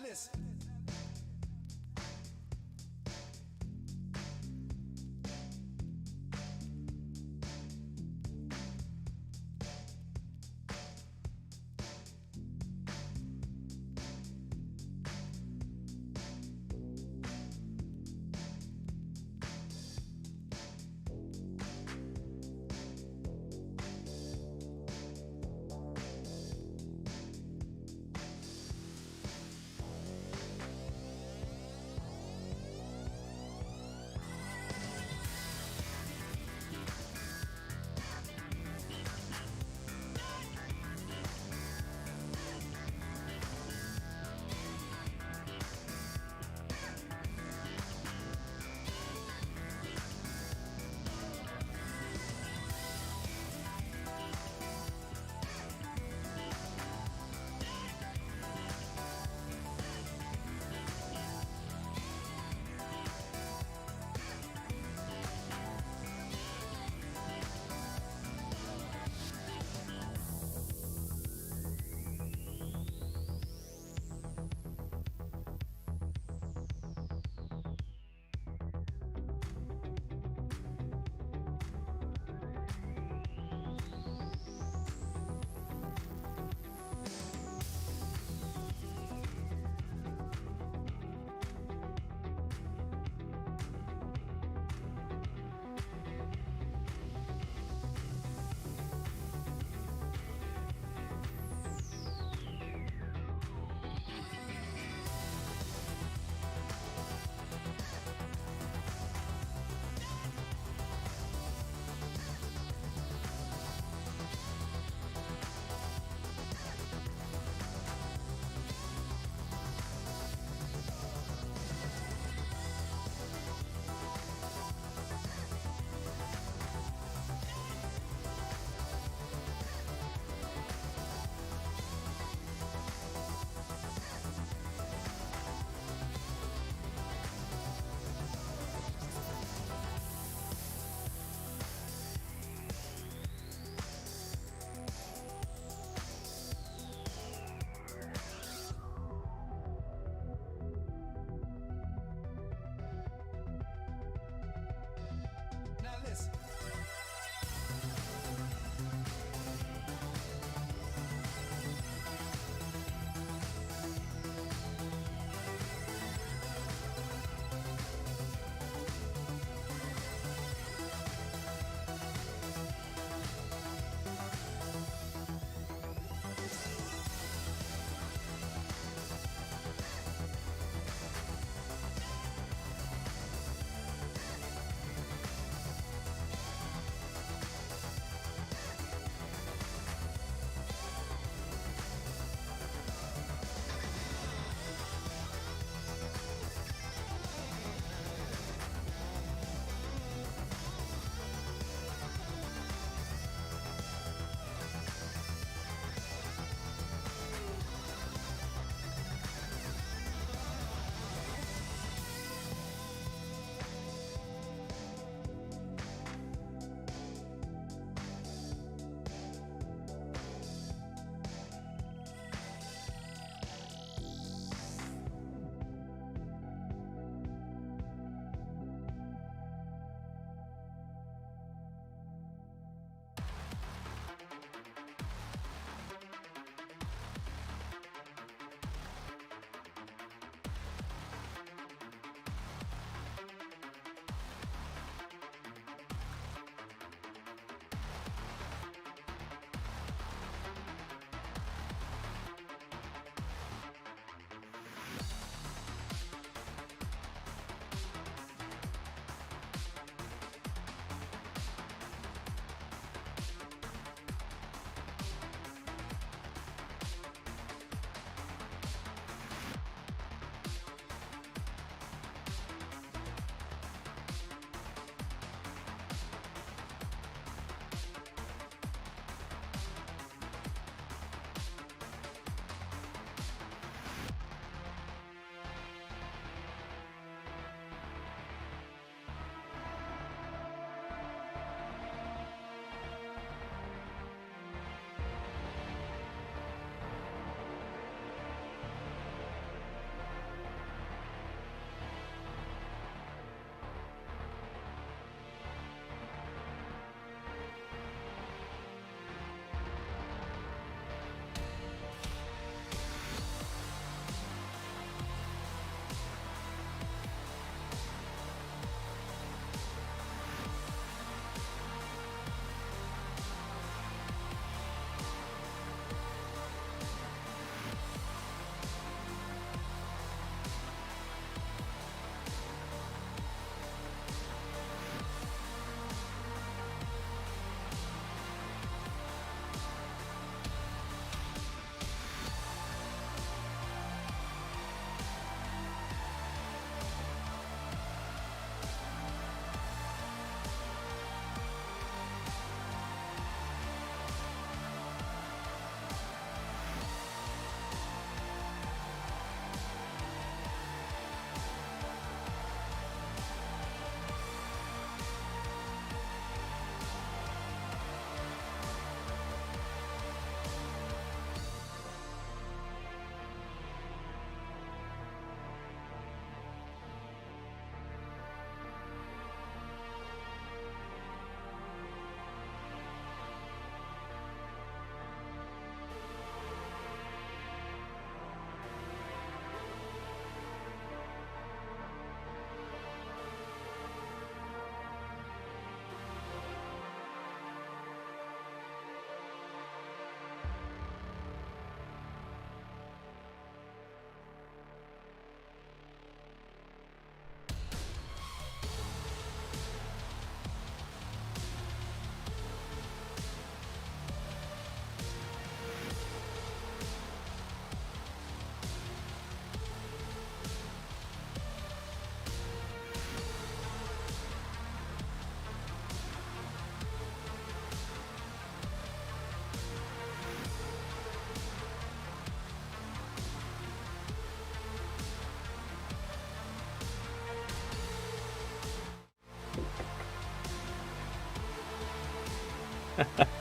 listen.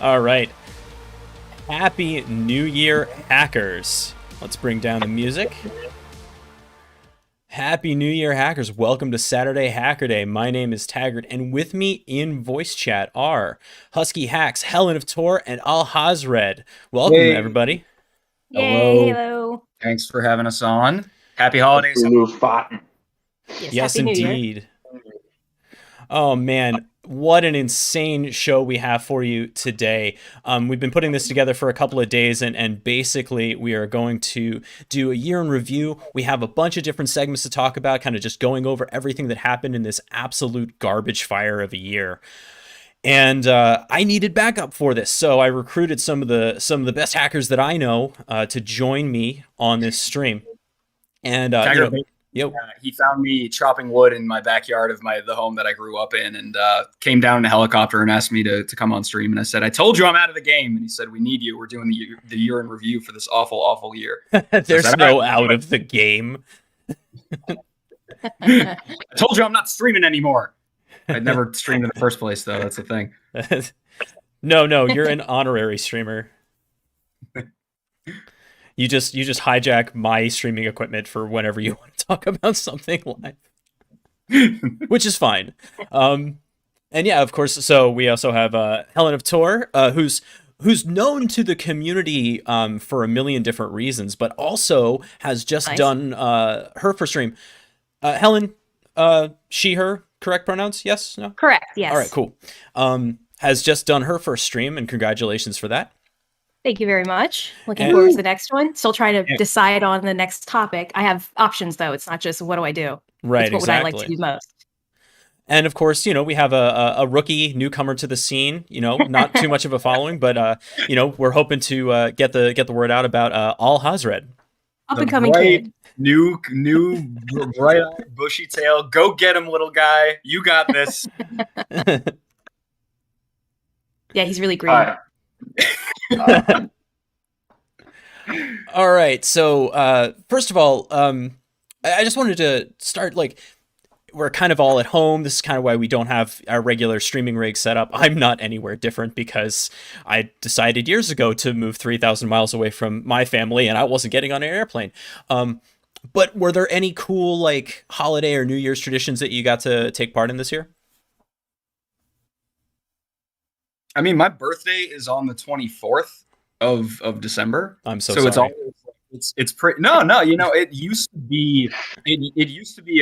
All right. Happy New Year, hackers. Let's bring down the music. Happy New Year, hackers. Welcome to Saturday Hacker Day. My name is Taggart, and with me in voice chat are HuskyHacks, Helen of Tor, and Al-Hazred. Welcome, Hey. everybody. Yay, Hello. hello. Thanks for having us on. Happy holidays. Yes, Happy New Year. indeed. Oh, man. What an insane show we have for you today. We've been putting this together for a couple of days, and basically we are going to do a year in review. We have a bunch of different segments to talk about, kind of just going over everything that happened in this absolute garbage fire of a year. And I needed backup for this, so I recruited some of the best hackers that I know to join me on this stream. And he found me chopping wood in my backyard of the home that I grew up in, and came down in a helicopter and asked me to come on stream. And I said, "I told you I'm out of the game." And he said, "We need you. We're doing the year in review for this awful year." There's no out of the game. I told you I'm not streaming anymore. I'd never streamed in the first place, though. That's the thing. No, you're an honorary streamer. You just hijack my streaming equipment for whenever you want to talk about something live, which is fine. And yeah, of course. So we also have Helen of Tor, who's known to the community for a million different reasons, but also has just done her first stream. Helen, she, her, correct pronouns? Yes, no? Correct, yes. All right, cool. Has just done her first stream, and congratulations for that. Thank you very much. Looking forward to the next one. Still trying to decide on the next topic. I have options, though. It's not just what do I do. Right, it's what exactly. would I like to do most. And of course, we have a rookie newcomer to the scene. Not too much of a following, but we're hoping to get the word out about Al-Hazred. Up and coming kid. New bright bushy tail. Go get him, little guy. You got this. Yeah, he's really green. All right. So first of all, I just wanted to start, we're kind of all at home. This is kind of why we don't have our regular streaming rig set up. I'm not anywhere different because I decided years ago to move 3,000 miles away from my family, and I wasn't getting on an airplane. But were there any cool holiday or New Year's traditions that you got to take part in this year? I mean, my birthday is on the 24th of December. I'm so sorry. It's always it's pretty. No. It used to be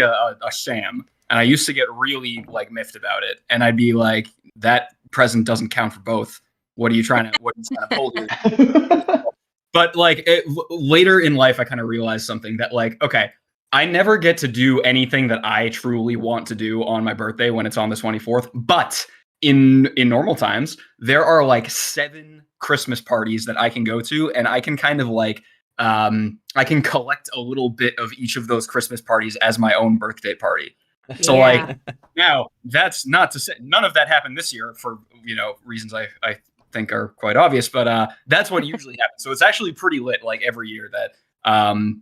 a sham, and I used to get really miffed about it, and I'd be like, "That present doesn't count for both. What are you trying to pull here?" But later in life, I kind of realized something that okay, I never get to do anything that I truly want to do on my birthday when it's on the 24th, but in normal times, there are 7 Christmas parties that I can go to, and I can kind of I can collect a little bit of each of those Christmas parties as my own birthday party. So now that's not to say none of that happened this year for reasons I think are quite obvious, but that's what usually happens. So it's actually pretty lit every year that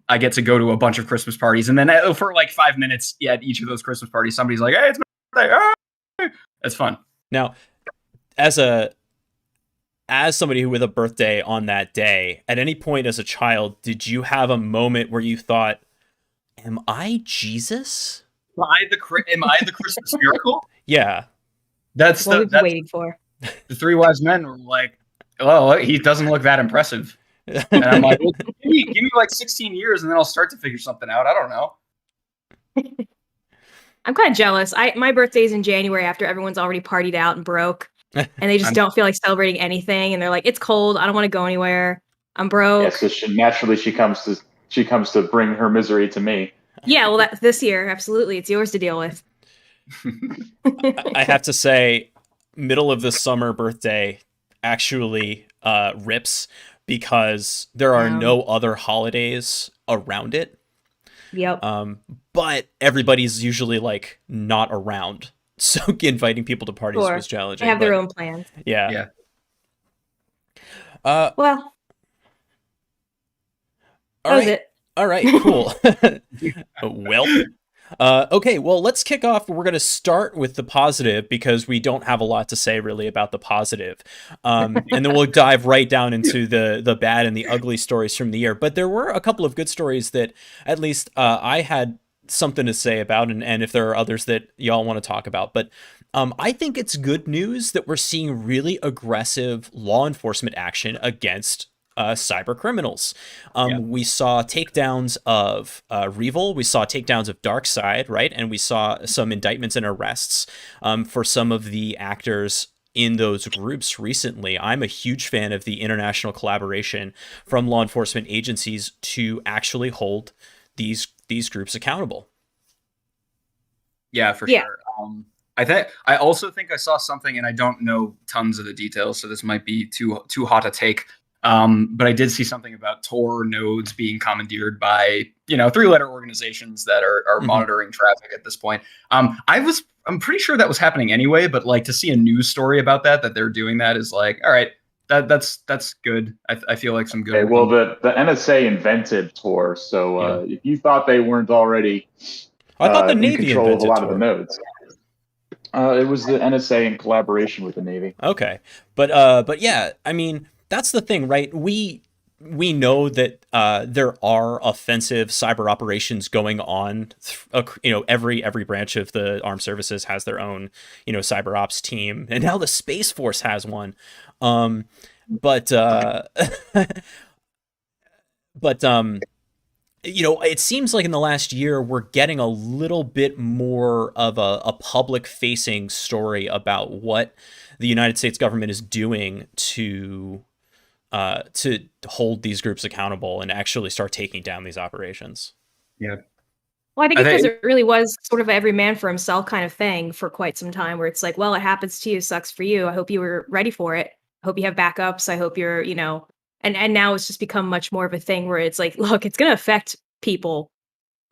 I get to go to a bunch of Christmas parties, and then for 5 minutes at each of those Christmas parties, somebody's like, "Hey, it's my birthday!" It's fun. Now, as somebody with a birthday on that day, at any point as a child, did you have a moment where you thought, "Am I Jesus? Am I the Christmas miracle?" Yeah, that's what we've been waiting for. The 3 wise men were like, "Oh, he doesn't look that impressive," and I'm like, well, "Give me 16 years, and then I'll start to figure something out." I don't know. I'm kind of jealous. My birthday's in January after everyone's already partied out and broke, and they just don't feel like celebrating anything. And they're like, "It's cold. I don't want to go anywhere. I'm broke." Yeah, so she comes to bring her misery to me. Yeah, well, this year, absolutely, it's yours to deal with. I have to say, middle of the summer birthday actually rips because there are no other holidays around it. Yep. But everybody's usually not around, so inviting people to parties was challenging. They have their own plans. Yeah. Well, all right, cool. Well, Okay, well, let's kick off. We're going to start with the positive because we don't have a lot to say really about the positive. And then we'll dive right down into the bad and the ugly stories from the year. But there were a couple of good stories that at least I had something to say about, and if there are others that y'all want to talk about. But I think it's good news that we're seeing really aggressive law enforcement action against cyber criminals. We saw takedowns of Revil, we saw takedowns of Darkseid, right? And we saw some indictments and arrests for some of the actors in those groups recently. I'm a huge fan of the international collaboration from law enforcement agencies to actually hold these groups accountable. Yeah, for sure. I also think I saw something, and I don't know tons of the details, so this might be too hot a take. But I did see something about Tor nodes being commandeered by, 3-letter organizations that are monitoring traffic at this point. I'm pretty sure that was happening anyway, but like to see a news story about that they're doing that is like, all right, that's good. I feel like some good. Okay, well, the NSA invented Tor, so if you thought they weren't already I thought the in Navy control of a lot Tor. of the nodes. It was the NSA in collaboration with the Navy. Okay, but yeah, I mean, that's the thing, right? We know that there are offensive cyber operations going on. Every branch of the armed services has their own, cyber ops team, and now the Space Force has one. But it seems like in the last year we're getting a little bit more of a public-facing story about what the United States government is doing to hold these groups accountable and actually start taking down these operations. Yeah. Well, I think because it really was sort of every man for himself kind of thing for quite some time, where it's like, well, it happens to you, sucks for you. I hope you were ready for it. I hope you have backups. I hope you're, and now it's just become much more of a thing where it's like, look, it's going to affect people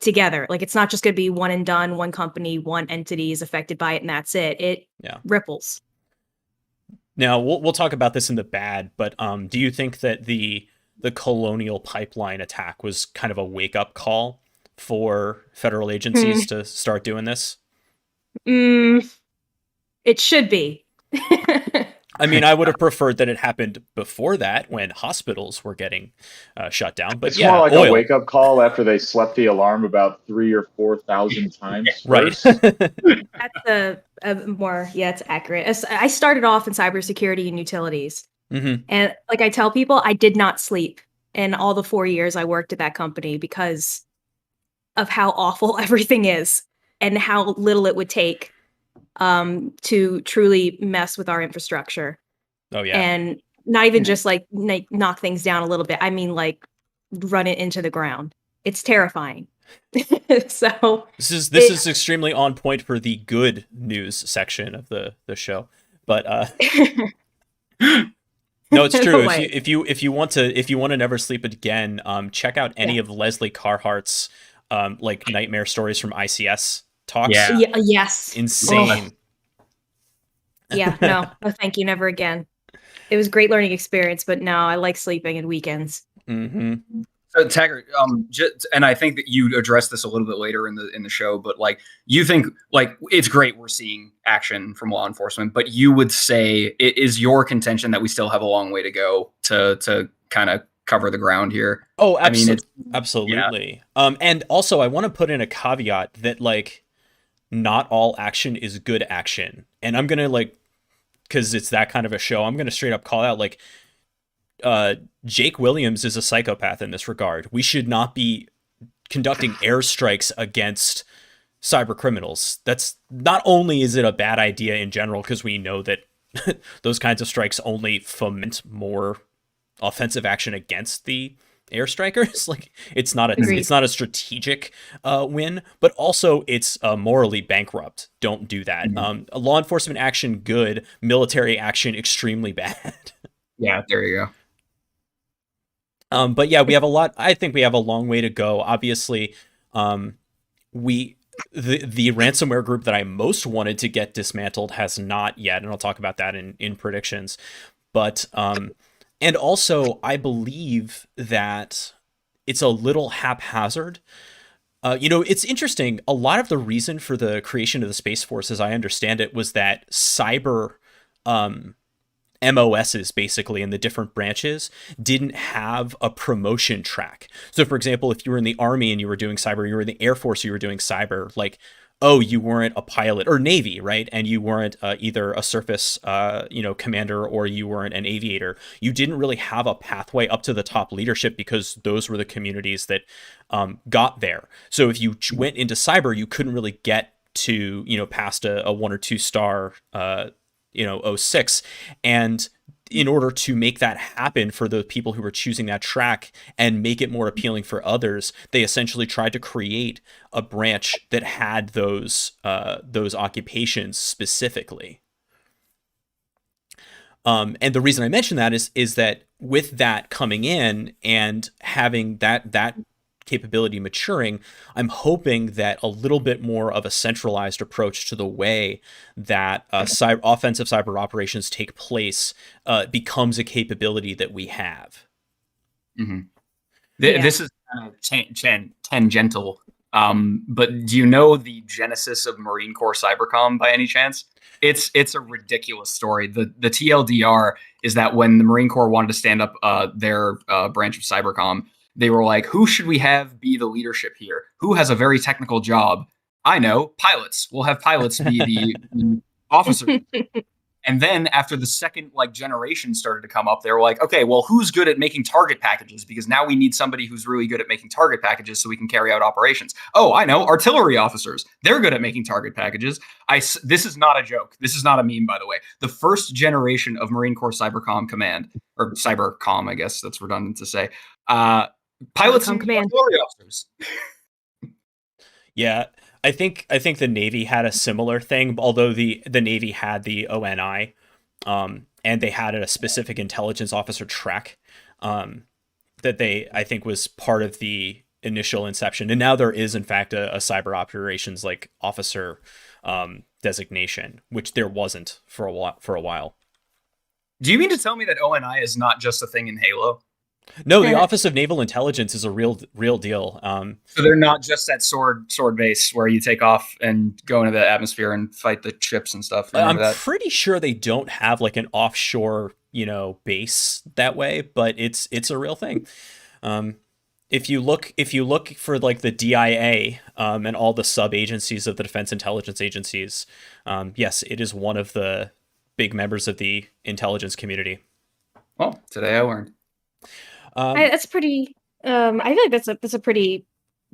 together. Like, it's not just going to be one and done, one company, one entity is affected by it, and that's it. It ripples. Now, we'll talk about this in the bad, but do you think that the Colonial pipeline attack was kind of a wake-up call for federal agencies to start doing this? It should be. I mean, I would have preferred that it happened before that, when hospitals were getting shut down. But it's more like a wake-up call after they slept the alarm about 3,000 or 4,000 times. Right. That's it's accurate. I started off in cybersecurity and utilities, and like I tell people, I did not sleep in all the 4 years I worked at that company because of how awful everything is and how little it would take to truly mess with our infrastructure. Oh yeah. And not even just like knock things down a little bit. I mean, like run it into the ground. It's terrifying. So this is extremely on point for the good news section of the show. But no, it's true. If you want to never sleep again, check out any of Leslie Carhart's like nightmare stories from ICS talks. Yes. Insane. Yeah, no, thank you, never again. It was a great learning experience, but no, I like sleeping and weekends. So Taggart, and I think that you addressed this a little bit later in the show, but like you think like it's great we're seeing action from law enforcement, but you would say it is your contention that we still have a long way to go to kind of cover the ground here. Oh, absolutely. Yeah. And also I want to put in a caveat that like not all action is good action. And I'm going to because it's that kind of a show, I'm going to straight up call out Jake Williams is a psychopath in this regard. We should not be conducting airstrikes against cyber criminals. That's not only is it a bad idea in general, because we know that those kinds of strikes only foment more offensive action against the airstrikers. Like it's not a strategic win, but also it's morally bankrupt. Don't do that. Law enforcement action good, military action extremely bad. Yeah, there you go. But yeah, I think we have a long way to go. Obviously, the ransomware group that I most wanted to get dismantled has not yet, and I'll talk about that in predictions. But and also, I believe that it's a little haphazard It's interesting. A lot of the reason for the creation of the Space Force, as I understand it, was that cyber MOSs, basically, in the different branches didn't have a promotion track. So, for example, if you were in the Army and you were doing cyber, you were in the Air Force, you were doing cyber, like, oh, you weren't a pilot, or Navy, right? And you weren't either a surface, commander, or you weren't an aviator. You didn't really have a pathway up to the top leadership because those were the communities that got there. So if you went into cyber, you couldn't really get to, past a 1 or 2 star, O6. And in order to make that happen for the people who were choosing that track and make it more appealing for others, they essentially tried to create a branch that had those occupations specifically. And the reason I mention that is that with that coming in and having that capability maturing, I'm hoping that a little bit more of a centralized approach to the way that offensive cyber operations take place becomes a capability that we have. Mm-hmm. This is kind of tangential, but do you know the genesis of Marine Corps Cybercom by any chance? It's a ridiculous story. The TLDR is that when the Marine Corps wanted to stand up their branch of Cybercom, they were like, who should we have be the leadership here? Who has a very technical job? I know, pilots. We'll have pilots be the officers. And then after the second generation started to come up, they were like, okay, well, who's good at making target packages? Because now we need somebody who's really good at making target packages so we can carry out operations. Oh, I know, artillery officers. They're good at making target packages. This is not a joke. This is not a meme, by the way. The first generation of Marine Corps Cybercom Command, or Cybercom, I guess that's redundant to say, pilots and artillery officers. Yeah, I think the Navy had a similar thing, although the Navy had the ONI, and they had a specific intelligence officer track that I think was part of the initial inception. And now there is, in fact, a cyber operations officer designation, which there wasn't for a while. Do you mean to tell me that ONI is not just a thing in Halo? No, the Office of Naval Intelligence is a real deal. So they're not just that sword base where you take off and go into the atmosphere and fight the ships and stuff. I'm pretty sure they don't have an offshore, base that way, but it's a real thing. If you look for the DIA and all the sub agencies of the Defense Intelligence Agencies, yes, it is one of the big members of the intelligence community. Well, today I learned. That's pretty. I feel like that's a pretty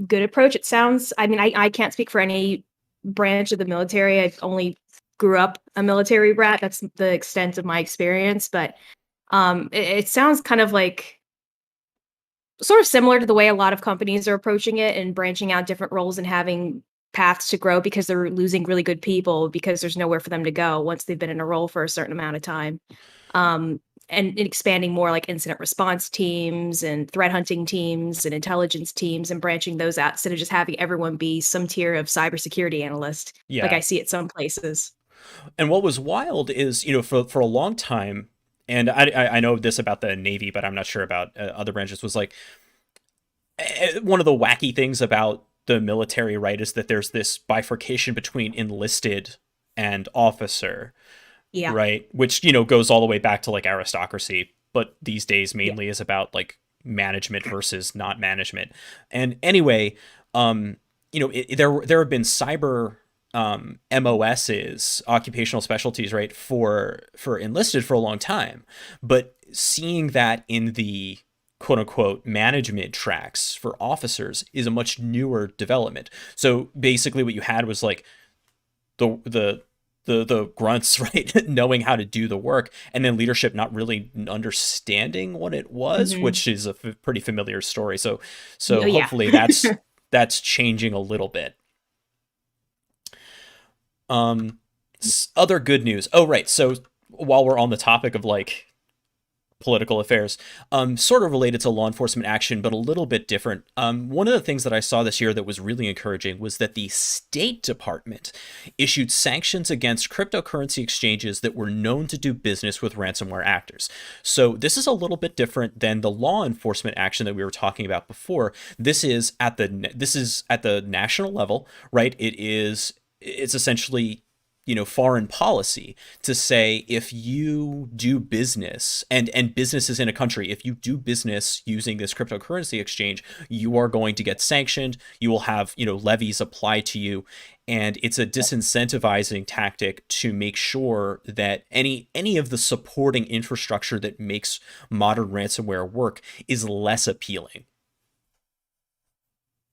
good approach. It sounds. I mean, I can't speak for any branch of the military. I've only grew up a military brat. That's the extent of my experience. But it sounds kind of sort of similar to the way a lot of companies are approaching it and branching out different roles and having paths to grow because they're losing really good people because there's nowhere for them to go once they've been in a role for a certain amount of time. And expanding more incident response teams and threat hunting teams and intelligence teams and branching those out instead of just having everyone be some tier of cybersecurity analyst, like I see it some places. And what was wild is, for a long time, and I know this about the Navy, but I'm not sure about other branches, was one of the wacky things about the military, right, is that there's this bifurcation between enlisted and officer. Yeah. Right. Which, goes all the way back to aristocracy, but these days mainly is about management versus not management. And anyway, there have been cyber MOSs, occupational specialties, right, for enlisted for a long time. But seeing that in the quote unquote management tracks for officers is a much newer development. So basically what you had was the grunts, right, knowing how to do the work, and then leadership not really understanding what it was, which is a pretty familiar story. So hopefully that's changing a little bit. Other good news. Oh, right. So while we're on the topic of political affairs, sort of related to law enforcement action, but a little bit different. One of the things that I saw this year that was really encouraging was that the State Department issued sanctions against cryptocurrency exchanges that were known to do business with ransomware actors. So this is a little bit different than the law enforcement action that we were talking about before. This is at the national level, right? It's essentially foreign policy to say if you do business and businesses in a country, if you do business using this cryptocurrency exchange, you are going to get sanctioned. You will have, levies applied to you. And it's a disincentivizing tactic to make sure that any of the supporting infrastructure that makes modern ransomware work is less appealing.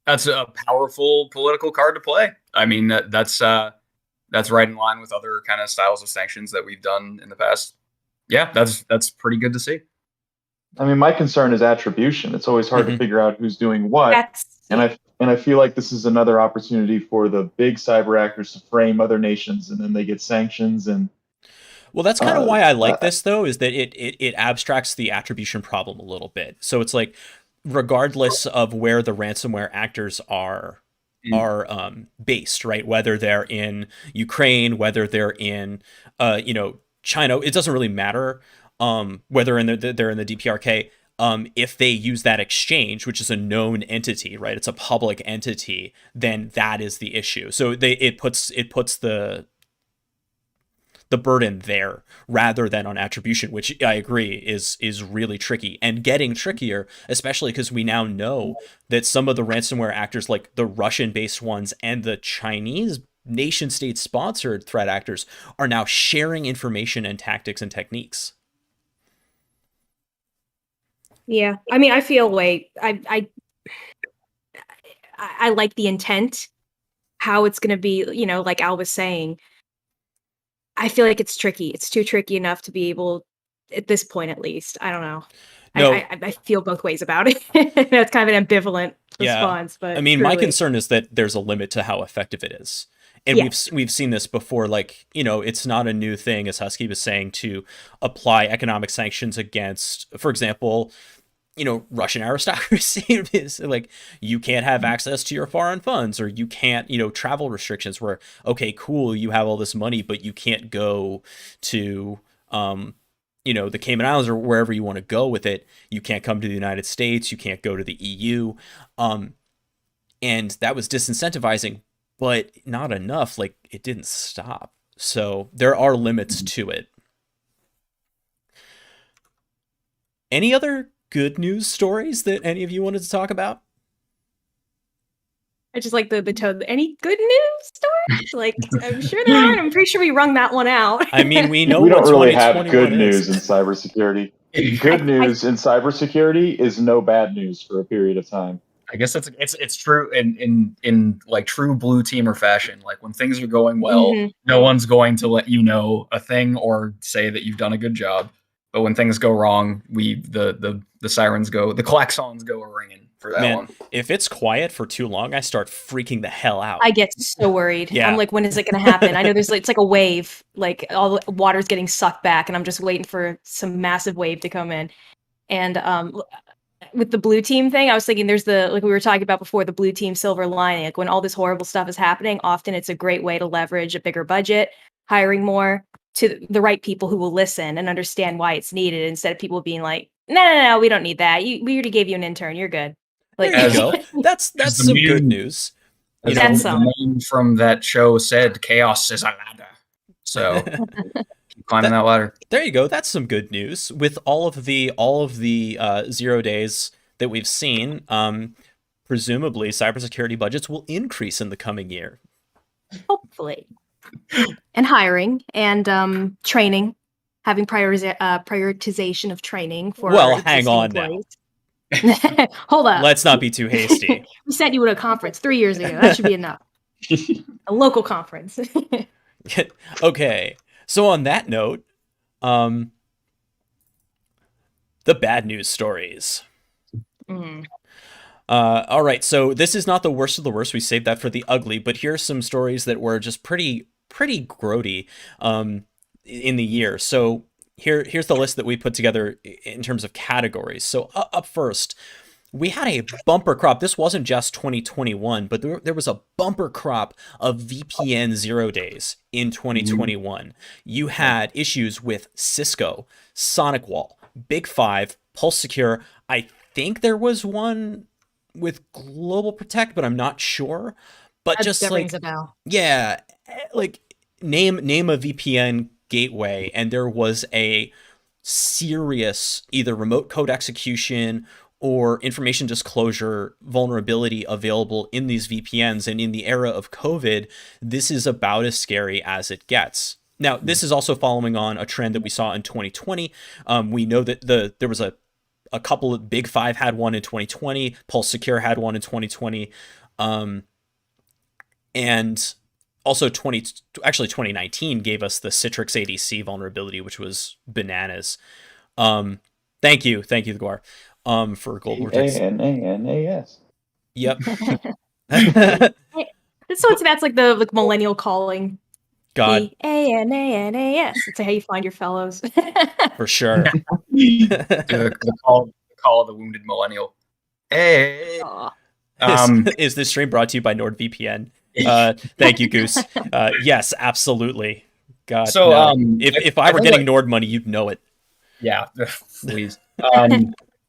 That's a powerful political card to play. I mean, that's right in line with other kind of styles of sanctions that we've done in the past. Yeah, that's pretty good to see. I mean, my concern is attribution. It's always hard to figure out who's doing what. And I feel like this is another opportunity for the big cyber actors to frame other nations, and then they get sanctions. And well, that's kind of why I like this, though, is that it abstracts the attribution problem a little bit. So it's like, regardless of where the ransomware actors are based, right? Whether they're in Ukraine, whether they're in China, it doesn't really matter. Whether they're in the DPRK, if they use that exchange, which is a known entity, right? It's a public entity, then that is the issue. So it puts the burden there rather than on attribution, which I agree is really tricky and getting trickier, especially because we now know that some of the ransomware actors, like the Russian-based ones and the Chinese nation state sponsored threat actors, are now sharing information and tactics and techniques. Yeah, I mean, I feel I like the intent, how it's going to be, like Al was saying. I feel like it's tricky. It's too tricky enough to be able, at this point at least. I don't know. No. I feel both ways about it. That's kind of an ambivalent response. But I mean, my concern is that there's a limit to how effective it is. And we've seen this before, like, it's not a new thing, as Husky was saying, to apply economic sanctions against, for example, Russian aristocracy. Is like, you can't have access to your foreign funds, or you can't, travel restrictions where, okay, cool, you have all this money, but you can't go to, the Cayman Islands or wherever you want to go with it. You can't come to the United States. You can't go to the EU. And that was disincentivizing, but not enough. Like, it didn't stop. So there are limits to it. Any other good news stories that any of you wanted to talk about? I just like the tone. Any good news stories? Like, I'm sure there are. I'm pretty sure we wrung that one out. I mean, we know we don't really have good news in cybersecurity. Good news in cybersecurity is no bad news for a period of time. I guess it's true in like true blue teamer fashion. Like, when things are going well, no one's going to let you know a thing or say that you've done a good job. But when things go wrong, the sirens go, the klaxons go a-ringing for that one. If it's quiet for too long, I start freaking the hell out. I get so worried. Yeah. I'm like, when is it going to happen? I know it's like a wave, like all the water's getting sucked back, and I'm just waiting for some massive wave to come in. And with the blue team thing, I was thinking there's like we were talking about before, the blue team silver lining. Like, when all this horrible stuff is happening, often it's a great way to leverage a bigger budget, hiring more to the right people who will listen and understand why it's needed, instead of people being like, no, we don't need that. We already gave you an intern. You're good. Like, there you go. That's some good news. That's the name from that show said, chaos is a ladder. So keep climbing that ladder. There you go. That's some good news. With all of the 0 days that we've seen, presumably cybersecurity budgets will increase in the coming year. Hopefully. And hiring and training, having prioritization of training for. Well, hang on employees. Now. Hold up. Let's not be too hasty. We sent you at a conference 3 years ago. That should be enough. A local conference. Okay. So on that note, the bad news stories. All right, so this is not the worst of the worst. We saved that for the ugly, but here's some stories that were just pretty grody in the year. So, here's the list that we put together in terms of categories. So up first, we had a bumper crop. This wasn't just 2021, but there was a bumper crop of VPN 0 days in 2021. You had issues with Cisco, SonicWall, Big Five, Pulse Secure. I think there was one with Global Protect, but I'm not sure. But just that like, rings a bell. Yeah, like name a VPN gateway, and there was a serious either remote code execution or information disclosure vulnerability available in these VPNs. And in the era of COVID, this is about as scary as it gets. Now, this is also following on a trend that we saw in 2020. We know that there was a couple of Big Five had one in 2020. Pulse Secure had one in 2020. And also 2019 gave us the Citrix ADC vulnerability, which was bananas. Thank you, the Guar. For Global Protect. ANANAS. Yep. So that's like the millennial calling. God. ANANAS. That's how you find your fellows. For sure. the call of the wounded millennial. Hey. Is this stream brought to you by NordVPN? Thank you, Goose. Yes, absolutely. God. So no. If I were getting Nord money, you'd know it. Yeah, please.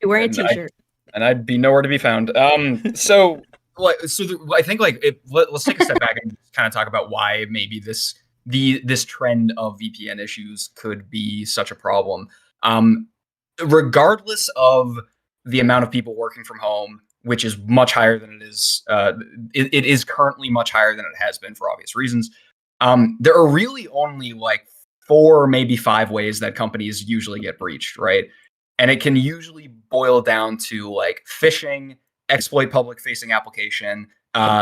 You're wearing a t-shirt. And I'd be nowhere to be found. I think let's take a step back and kind of talk about why maybe this trend of VPN issues could be such a problem. Regardless of the amount of people working from home, which is much higher than it is, it is currently much higher than it has been for obvious reasons. There are really only like 4, maybe 5 ways that companies usually get breached, right? And it can usually boil down to like phishing, exploit public-facing application,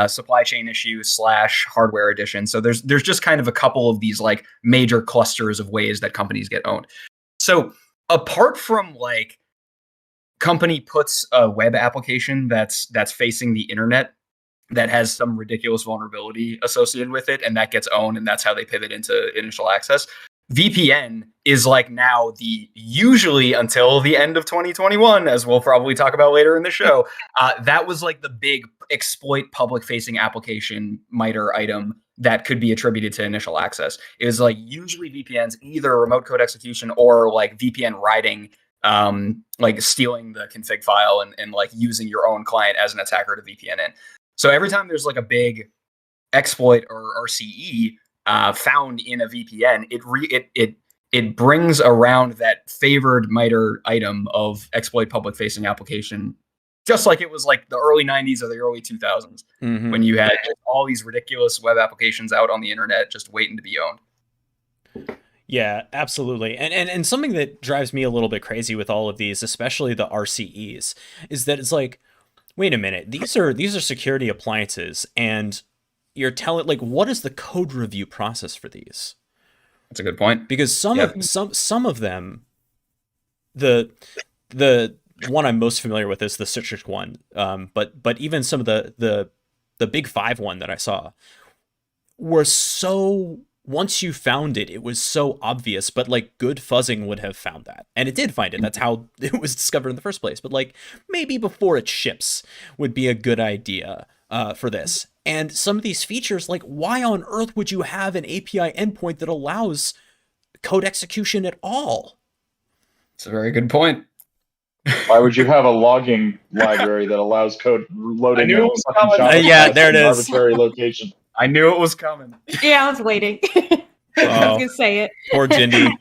supply chain issue / hardware edition. So there's just kind of a couple of these like major clusters of ways that companies get owned. So apart from like company puts a web application that's facing the internet that has some ridiculous vulnerability associated with it, and that gets owned, and that's how they pivot into initial access. VPN is like now usually until the end of 2021, as we'll probably talk about later in the show, that was like the big exploit public-facing application MITRE item that could be attributed to initial access. It was like usually VPNs, either remote code execution or like VPN writing, like stealing the config file and like using your own client as an attacker to VPN in. So every time there's like a big exploit or RCE found in a VPN, it brings around that favored MITRE item of exploit public-facing application, just like it was like the early 90s or the early 2000s, when you had all these ridiculous web applications out on the internet just waiting to be owned. Yeah, absolutely. And something that drives me a little bit crazy with all of these, especially the RCEs, is that it's like, wait a minute, these are security appliances, and you're telling, like, what is the code review process for these? That's a good point. Because some of them, the one I'm most familiar with is the Citrix one, but even some of the Big Five one that I saw were so, once you found it, it was so obvious, but like good fuzzing would have found that. And it did find it. That's how it was discovered in the first place. But like maybe before it ships would be a good idea for this. And some of these features, like why on earth would you have an API endpoint that allows code execution at all? It's a very good point. Why would you have a logging library that allows code loading? Yeah, there it is. Arbitrary location. I knew it was coming. Yeah, I was waiting. I was gonna say it. Poor Jindy.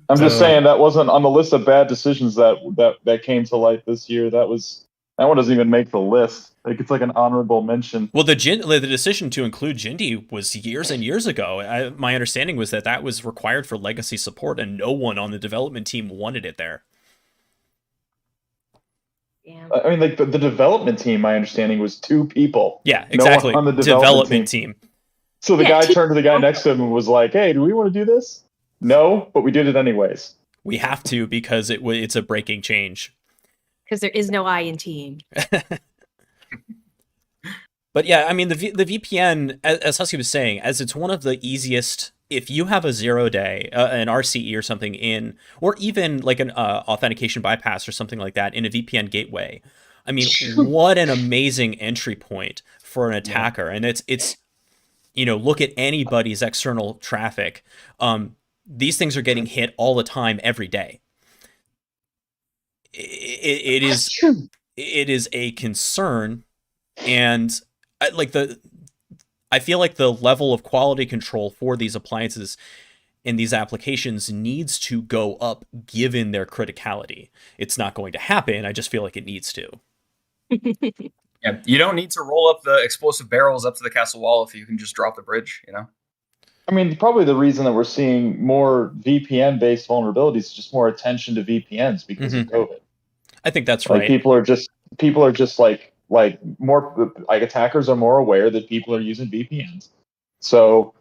I'm just saying that wasn't on the list of bad decisions that came to light this year. That one doesn't even make the list. Like it's like an honorable mention. Well, the decision to include Jindy was years and years ago. My understanding was that was required for legacy support, and no one on the development team wanted it there. Yeah. I mean, like the development team, my understanding was 2 people. Yeah, exactly. No one on the development team. So the guy turned to the guy next to him and was like, "Hey, do we want to do this?" No, but we did it anyways. We have to because it's a breaking change. Because there is no I in team. But yeah, I mean, the VPN, as Husky was saying, as it's one of the easiest if you have a 0-day, an RCE or something in, or even like an authentication bypass or something like that in a VPN gateway, I mean, what an amazing entry point for an attacker. And it's look at anybody's external traffic. These things are getting hit all the time, every day. It is a concern, and I feel like the level of quality control for these appliances and these applications needs to go up given their criticality. It's not going to happen. I just feel like it needs to. Yeah, you don't need to roll up the explosive barrels up to the castle wall if you can just drop the bridge, I mean, probably the reason that we're seeing more VPN-based vulnerabilities is just more attention to VPNs because of COVID. I think that's right. People are just like more like attackers are more aware that people are using VPNs, so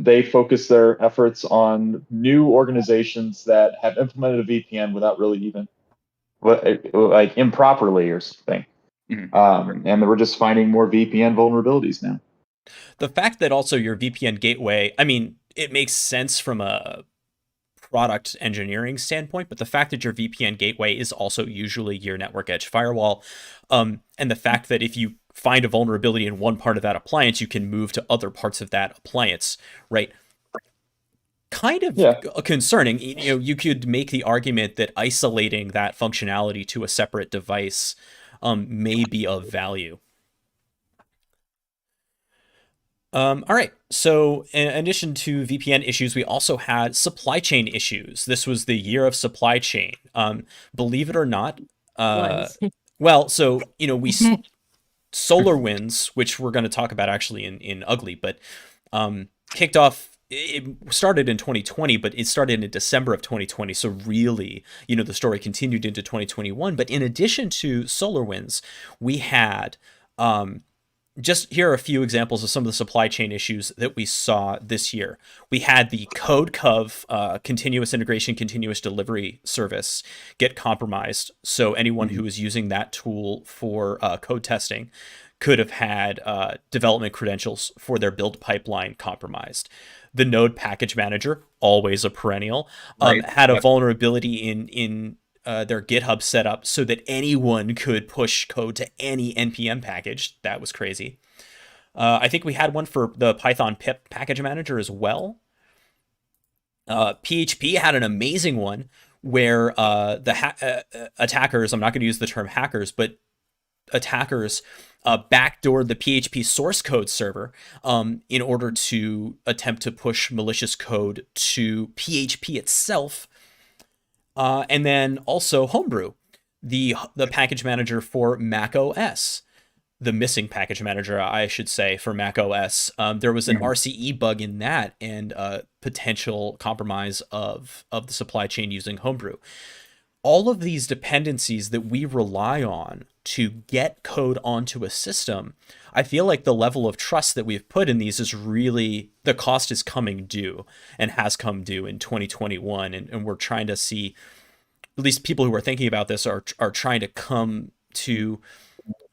they focus their efforts on new organizations that have implemented a VPN without really even like improperly or something. And we're just finding more VPN vulnerabilities now. The fact that also your VPN gateway, I mean, it makes sense from a product engineering standpoint, but the fact that your VPN gateway is also usually your network edge firewall, and the fact that if you find a vulnerability in one part of that appliance, you can move to other parts of that appliance, right? Kind of concerning. You could make the argument that isolating that functionality to a separate device may be of value. All right. So in addition to VPN issues, we also had supply chain issues. This was the year of supply chain. Believe it or not. Well, so, we SolarWinds, which we're going to talk about actually in Ugly, but kicked off. It started in 2020, but it started in December of 2020. So really, the story continued into 2021. But in addition to SolarWinds, we had just here are a few examples of some of the supply chain issues that we saw this year. We had the CodeCov continuous integration, continuous delivery service get compromised. So anyone who was using that tool for code testing could have had development credentials for their build pipeline compromised. The Node package manager, always a perennial, had a vulnerability in their GitHub setup so that anyone could push code to any NPM package. That was crazy. I think we had one for the Python pip package manager as well. PHP had an amazing one where the attackers, I'm not going to use the term hackers, but attackers backdoored the PHP source code server in order to attempt to push malicious code to PHP itself. And then also Homebrew, the package manager for Mac OS, the missing package manager, I should say, for Mac OS. There was an RCE bug in that and potential compromise of the supply chain using Homebrew. All of these dependencies that we rely on to get code onto a system, I feel like the level of trust that we've put in these is really, the cost is coming due and has come due in 2021. And we're trying to see, at least people who are thinking about this are trying to come to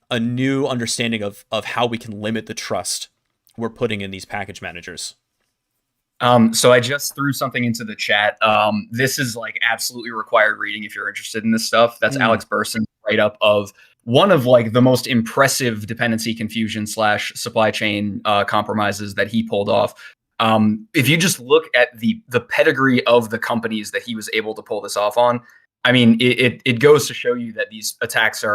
a new understanding of how we can limit the trust we're putting in these package managers. So I just threw something into the chat. This is like absolutely required reading if you're interested in this stuff. That's Alex Burson's write-up of one of like the most impressive dependency confusion / supply chain compromises that he pulled off. If you just look at the pedigree of the companies that he was able to pull this off on, I mean, it goes to show you that these attacks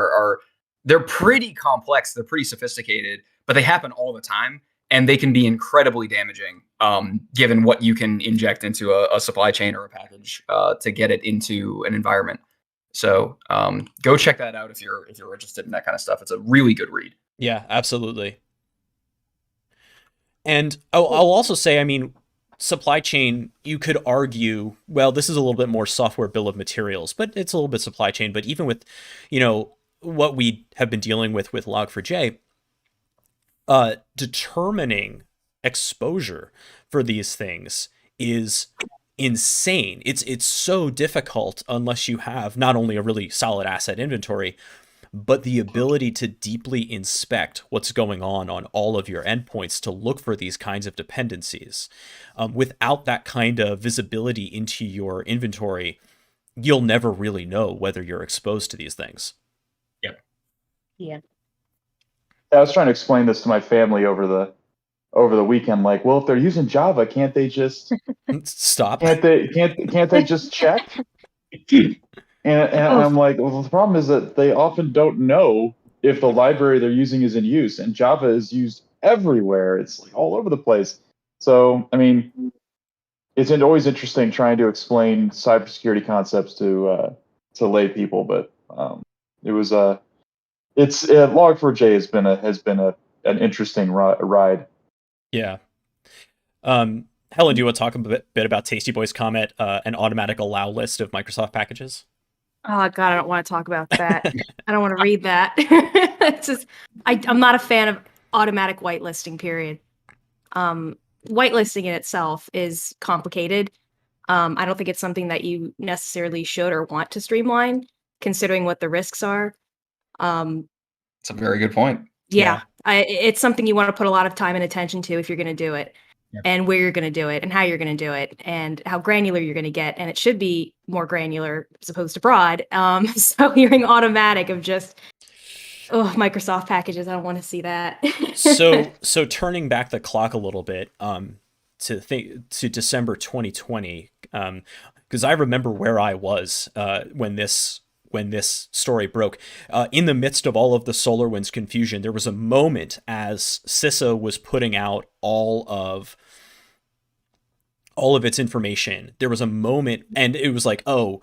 they're pretty complex, they're pretty sophisticated, but they happen all the time. And they can be incredibly damaging, given what you can inject into a supply chain or a package to get it into an environment. So go check that out if you're interested in that kind of stuff. It's a really good read. Yeah, absolutely. And I'll also say, I mean, supply chain, you could argue, well, this is a little bit more software bill of materials, but it's a little bit supply chain. But even with, what we have been dealing with Log4j, determining exposure for these things is insane. It's so difficult unless you have not only a really solid asset inventory, but the ability to deeply inspect what's going on all of your endpoints to look for these kinds of dependencies. Without that kind of visibility into your inventory, you'll never really know whether you're exposed to these things. Yep. Yeah. I was trying to explain this to my family over the weekend. Like, well, if they're using Java, can't they just stop? Can't they just check? And I'm like, well, the problem is that they often don't know if the library they're using is in use, and Java is used everywhere. It's like all over the place. So, I mean, it's always interesting trying to explain cybersecurity concepts to lay people, but it was Log4j has been an interesting ride. Yeah. Helen, do you want to talk a bit about Tasty Boy's comment, an automatic allow list of Microsoft packages? Oh God, I don't want to talk about that. I don't want to read that. It's just, I'm not a fan of automatic whitelisting, period. Whitelisting in itself is complicated. I don't think it's something that you necessarily should or want to streamline, considering what the risks are. It's a very good point. Yeah. It's something you want to put a lot of time and attention to if you're going to do it. Yep. And where you're going to do it and how you're going to do it and how granular you're going to get. And it should be more granular as opposed to broad. So hearing automatic of just, Microsoft packages, I don't want to see that. So turning back the clock a little bit to December 2020, because I remember where I was when this story broke. In the midst of all of the SolarWinds confusion, there was a moment as CISA was putting out all of its information. There was a moment, and it was like, DOD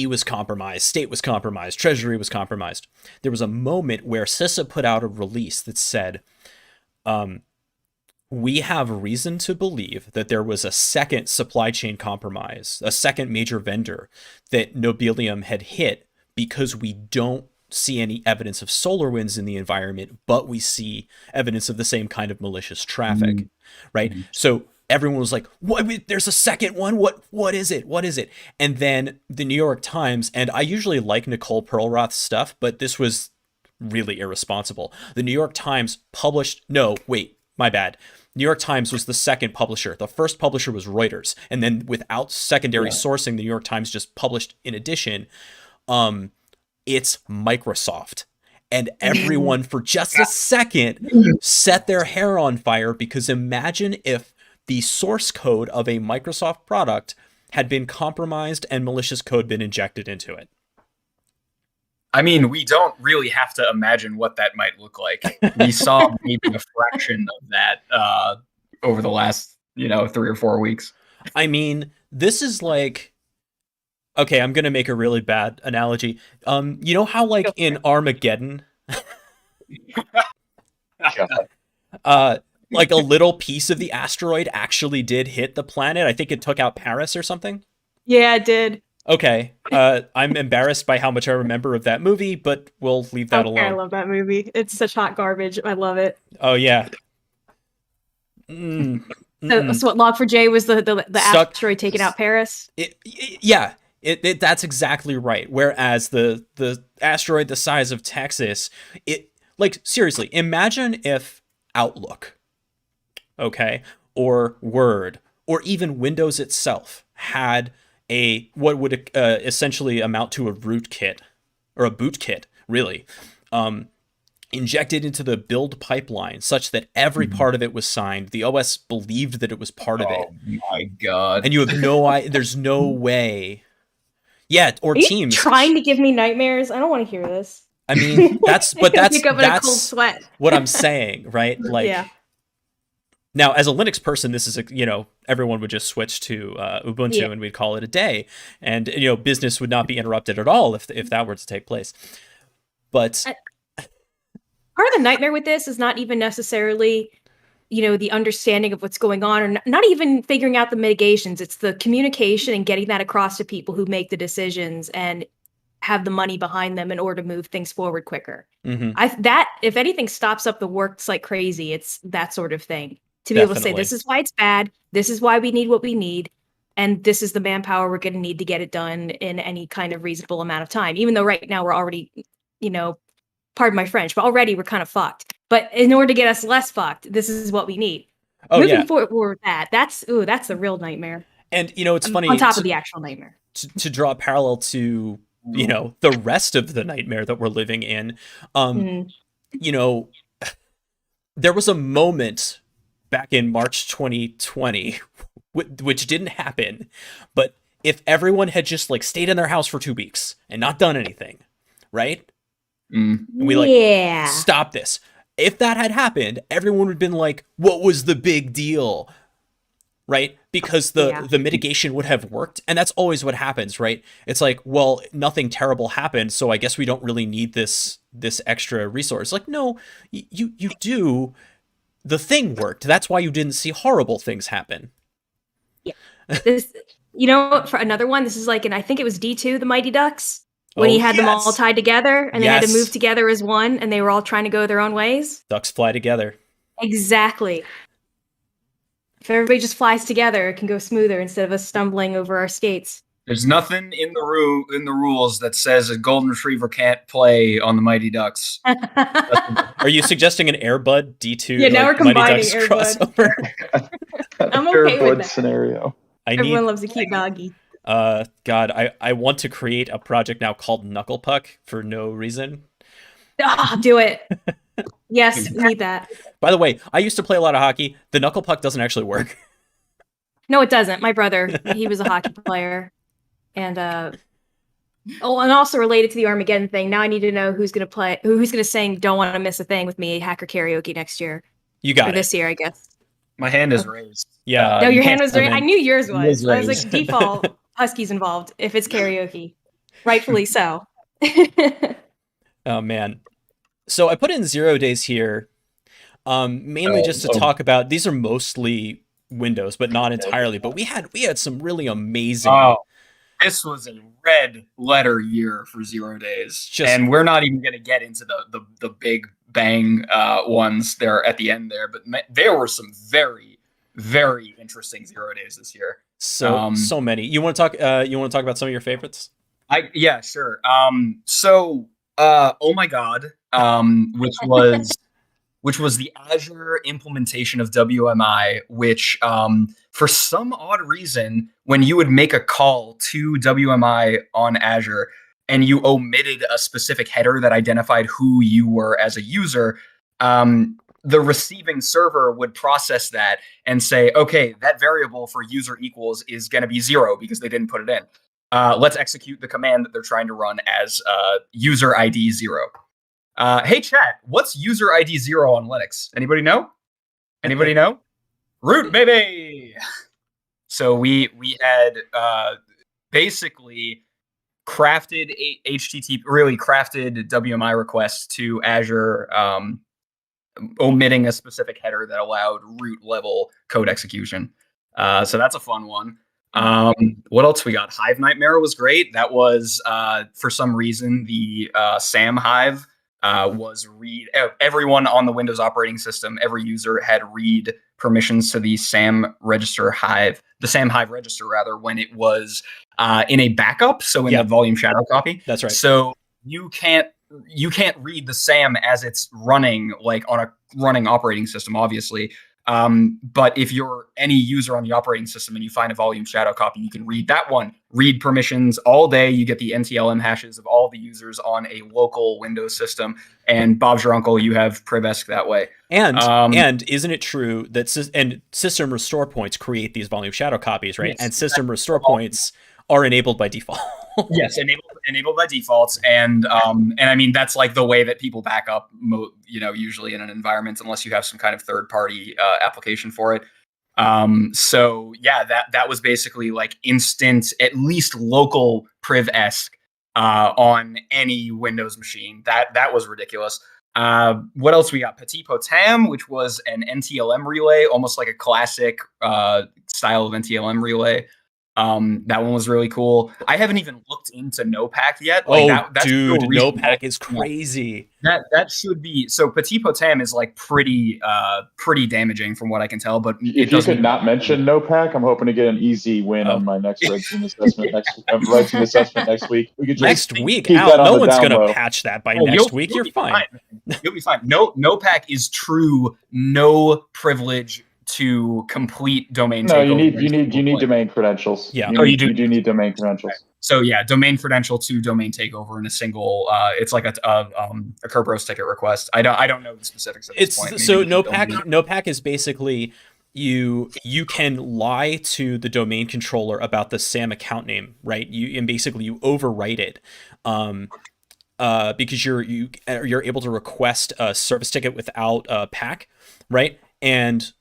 was compromised, state was compromised, Treasury was compromised. There was a moment where CISA put out a release that said, we have reason to believe that there was a second supply chain compromise, a second major vendor that Nobelium had hit, because we don't see any evidence of SolarWinds in the environment, but we see evidence of the same kind of malicious traffic, right? So everyone was like, "What? There's a second one? What is it? What is it?" And then the New York Times, and I usually like Nicole Perlroth's stuff, but this was really irresponsible. The New York Times published, my bad. New York Times was the second publisher. The first publisher was Reuters. And then without secondary sourcing, the New York Times just published in addition, it's Microsoft. And everyone for just a second set their hair on fire, because imagine if the source code of a Microsoft product had been compromised and malicious code been injected into it. I mean, we don't really have to imagine what that might look like. We saw maybe a fraction of that over the last, 3 or 4 weeks. I mean, this is like, okay, I'm going to make a really bad analogy. You know how like in Armageddon, like a little piece of the asteroid actually did hit the planet? I think it took out Paris or something. Yeah, it did. Okay, I'm embarrassed by how much I remember of that movie, but we'll leave that alone. I love that movie. It's such hot garbage. I love it. Oh, yeah. So what, Log4j was the asteroid taking out Paris? That's exactly right. Whereas the asteroid the size of Texas, seriously, imagine if Outlook, okay, or Word, or even Windows itself had what would essentially amount to a rootkit, or a bootkit, really, injected into the build pipeline such that every part of it was signed. The OS believed that it was part of it. Oh my God. And you have there's no way. Yeah, or Teams. Trying to give me nightmares? I don't want to hear this. I mean, that's wake up in a cold sweat. What I'm saying, right? Like, yeah. Now, as a Linux person, this is everyone would just switch to Ubuntu and we'd call it a day, and business would not be interrupted at all if that were to take place. But part of the nightmare with this is not even necessarily, the understanding of what's going on, or not even figuring out the mitigations. It's the communication and getting that across to people who make the decisions and have the money behind them in order to move things forward quicker. Mm-hmm. That, if anything, stops up the works like crazy. It's that sort of thing. To be able to say, this is why it's bad, this is why we need what we need, and this is the manpower we're going to need to get it done in any kind of reasonable amount of time. Even though right now we're already pardon my French, but already we're kind of fucked. But in order to get us less fucked, this is what we need. Moving forward with that's a real nightmare. And it's funny on top of the actual nightmare. To draw a parallel to the rest of the nightmare that we're living in. There was a moment back in March 2020, which didn't happen, but if everyone had just like stayed in their house for 2 weeks and not done anything, right? And we stop this. If that had happened, everyone would have been like, what was the big deal? Right? Because the mitigation would have worked. And that's always what happens, right? It's like, well, nothing terrible happened, so I guess we don't really need this extra resource. Like, no, you do. The thing worked. That's why you didn't see horrible things happen. Yeah. This, for another one, this is like, and I think it was D2, the Mighty Ducks, when he had them all tied together and they had to move together as one and they were all trying to go their own ways. Ducks fly together. Exactly. If everybody just flies together, it can go smoother instead of us stumbling over our skates. There's nothing in the rules that says a golden retriever can't play on the Mighty Ducks. Are you suggesting an Airbud D2? Yeah, now we're combining Mighty Ducks crossover? I'm okay with that scenario. Everyone loves a cute doggy. God, I want to create a project now called Knuckle Puck for no reason. Do it. Yes, we need that. By the way, I used to play a lot of hockey. The Knuckle Puck doesn't actually work. No, it doesn't. My brother, he was a hockey player. And and also related to the Armageddon thing, now I need to know who's going to sing Don't Want to Miss a Thing with me hacker karaoke next year. You got it. This year, I guess. My hand is raised. Yeah. No, your hand was raised. I knew yours was. I was raised. like, default, Husky's involved if it's karaoke. Rightfully so. Oh, man. So I put in 0 days here, mainly just to talk about, these are mostly Windows, but not entirely. But we had some really amazing. Oh, this was a red letter year for 0 days, and we're not even going to get into the big bang ones there at the end there. But there were some very, very interesting 0 days this year. So many. You want to talk? You want to talk about some of your favorites? Yeah, sure. Oh my God, which was the Azure implementation of WMI, which for some odd reason, when you would make a call to WMI on Azure and you omitted a specific header that identified who you were as a user, the receiving server would process that and say, okay, that variable for user equals is going to be 0 because they didn't put it in. Let's execute the command that they're trying to run as user ID 0. Hey, chat, what's user ID 0 on Linux? Anybody know? Anybody know? Root, baby! So we had basically crafted crafted WMI requests to Azure, omitting a specific header that allowed root level code execution. So that's a fun one. What else we got? Hive Nightmare was great. That was for some reason the SAM Hive was read. Everyone on the Windows operating system, every user had read permissions to the SAM Hive register rather, when it was in a backup. So in the volume shadow copy. That's right. So you can't read the SAM as it's running, like on a running operating system, obviously. But if you're any user on the operating system and you find a volume shadow copy, you can read that one. Read permissions all day. You get the NTLM hashes of all the users on a local Windows system. And Bob's your uncle, you have PrivEsk that way. And isn't it true that system restore points create these volume shadow copies, right? Yes, and system restore points are enabled by default. Yes, enabled by default, and I mean that's like the way that people back up, usually in an environment, unless you have some kind of third-party application for it. So yeah, that was basically like instant, at least local PrivEsk on any Windows machine. That was ridiculous. What else we got? Petit Potam, which was an NTLM relay, almost like a classic style of NTLM relay. That one was really cool. I haven't even looked into NoPack yet. That's dude, NoPack is crazy. That should be so. Petit Potam is like pretty damaging from what I can tell. But if you could not mention NoPack, I'm hoping to get an easy win on my next red team assessment next week. We could just next week, Al, no one's gonna patch that by next week. You're fine. You'll be fine. NoPack is true. No privilege to complete domain. No, you need domain credentials. Yeah. You do need domain credentials. Okay. So yeah, domain credential to domain takeover in a single. It's like a Kerberos ticket request. I don't know the specifics at this point. So NoPack is basically you can lie to the domain controller about the SAM account name, right? You overwrite it. Because you're able to request a service ticket without a pack, right? And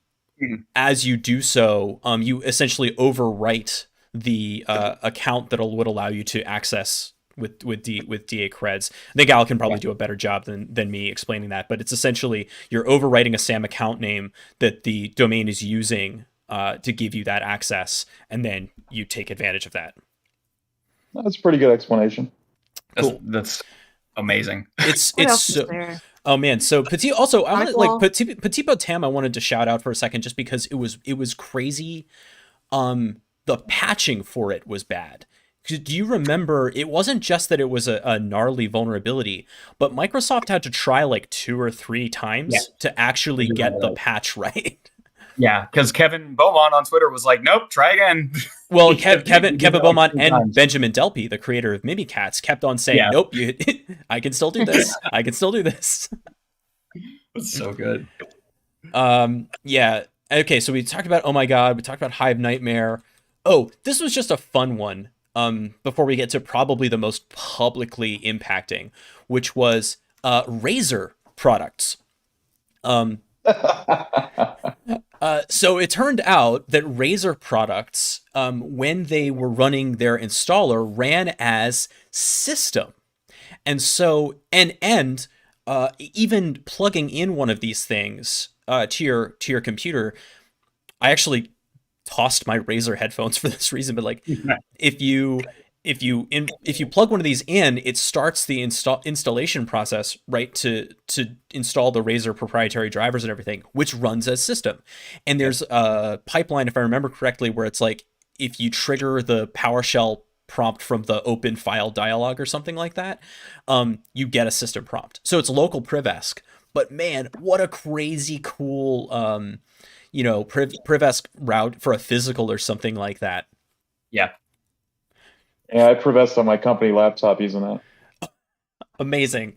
as you do so, you essentially overwrite the account that would allow you to access with DA creds. I think Al can probably do a better job than me explaining that, but it's essentially you're overwriting a SAM account name that the domain is using to give you that access, and then you take advantage of That's a pretty good explanation. Cool. That's amazing. It's so. Oh man, so Petit Potam I wanted to shout out for a second just because it was crazy. The patching for it was bad. Do you remember, it wasn't just that it was a gnarly vulnerability, but Microsoft had to try like 2 or 3 times to actually get the patch right. Yeah, because Kevin Beaumont on Twitter was like, nope, try again. Well, Kevin Beaumont and Benjamin Delpy, the creator of Mimikatz, kept on saying, nope, I can still do this. I can still do this. It's so good. Yeah. Okay, so we talked about Oh My God. We talked about Hive Nightmare. Oh, this was just a fun one. Before we get to probably the most publicly impacting, which was Razer products. So it turned out that Razer products, when they were running their installer, ran as system. And so, even plugging in one of these things to your computer, I actually tossed my Razer headphones for this reason. But like, if you plug one of these in, it starts the installation process, right, to install the Razer proprietary drivers and everything, which runs as system. And there's a pipeline, if I remember correctly, where it's like if you trigger the PowerShell prompt from the open file dialog or something like that, you get a system prompt. So it's local privesc. But man, what a crazy cool privesc route for a physical or something like that. Yeah. Yeah, I privesc on my company laptop using that. Amazing.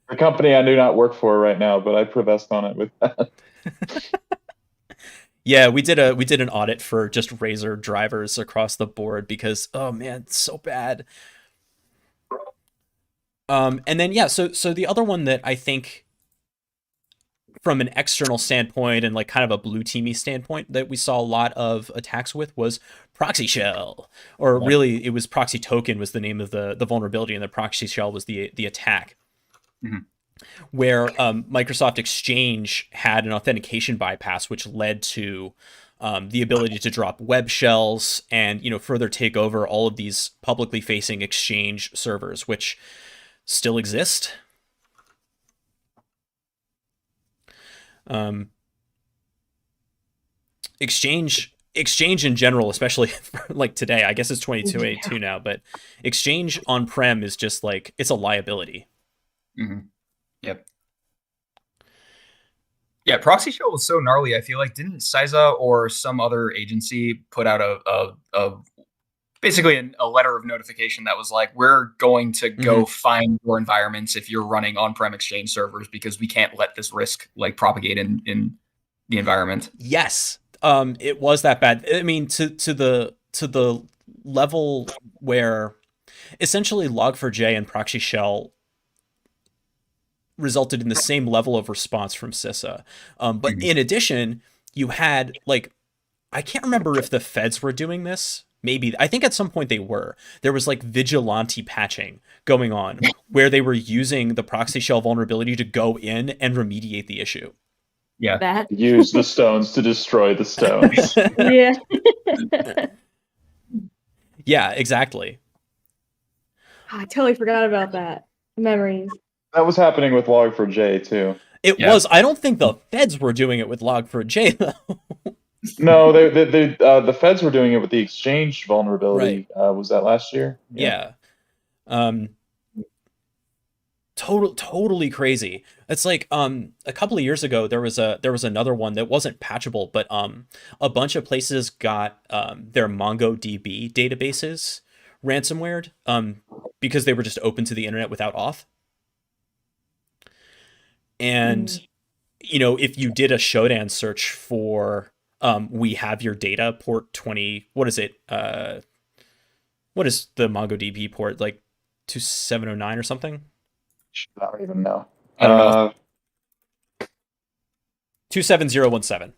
The company I do not work for right now, but I privesc on it with that. Yeah, we did an audit for just Razer drivers across the board because, oh man, it's so bad. And then so the other one that I think from an external standpoint and like kind of a blue teamy standpoint that we saw a lot of attacks with was ProxyShell, or really it was Proxy Token was the name of the vulnerability, and the ProxyShell was the attack. Mm-hmm. Where Microsoft Exchange had an authentication bypass, which led to the ability to drop web shells and further take over all of these publicly facing Exchange servers, which still exist. Exchange in general, especially like today, I guess it's 22.82 now, but Exchange on-prem is just like, it's a liability. Mm-hmm. Yep. Yeah, ProxyShell was so gnarly. I feel like didn't CISA or some other agency put out a basically a letter of notification that was like, we're going to go find your environments if you're running on-prem Exchange servers because we can't let this risk like propagate in the environment. Yes, it was that bad. I mean, to the level where essentially Log4j and ProxyShell resulted in the same level of response from CISA. But in addition, you had like, I can't remember if the feds were doing this. Maybe, I think at some point they were. There was like vigilante patching going on where they were using the ProxyShell vulnerability to go in and remediate the issue. Yeah. Use the stones to destroy the stones. Yeah. Yeah, exactly. I totally forgot about that. Memories. That was happening with Log4j too. It was. I don't think the feds were doing it with Log4j though. No, the feds were doing it with the Exchange vulnerability. Right. Was that last year? Yeah. Totally crazy. It's like a couple of years ago there was another one that wasn't patchable, but a bunch of places got their MongoDB databases ransomwared because they were just open to the internet without auth. And you know, if you did a Shodan search for we have your data port 20, what is it? What is the MongoDB port, like 2709 or something? I don't even know. I don't know. 27017.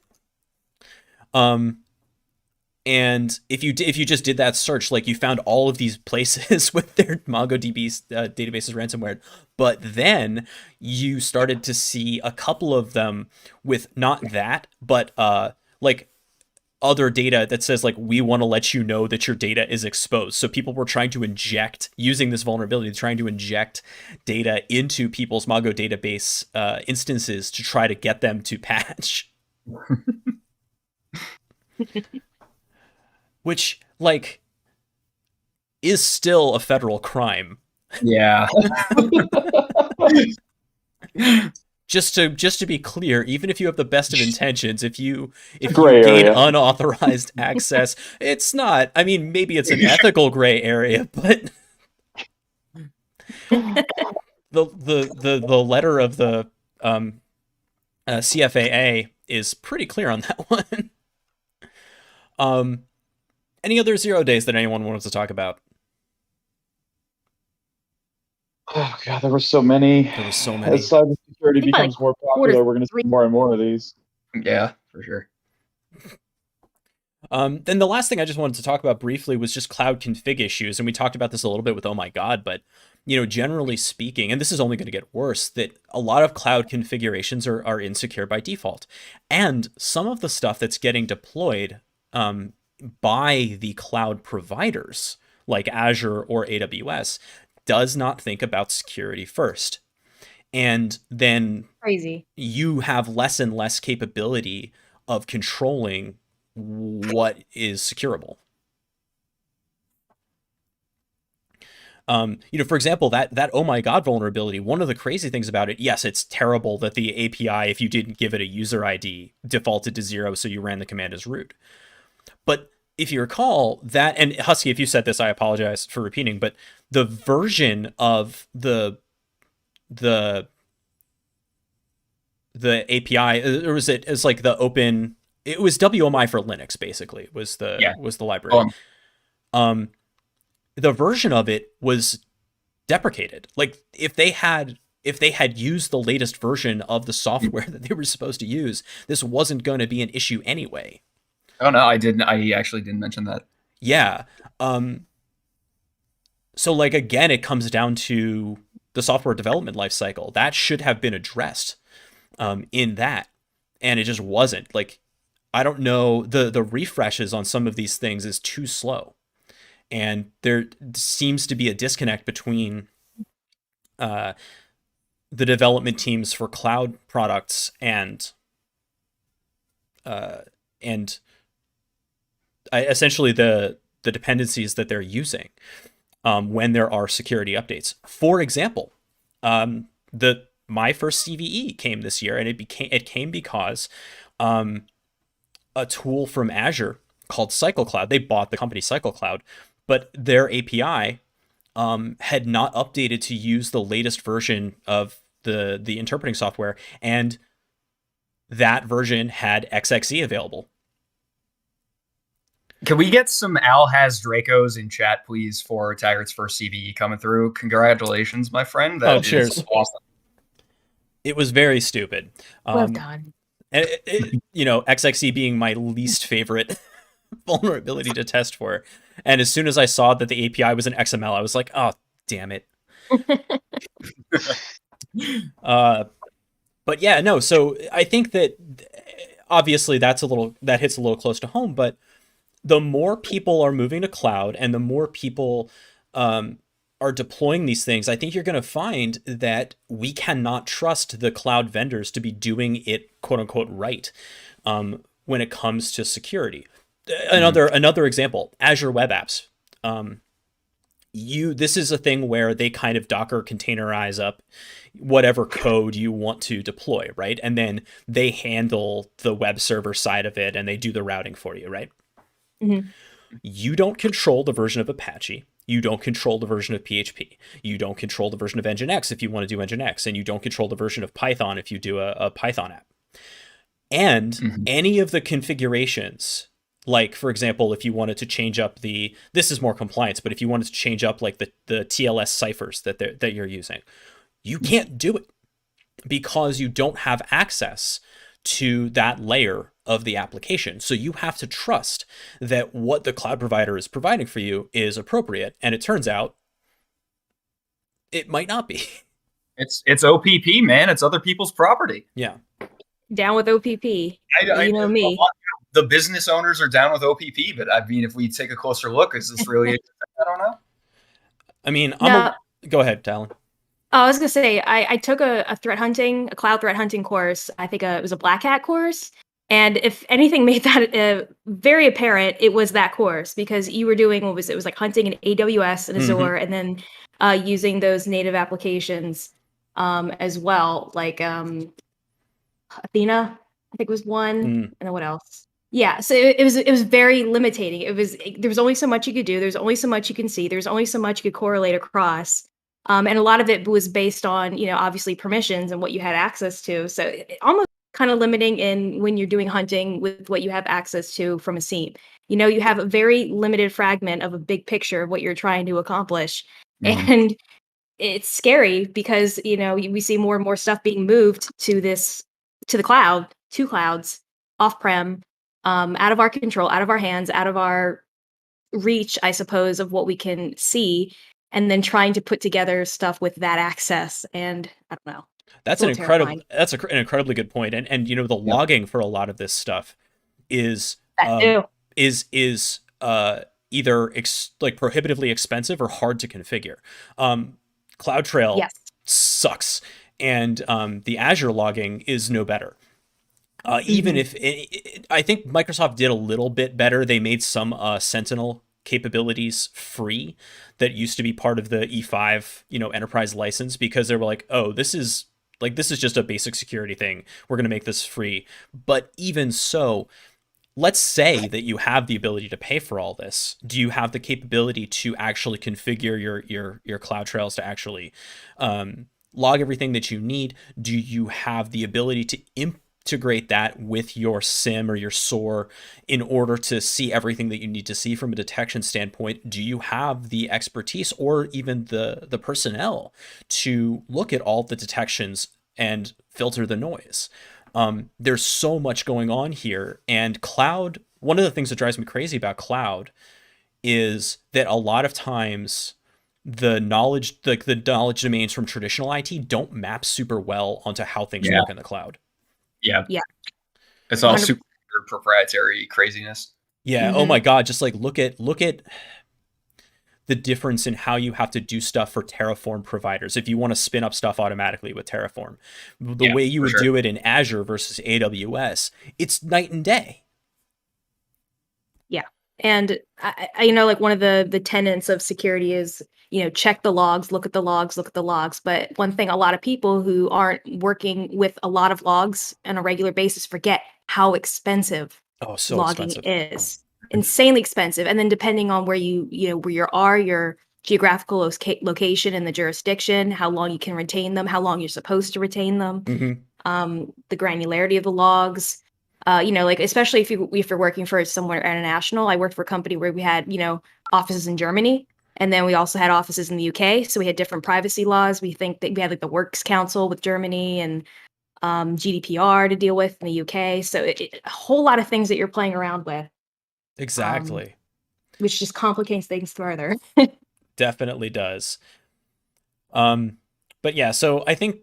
And if you just did that search, like you found all of these places with their MongoDB databases ransomware, but then you started to see a couple of them with not that, but like other data that says like, we want to let you know that your data is exposed. So people were trying to inject, using this vulnerability, trying to inject data into people's Mongo database instances to try to get them to patch. Which, like, is still a federal crime. Yeah. Just to be clear, even if you have the best of intentions, if you Gray gain area. unauthorized access, it's not. I mean, maybe it's an ethical gray area, but the letter of the CFAA is pretty clear on that one. Any other 0 days that anyone wanted to talk about? Oh god, there were so many. There were so many. As cybersecurity becomes more popular, we're going to see more and more of these. Yeah, for sure. Then the last thing I just wanted to talk about briefly was just cloud config issues, and we talked about this a little bit with Oh My God, but you know, generally speaking, and this is only going to get worse, that a lot of cloud configurations are insecure by default, and some of the stuff that's getting deployed by the cloud providers like Azure or AWS does not think about security first. And then crazy. You have less and less capability of controlling what is securable. You know, for example, that Oh My God vulnerability, one of the crazy things about it, yes, it's terrible that the API, if you didn't give it a user ID, defaulted to 0, so you ran the command as root. But if you recall that, and Husky, if you said this, I apologize for repeating, but the version of the API, or was it as like the open? It was WMI for Linux, basically. Was the library? The version of it was deprecated. Like if they had used the latest version of the software that they were supposed to use, this wasn't going to be an issue anyway. Oh no, I didn't. I actually didn't mention that. Yeah. So like again, it comes down to the software development lifecycle. That should have been addressed in that, and it just wasn't. Like I don't know, the refreshes on some of these things is too slow, and there seems to be a disconnect between the development teams for cloud products and essentially the dependencies that they're using when there are security updates. For example, my first CVE came this year, and it came because a tool from Azure called CycleCloud. They bought the company CycleCloud, but their API had not updated to use the latest version of the interpreting software, and that version had XXE available. Can we get some Al has Dracos in chat, please, for Taggart's first CVE coming through? Congratulations, my friend. That cheers. Is awesome. It was very stupid. Well done. And you know, XXE being my least favorite vulnerability to test for. And as soon as I saw that the API was in XML, I was like, oh, damn it. But yeah, no. So I think that obviously that hits a little close to home, but the more people are moving to cloud and the more people are deploying these things, I think you're going to find that we cannot trust the cloud vendors to be doing it, quote unquote, right when it comes to security. Another example, Azure Web Apps. This is a thing where they kind of Docker containerize up whatever code you want to deploy, right? And then they handle the web server side of it and they do the routing for you, right? Mm-hmm. You don't control the version of Apache. You don't control the version of PHP. You don't control the version of Nginx if you want to do Nginx, and you don't control the version of Python if you do a Python app. And any of the configurations, like, for example, if you wanted to change up this is more compliance, but if you wanted to change up like the TLS ciphers that you're using, you can't do it because you don't have access to that layer of the application. So you have to trust that what the cloud provider is providing for you is appropriate. And it turns out it might not be. It's OPP, man. It's other people's property. Yeah. Down with OPP. You know me. The business owners are down with OPP, but I mean, if we take a closer look, is this really? I don't know. I mean, go ahead, Talon. I was gonna say I took a cloud threat hunting course. I think it was a Black Hat course, and if anything made that very apparent, it was that course, because you were doing it was like hunting in AWS and Azure, and then using those native applications as well, like Athena, I think was one, and then what else? Yeah, so it was very limiting. There was only so much you could do. There's only so much you can see. There's only so much you could correlate across. And a lot of it was based on, obviously permissions and what you had access to. So it almost kind of limiting in when you're doing hunting with what you have access to from a seam. You have a very limited fragment of a big picture of what you're trying to accomplish. And it's scary because, we see more and more stuff being moved to the cloud, to clouds, off-prem, out of our control, out of our hands, out of our reach, I suppose, of what we can see. And then trying to put together stuff with that access, and I don't know. That's an incredibly good point. And the logging for a lot of this stuff is either prohibitively expensive or hard to configure. CloudTrail sucks, and the Azure logging is no better. Even if I think Microsoft did a little bit better. They made some Sentinel capabilities free that used to be part of the E5 enterprise license, because they were like, oh, this is just a basic security thing, we're going to make this free. But even so, let's say that you have the ability to pay for all this. Do you have the capability to actually configure your CloudTrails to actually log everything that you need? Do you have the ability to integrate that with your SIM or your SOAR in order to see everything that you need to see from a detection standpoint? Do you have the expertise or even the personnel to look at all the detections and filter the noise? There's so much going on here. And cloud, one of the things that drives me crazy about cloud is that a lot of times the knowledge domains from traditional IT don't map super well onto how things work in the cloud. Yeah. It's all 100%. Super proprietary craziness. Yeah. Oh my God. Just look at the difference in how you have to do stuff for Terraform providers. If you want to spin up stuff automatically with Terraform, the way you would do it in Azure versus AWS, it's night and day. Yeah. And I one of the tenets of security is, check the logs, look at the logs. But one thing a lot of people who aren't working with a lot of logs on a regular basis forget how expensive logging is. Insanely expensive. And then depending on where your geographical location and the jurisdiction, how long you can retain them, how long you're supposed to retain them, the granularity of the logs, especially if you're working for somewhere international. I worked for a company where we had, offices in Germany. And then we also had offices in the UK. So we had different privacy laws. We think that we had the Works Council with Germany and GDPR to deal with in the UK. So a whole lot of things that you're playing around with. Exactly. Which just complicates things further. Definitely does. But yeah, so I think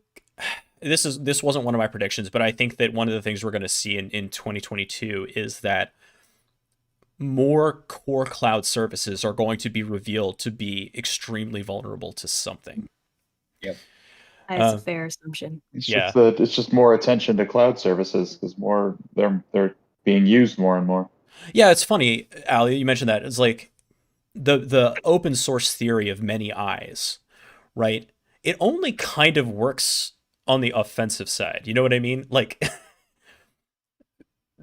this wasn't one of my predictions, but I think that one of the things we're going to see in 2022 is that more core cloud services are going to be revealed to be extremely vulnerable to something. Yep. That's a fair assumption. It's just more attention to cloud services because they're being used more and more. Yeah, it's funny, Ali, you mentioned that. It's like the open source theory of many eyes, right? It only kind of works on the offensive side. You know what I mean? Like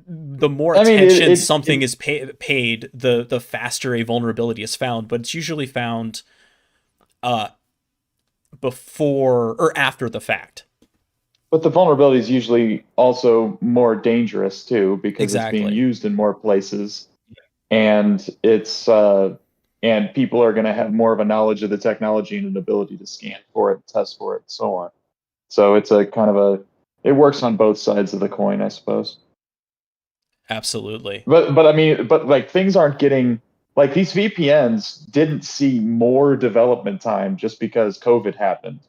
the more attention something is paid, the faster a vulnerability is found, but it's usually found before or after the fact. But the vulnerability is usually also more dangerous too because it's being used in more places, and it's and people are going to have more of a knowledge of the technology and an ability to scan for it, test for it, and so on. So it's a kind of it works on both sides of the coin, I suppose. Absolutely. But I mean, like things aren't getting, like these VPNs didn't see more development time just because COVID happened.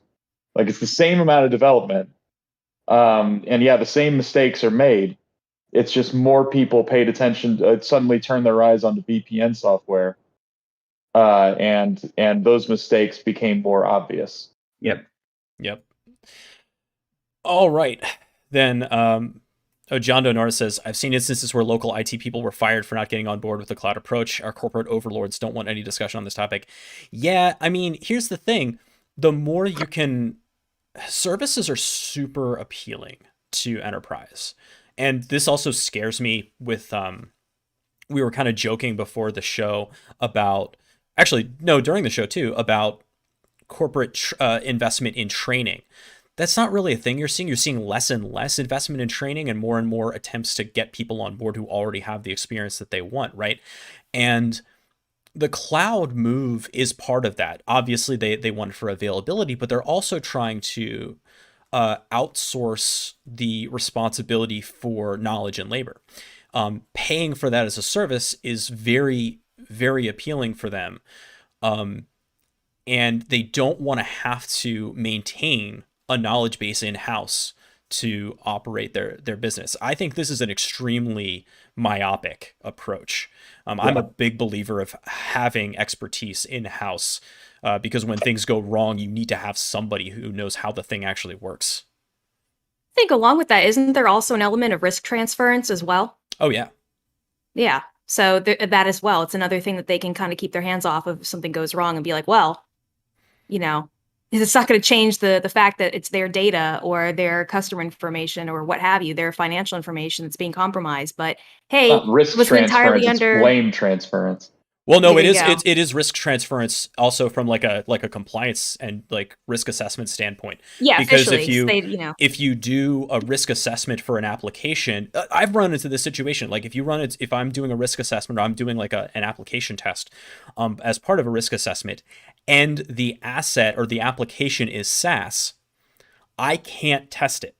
Like it's the same amount of development. And yeah, the same mistakes are made. It's just more people paid attention, suddenly turned their eyes onto VPN software. And those mistakes became more obvious. Yep. All right. Then, John Donora says, I've seen instances where local IT people were fired for not getting on board with the cloud approach. Our corporate overlords don't want any discussion on this topic. Yeah, I mean, here's the thing. The more you can... Services are super appealing to enterprise. And this also scares me with... we were kind of joking before the show about... Actually, no, during the show too, about corporate investment in training. That's not really a thing you're seeing. You're seeing less and less investment in training and more attempts to get people on board who already have the experience that they want, right? And the cloud move is part of that. Obviously, they want for availability, but they're also trying to outsource the responsibility for knowledge and labor. Paying for that as a service is very, very appealing for them. And they don't want to have to maintain a knowledge base in-house to operate their business. I think this is an extremely myopic approach. I'm a big believer of having expertise in-house because when things go wrong, you need to have somebody who knows how the thing actually works. I think along with that, isn't there also an element of risk transference as well? Oh, yeah. Yeah. So that as well. It's another thing that they can kind of keep their hands off of if something goes wrong and be like, well, it's not going to change the fact that it's their data or their customer information or what have you, their financial information that's being compromised. But hey, it was entirely under blame transference. Well, no, it is risk transference also from like a compliance and like risk assessment standpoint. Yeah, because if you do a risk assessment for an application, I've run into this situation. Like if I'm doing a risk assessment or I'm doing like an application test as part of a risk assessment, and the asset or the application is SaaS, I can't test it.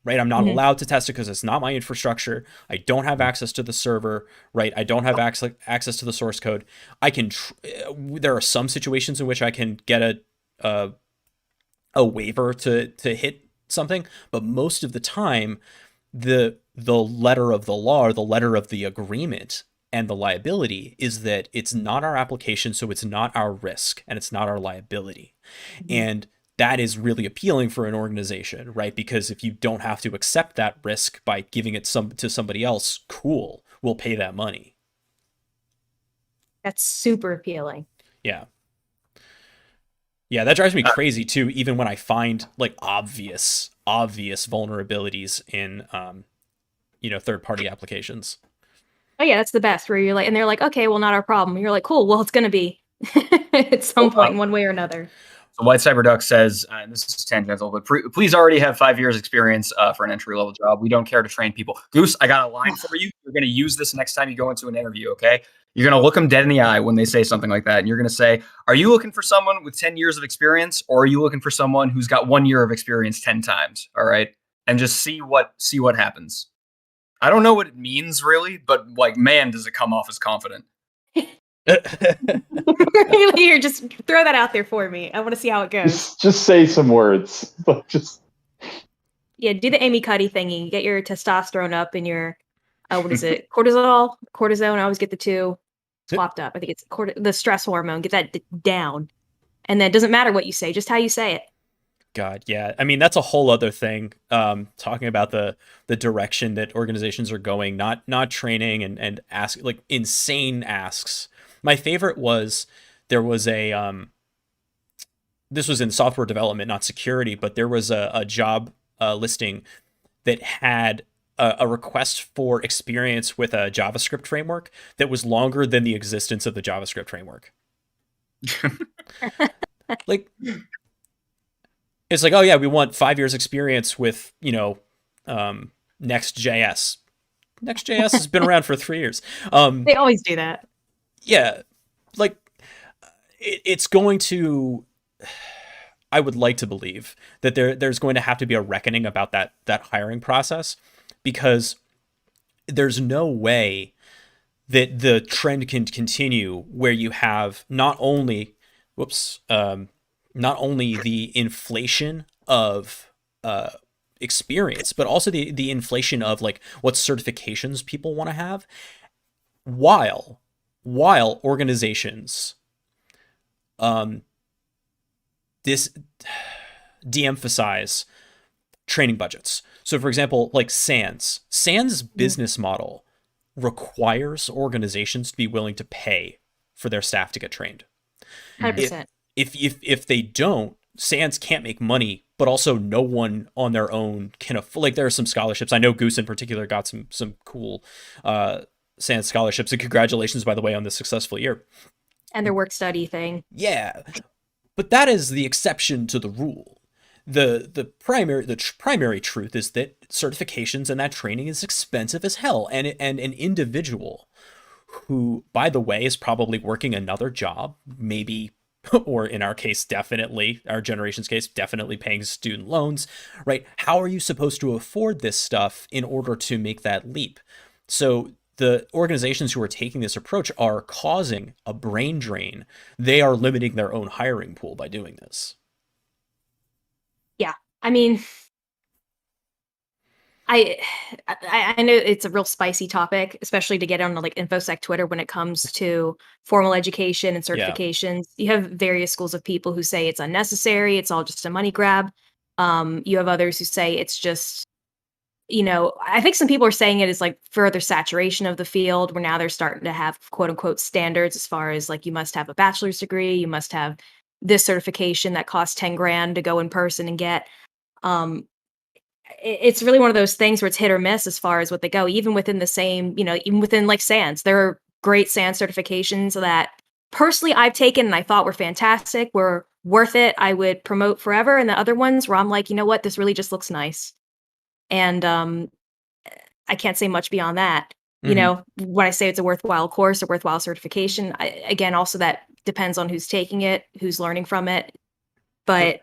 Right? I'm not allowed to test it because it's not my infrastructure. I don't have access to the server, right? I don't have access to the source code. I can, there are some situations in which I can get a waiver to hit something, but most of the time, the letter of the law or the letter of the agreement and the liability is that it's not our application, so it's not our risk and it's not our liability. And that is really appealing for an organization, right? Because if you don't have to accept that risk by giving it to somebody else, cool, we'll pay that money. That's super appealing. Yeah. Yeah, that drives me crazy too, even when I find like obvious vulnerabilities in third-party applications. Oh yeah, that's the best, where you're like, and they're like, okay, well, not our problem. You're like, cool, well, it's gonna be at some point in one way or another. So White Cyber Duck says, and this is tangential, but please already have 5 years experience for an entry-level job. We don't care to train people. Goose, I got a line for you. You're going to use this next time you go into an interview, okay? You're going to look them dead in the eye when they say something like that. And you're going to say, are you looking for someone with 10 years of experience, or are you looking for someone who's got 1 year of experience 10 times, all right? And just see what happens. I don't know what it means, really, but, like, man, does it come off as confident. Here, just throw that out there for me. I want to see how it goes. Just say some words. Yeah, do the Amy Cuddy thingy. Get your testosterone up and your what is it? Cortisone. I always get the two swapped up. I think it's the stress hormone. Get that down. And then it doesn't matter what you say, just how you say it. God, yeah. I mean, that's a whole other thing. Talking about the direction that organizations are going, not training and ask like insane asks. My favorite was there was this was in software development, not security, but there was a job listing that had a request for experience with a JavaScript framework that was longer than the existence of the JavaScript framework. Like, it's like, oh yeah, we want 5 years experience with, Next.js. Next.js has been around for 3 years. They always do that. Yeah. Like, it's going to, I would like to believe that there's going to have to be a reckoning about that hiring process, because there's no way that the trend can continue where you have not only the inflation of experience, but also the inflation of like what certifications people want to have, while organizations de-emphasize training budgets. So for example, like SANS business model requires organizations to be willing to pay for their staff to get trained. 100%. If they don't, SANS can't make money, but also no one on their own can afford. Like, there are some scholarships. I know Goose in particular got some cool SANS scholarships, and congratulations, by the way, on this successful year. And their work study thing. Yeah, but that is the exception to the rule. The primary truth is that certifications and that training is expensive as hell, and an individual who, by the way, is probably working another job, maybe, or in our case, definitely, our generation's case, definitely paying student loans, right? How are you supposed to afford this stuff in order to make that leap? So the organizations who are taking this approach are causing a brain drain. They are limiting their own hiring pool by doing this. Yeah. I mean, I know it's a real spicy topic, especially to get on like InfoSec Twitter when it comes to formal education and certifications. Yeah. You have various schools of people who say it's unnecessary, it's all just a money grab. You have others who say it's just, I think some people are saying it is like further saturation of the field, where now they're starting to have quote unquote standards as far as like, you must have a bachelor's degree, you must have this certification that costs 10 grand to go in person and get. It's really one of those things where it's hit or miss as far as what they go, even within the same, even within like SANS. There are great SANS certifications that personally I've taken and I thought were fantastic, were worth it, I would promote forever. And the other ones where I'm like, you know what, this really just looks nice. And I can't say much beyond that. Mm-hmm. When I say it's a worthwhile course or worthwhile certification, again, also that depends on who's taking it, who's learning from it. But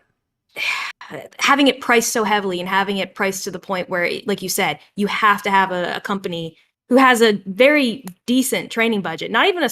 having it priced so heavily and having it priced to the point where, like you said, you have to have a company who has a very decent training budget, not even a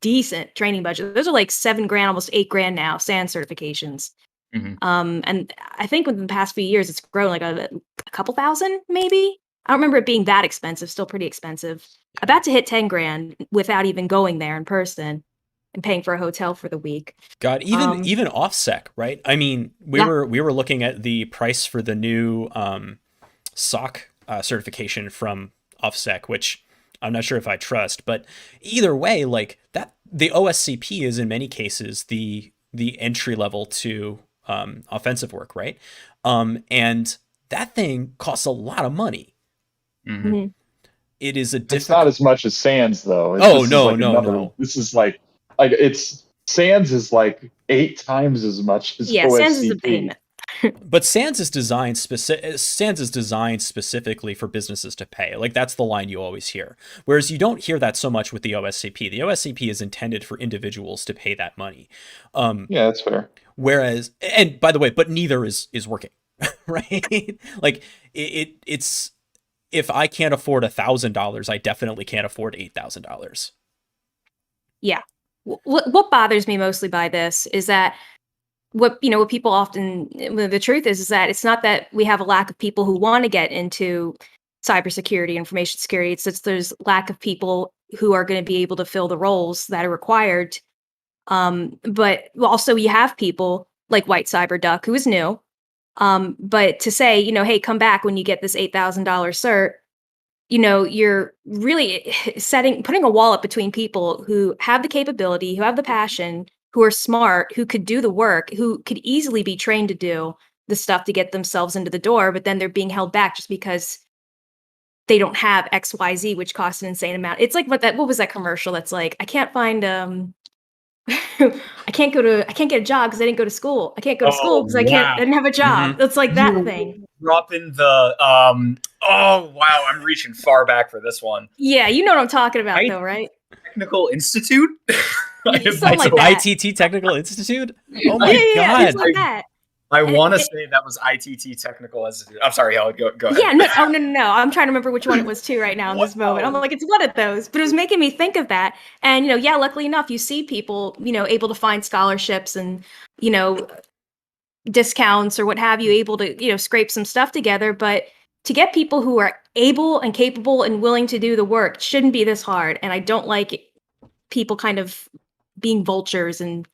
decent training budget. Those are like $7 grand, almost $8 grand now, SANS certifications. Mm-hmm. And I think within the past few years, it's grown like a couple thousand, maybe. I don't remember it being that expensive, still pretty expensive. About to hit 10 grand without even going there in person and paying for a hotel for the week. God, even OffSec, right? I mean, we were looking at the price for the new SOC certification from OffSec, which I'm not sure if I trust, but either way, like that, the OSCP is in many cases the entry level to offensive work, right? And that thing costs a lot of money. Mm-hmm. It is It's not as much as SANS though. No. This is like it's SANS is like 8 times as much as OSCP. SANS is a payment. But SANS is designed specifically for businesses to pay. Like, that's the line you always hear. Whereas you don't hear that so much with the OSCP. The OSCP is intended for individuals to pay that money. Yeah, that's fair. Whereas, and by the way, but neither is working, right? Like it's if I can't afford $1,000, I definitely can't afford $8,000. Yeah. What bothers me mostly by this is that what people often, the truth is that it's not that we have a lack of people who want to get into cybersecurity, information security. It's just there's lack of people who are going to be able to fill the roles that are required. But also you have people like White Cyber Duck, who is new. But to say, hey, come back when you get this $8,000 cert, you're really putting a wall up between people who have the capability, who have the passion, who are smart, who could do the work, who could easily be trained to do the stuff to get themselves into the door, but then they're being held back just because they don't have XYZ, which costs an insane amount. It's like what was that commercial that's like, I can't find I can't get a job because I didn't go to school. I can't go to school because I didn't have a job. It's like that thing. Dropping the oh wow, I'm reaching far back for this one. Yeah, you know what I'm talking about though, right? Technical Institute? ITT Technical Institute? Oh my god. It's like that. I want to say that was ITT Technical Institute. I'm sorry, Helen, go ahead. Yeah, no. I'm trying to remember which one it was too right now in this moment. I'm like, it's one of those, but it was making me think of that. And, luckily enough, you see people, able to find scholarships and, discounts or what have you, able to, scrape some stuff together. But to get people who are able and capable and willing to do the work shouldn't be this hard. And I don't like people kind of being vultures and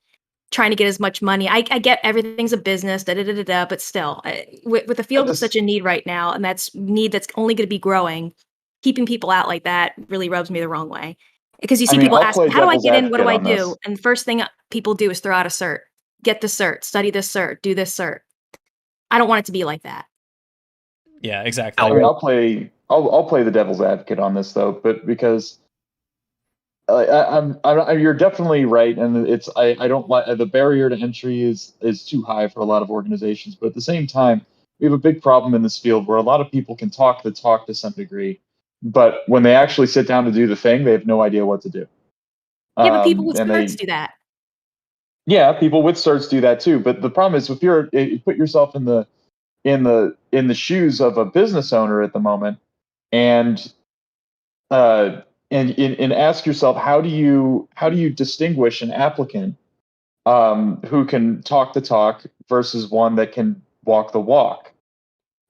trying to get as much money. I get everything's a business, but still, with the field of such a need right now, and that's need that's only going to be growing, keeping people out like that really rubs me the wrong way. Because you see people ask, how do I get in? What do I do? And the first thing people do is throw out a cert. Get the cert, study this cert, do this cert. I don't want it to be like that. Yeah, exactly. I mean, I'll play the devil's advocate on this though, but because you're definitely right, and I don't like the barrier to entry is too high for a lot of organizations. But at the same time, we have a big problem in this field where a lot of people can talk the talk to some degree, but when they actually sit down to do the thing, they have no idea what to do. Yeah, but people with certs do that. Yeah, people with certs do that too. But the problem is, if you put yourself in the shoes of a business owner at the moment, and ask yourself, how do you distinguish an applicant who can talk the talk versus one that can walk the walk?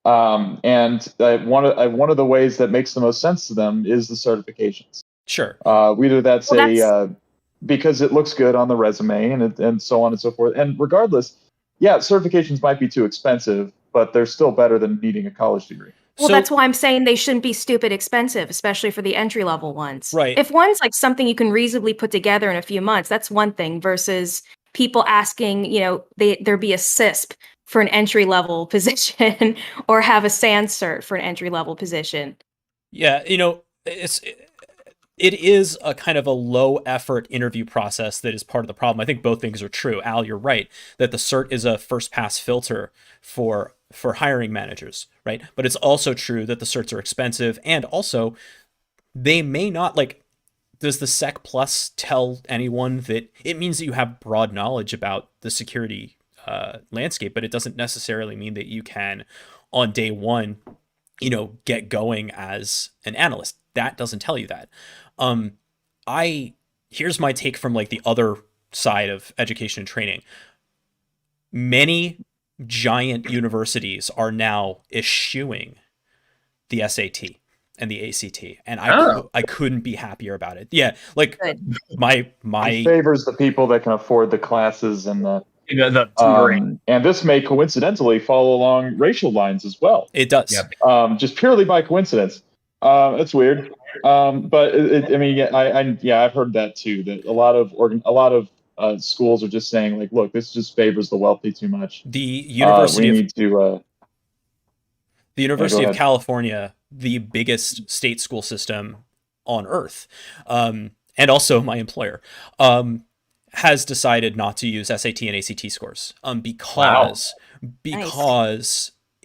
And one of the ways that makes the most sense to them is the certifications. Sure. Whether that's because it looks good on the resume and so on and so forth. And regardless, certifications might be too expensive, but they're still better than needing a college degree. Well, that's why I'm saying they shouldn't be stupid expensive, especially for the entry-level ones. Right. If one's like something you can reasonably put together in a few months, that's one thing versus people asking, there be a CISP for an entry-level position or have a SANS cert for an entry-level position. Yeah, it is a kind of a low effort interview process that is part of the problem. I think both things are true. Al, you're right that the cert is a first pass filter for hiring managers, right? But it's also true that the certs are expensive, and also they may not does the Sec Plus tell anyone that it means that you have broad knowledge about the security landscape, but it doesn't necessarily mean that you can on day one, get going as an analyst. That doesn't tell you that. Here's my take from the other side of education and training. Many giant universities are now eschewing the SAT and the ACT, and I couldn't be happier about it. Yeah, my it favors the people that can afford the classes and the tutoring. And this may coincidentally follow along racial lines as well. It does. Yep. Just purely by coincidence. It's weird. But I've heard that too. That a lot of schools are just saying look, this just favors the wealthy too much. The University of California, the biggest state school system on earth, and also my employer, has decided not to use SAT and ACT scores because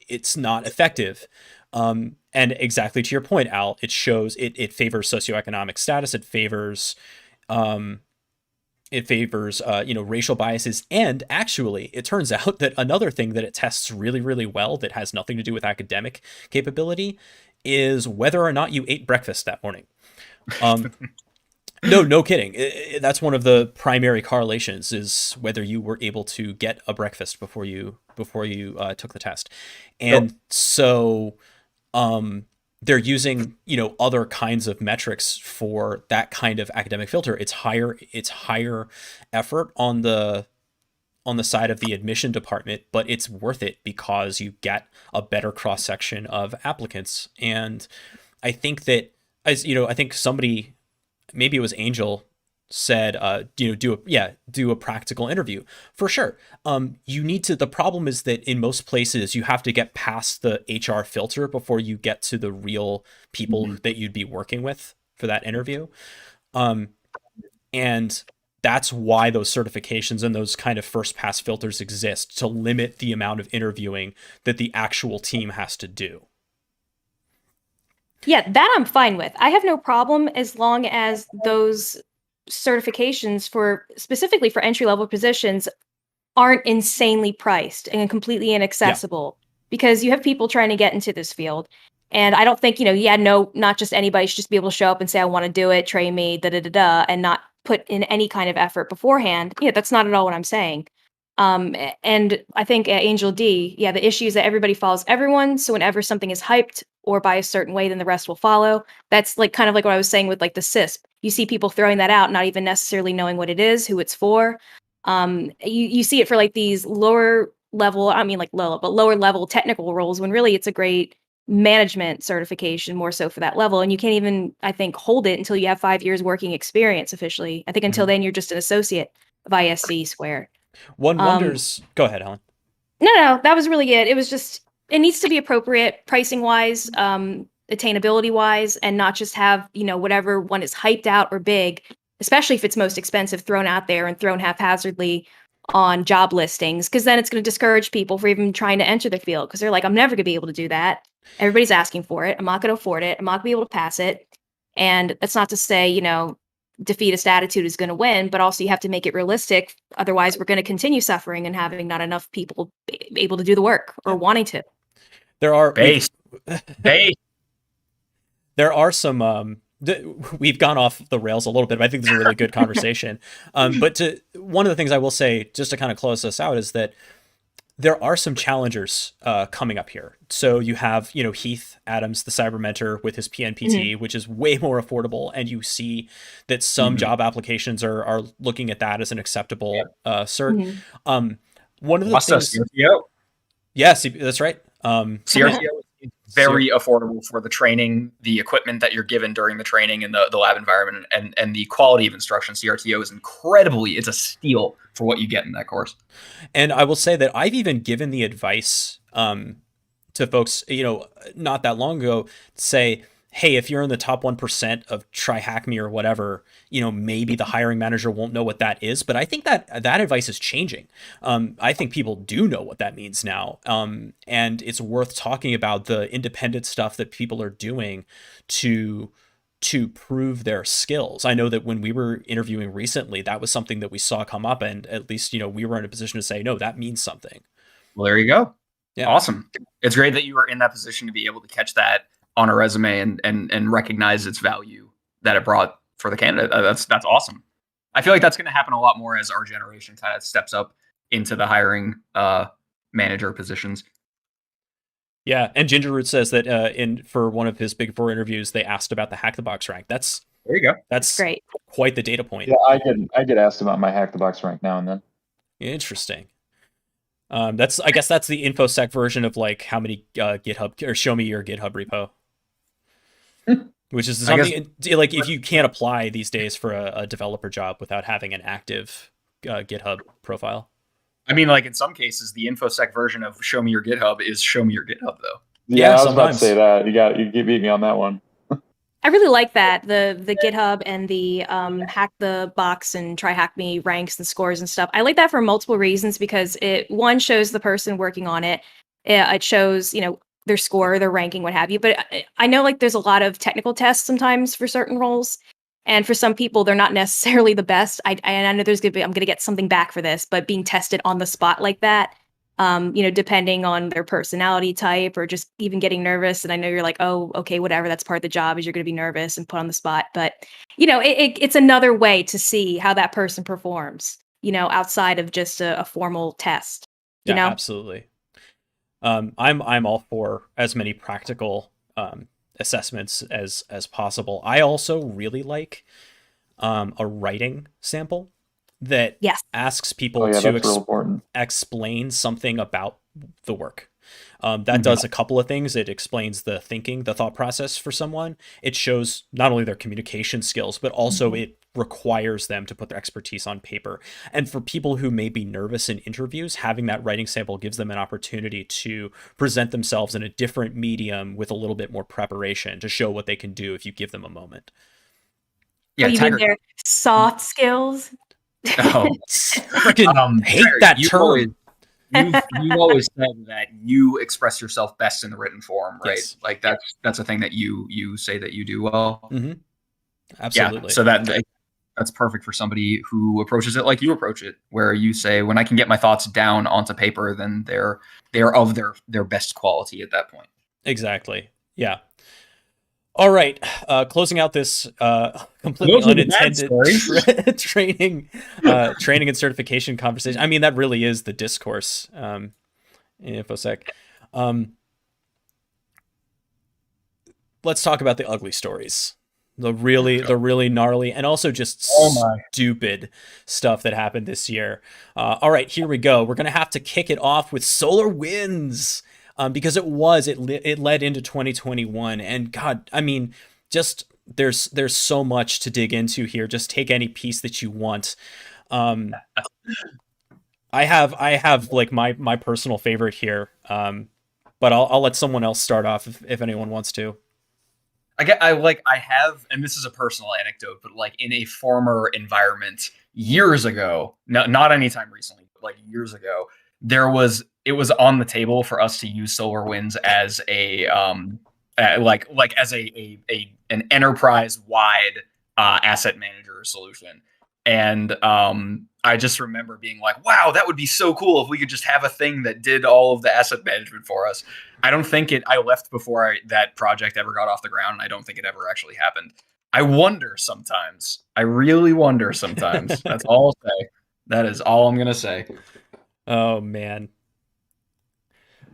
it's not effective. And exactly to your point, Al, it shows it favors socioeconomic status. It favors racial biases. And actually, it turns out that another thing that it tests really, really well that has nothing to do with academic capability is whether or not you ate breakfast that morning. No kidding. That's one of the primary correlations is whether you were able to get a breakfast before you took the test. And so they're using, other kinds of metrics for that kind of academic filter. It's higher effort on the side of the admission department, but it's worth it because you get a better cross section of applicants. And I think that, I think somebody, maybe it was Angel, said, do a practical interview for sure. The problem is that in most places you have to get past the HR filter before you get to the real people that you'd be working with for that interview. And that's why those certifications and those kind of first pass filters exist, to limit the amount of interviewing that the actual team has to do. Yeah, that I'm fine with. I have no problem as long as those certifications specifically for entry-level positions aren't insanely priced and completely inaccessible, because you have people trying to get into this field. And I don't think, not just anybody should just be able to show up and say, I want to do it, train me, and not put in any kind of effort beforehand. Yeah, that's not at all what I'm saying. And I think Angel D, the issue is that everybody follows everyone. So whenever something is hyped or by a certain way, then the rest will follow. That's like kind of like what I was saying with like the CISP. You see people throwing that out, not even necessarily knowing what it is, who it's for. You see it for like these lower level technical roles, when really it's a great management certification more so for that level. And you can't even, I think, hold it until you have 5 years working experience officially. I think until then you're just an associate of ISC squared. One wonders. Go ahead, Helen. No, that was really it. It was just, it needs to be appropriate pricing wise, attainability wise, and not just have, whatever one is hyped out or big, especially if it's most expensive, thrown out there and thrown haphazardly on job listings, because then it's going to discourage people for even trying to enter the field, because they're like, I'm never going to be able to do that. Everybody's asking for it. I'm not going to afford it. I'm not going to be able to pass it. And that's not to say, defeatist attitude is going to win, but also you have to make it realistic. Otherwise, we're going to continue suffering and having not enough people able to do the work or wanting to. There are base. There are some. We've gone off the rails a little bit, but I think this is a really good conversation. But one of the things I will say, just to kind of close this out, is that there are some challengers coming up here. So you have, Heath Adams, the cyber mentor, with his PNPT, which is way more affordable. And you see that some job applications are looking at that as an acceptable cert. One of the things... CRTO. Yes, that's right. CRTO is very affordable for the training, the equipment that you're given during the training, and the lab environment, and the quality of instruction. CRTO is it's a steal for what you get in that course. And I will say that I've even given the advice to folks, not that long ago, say, hey, if you're in the top 1% of Try Hack Me or whatever, maybe the hiring manager won't know what that is. But I think that advice is changing. I think people do know what that means now. And it's worth talking about the independent stuff that people are doing to prove their skills. I know that when we were interviewing recently, that was something that we saw come up, and at least, we were in a position to say, no, that means something. Well, there you go. Yeah. Awesome. It's great that you were in that position to be able to catch that on a resume and recognize its value that it brought for the candidate. That's awesome. I feel like that's going to happen a lot more as our generation kind of steps up into the hiring manager positions. Yeah, and Gingerroot says that for one of his Big Four interviews, they asked about the Hack the Box rank. There you go. That's great. Quite the data point. Yeah, I get asked about my Hack the Box rank now and then. Interesting. I guess that's the InfoSec version of like how many GitHub, or show me your GitHub repo, which is something like if you can't apply these days for a developer job without having an active GitHub profile. I mean, like in some cases, the InfoSec version of show me your GitHub is show me your GitHub, though. Yeah, I was about to say that. You beat me on that one. I really like that, the GitHub and the Hack the Box and Try Hack Me ranks and scores and stuff. I like that for multiple reasons, because it, one, shows the person working on it. It shows, their score, their ranking, what have you. But I know like there's a lot of technical tests sometimes for certain roles. And for some people, they're not necessarily the best. I know I'm going to get something back for this, but being tested on the spot like that, depending on their personality type or just even getting nervous. And I know you're like, oh, okay, whatever. That's part of the job, is you're going to be nervous and put on the spot. But, it's another way to see how that person performs, outside of just a formal test. Absolutely. I'm all for as many practical assessments as possible. I also really like a writing sample that Yes. asks Oh people yeah, to that's real important. explain something about the work. That does a couple of things. It explains the thinking, the thought process for someone. It shows not only their communication skills, but also it requires them to put their expertise on paper. And for people who may be nervous in interviews, having that writing sample gives them an opportunity to present themselves in a different medium with a little bit more preparation to show what they can do if you give them a moment. Yeah, you mean their soft skills? Oh, freaking hate that term. You've always said that you express yourself best in the written form, right? Yes. Like that's a thing that you say that you do well. Absolutely. Yeah, so that's perfect for somebody who approaches it like you approach it, where you say, when I can get my thoughts down onto paper, then they're of their best quality at that point. Exactly. Yeah. All right. Closing out this completely unintended training and certification conversation. I mean, that really is the discourse in InfoSec. Let's talk about the ugly stories. The really gnarly and also just stupid stuff that happened this year. All right, here we go. We're going to have to kick it off with SolarWinds. Because it led into 2021, and God, I mean, just there's so much to dig into here. Just take any piece that you want. I have like my personal favorite here, but I'll let someone else start off if anyone wants to. I have, and this is a personal anecdote, but like in a former environment years ago, not anytime recently, but like years ago, it was on the table for us to use SolarWinds as a as an enterprise wide asset manager solution. And I just remember being like, wow, that would be so cool if we could just have a thing that did all of the asset management for us. I don't think I left before that project ever got off the ground, and I don't think it ever actually happened. I wonder sometimes. I really wonder sometimes. That's all I'll say. That is all I'm going to say. Oh, man.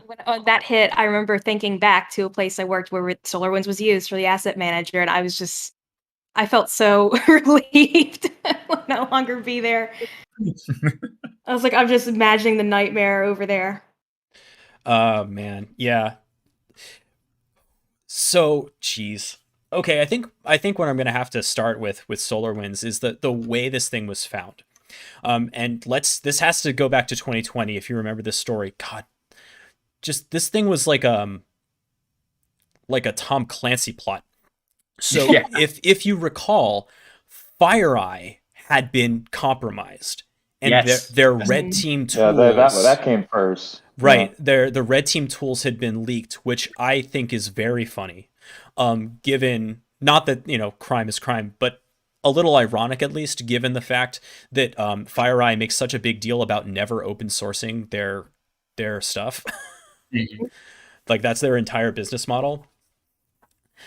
When that hit, I remember thinking back to a place I worked where SolarWinds was used for the asset manager, and I felt so relieved I would no longer be there. I was like, I'm just imagining the nightmare over there. Oh, man. Yeah. So, geez. Okay, I think what I'm going to have to start with SolarWinds is the way this thing was found. And this has to go back to 2020 if you remember this story. God, just this thing was like a Tom Clancy plot. So yeah. if you recall, FireEye had been compromised, and their red team tools. Yeah, that came first. Right, the red team tools had been leaked, which I think is very funny. Given not that crime is crime, but a little ironic at least, given the fact that FireEye makes such a big deal about never open sourcing their stuff. Like that's their entire business model.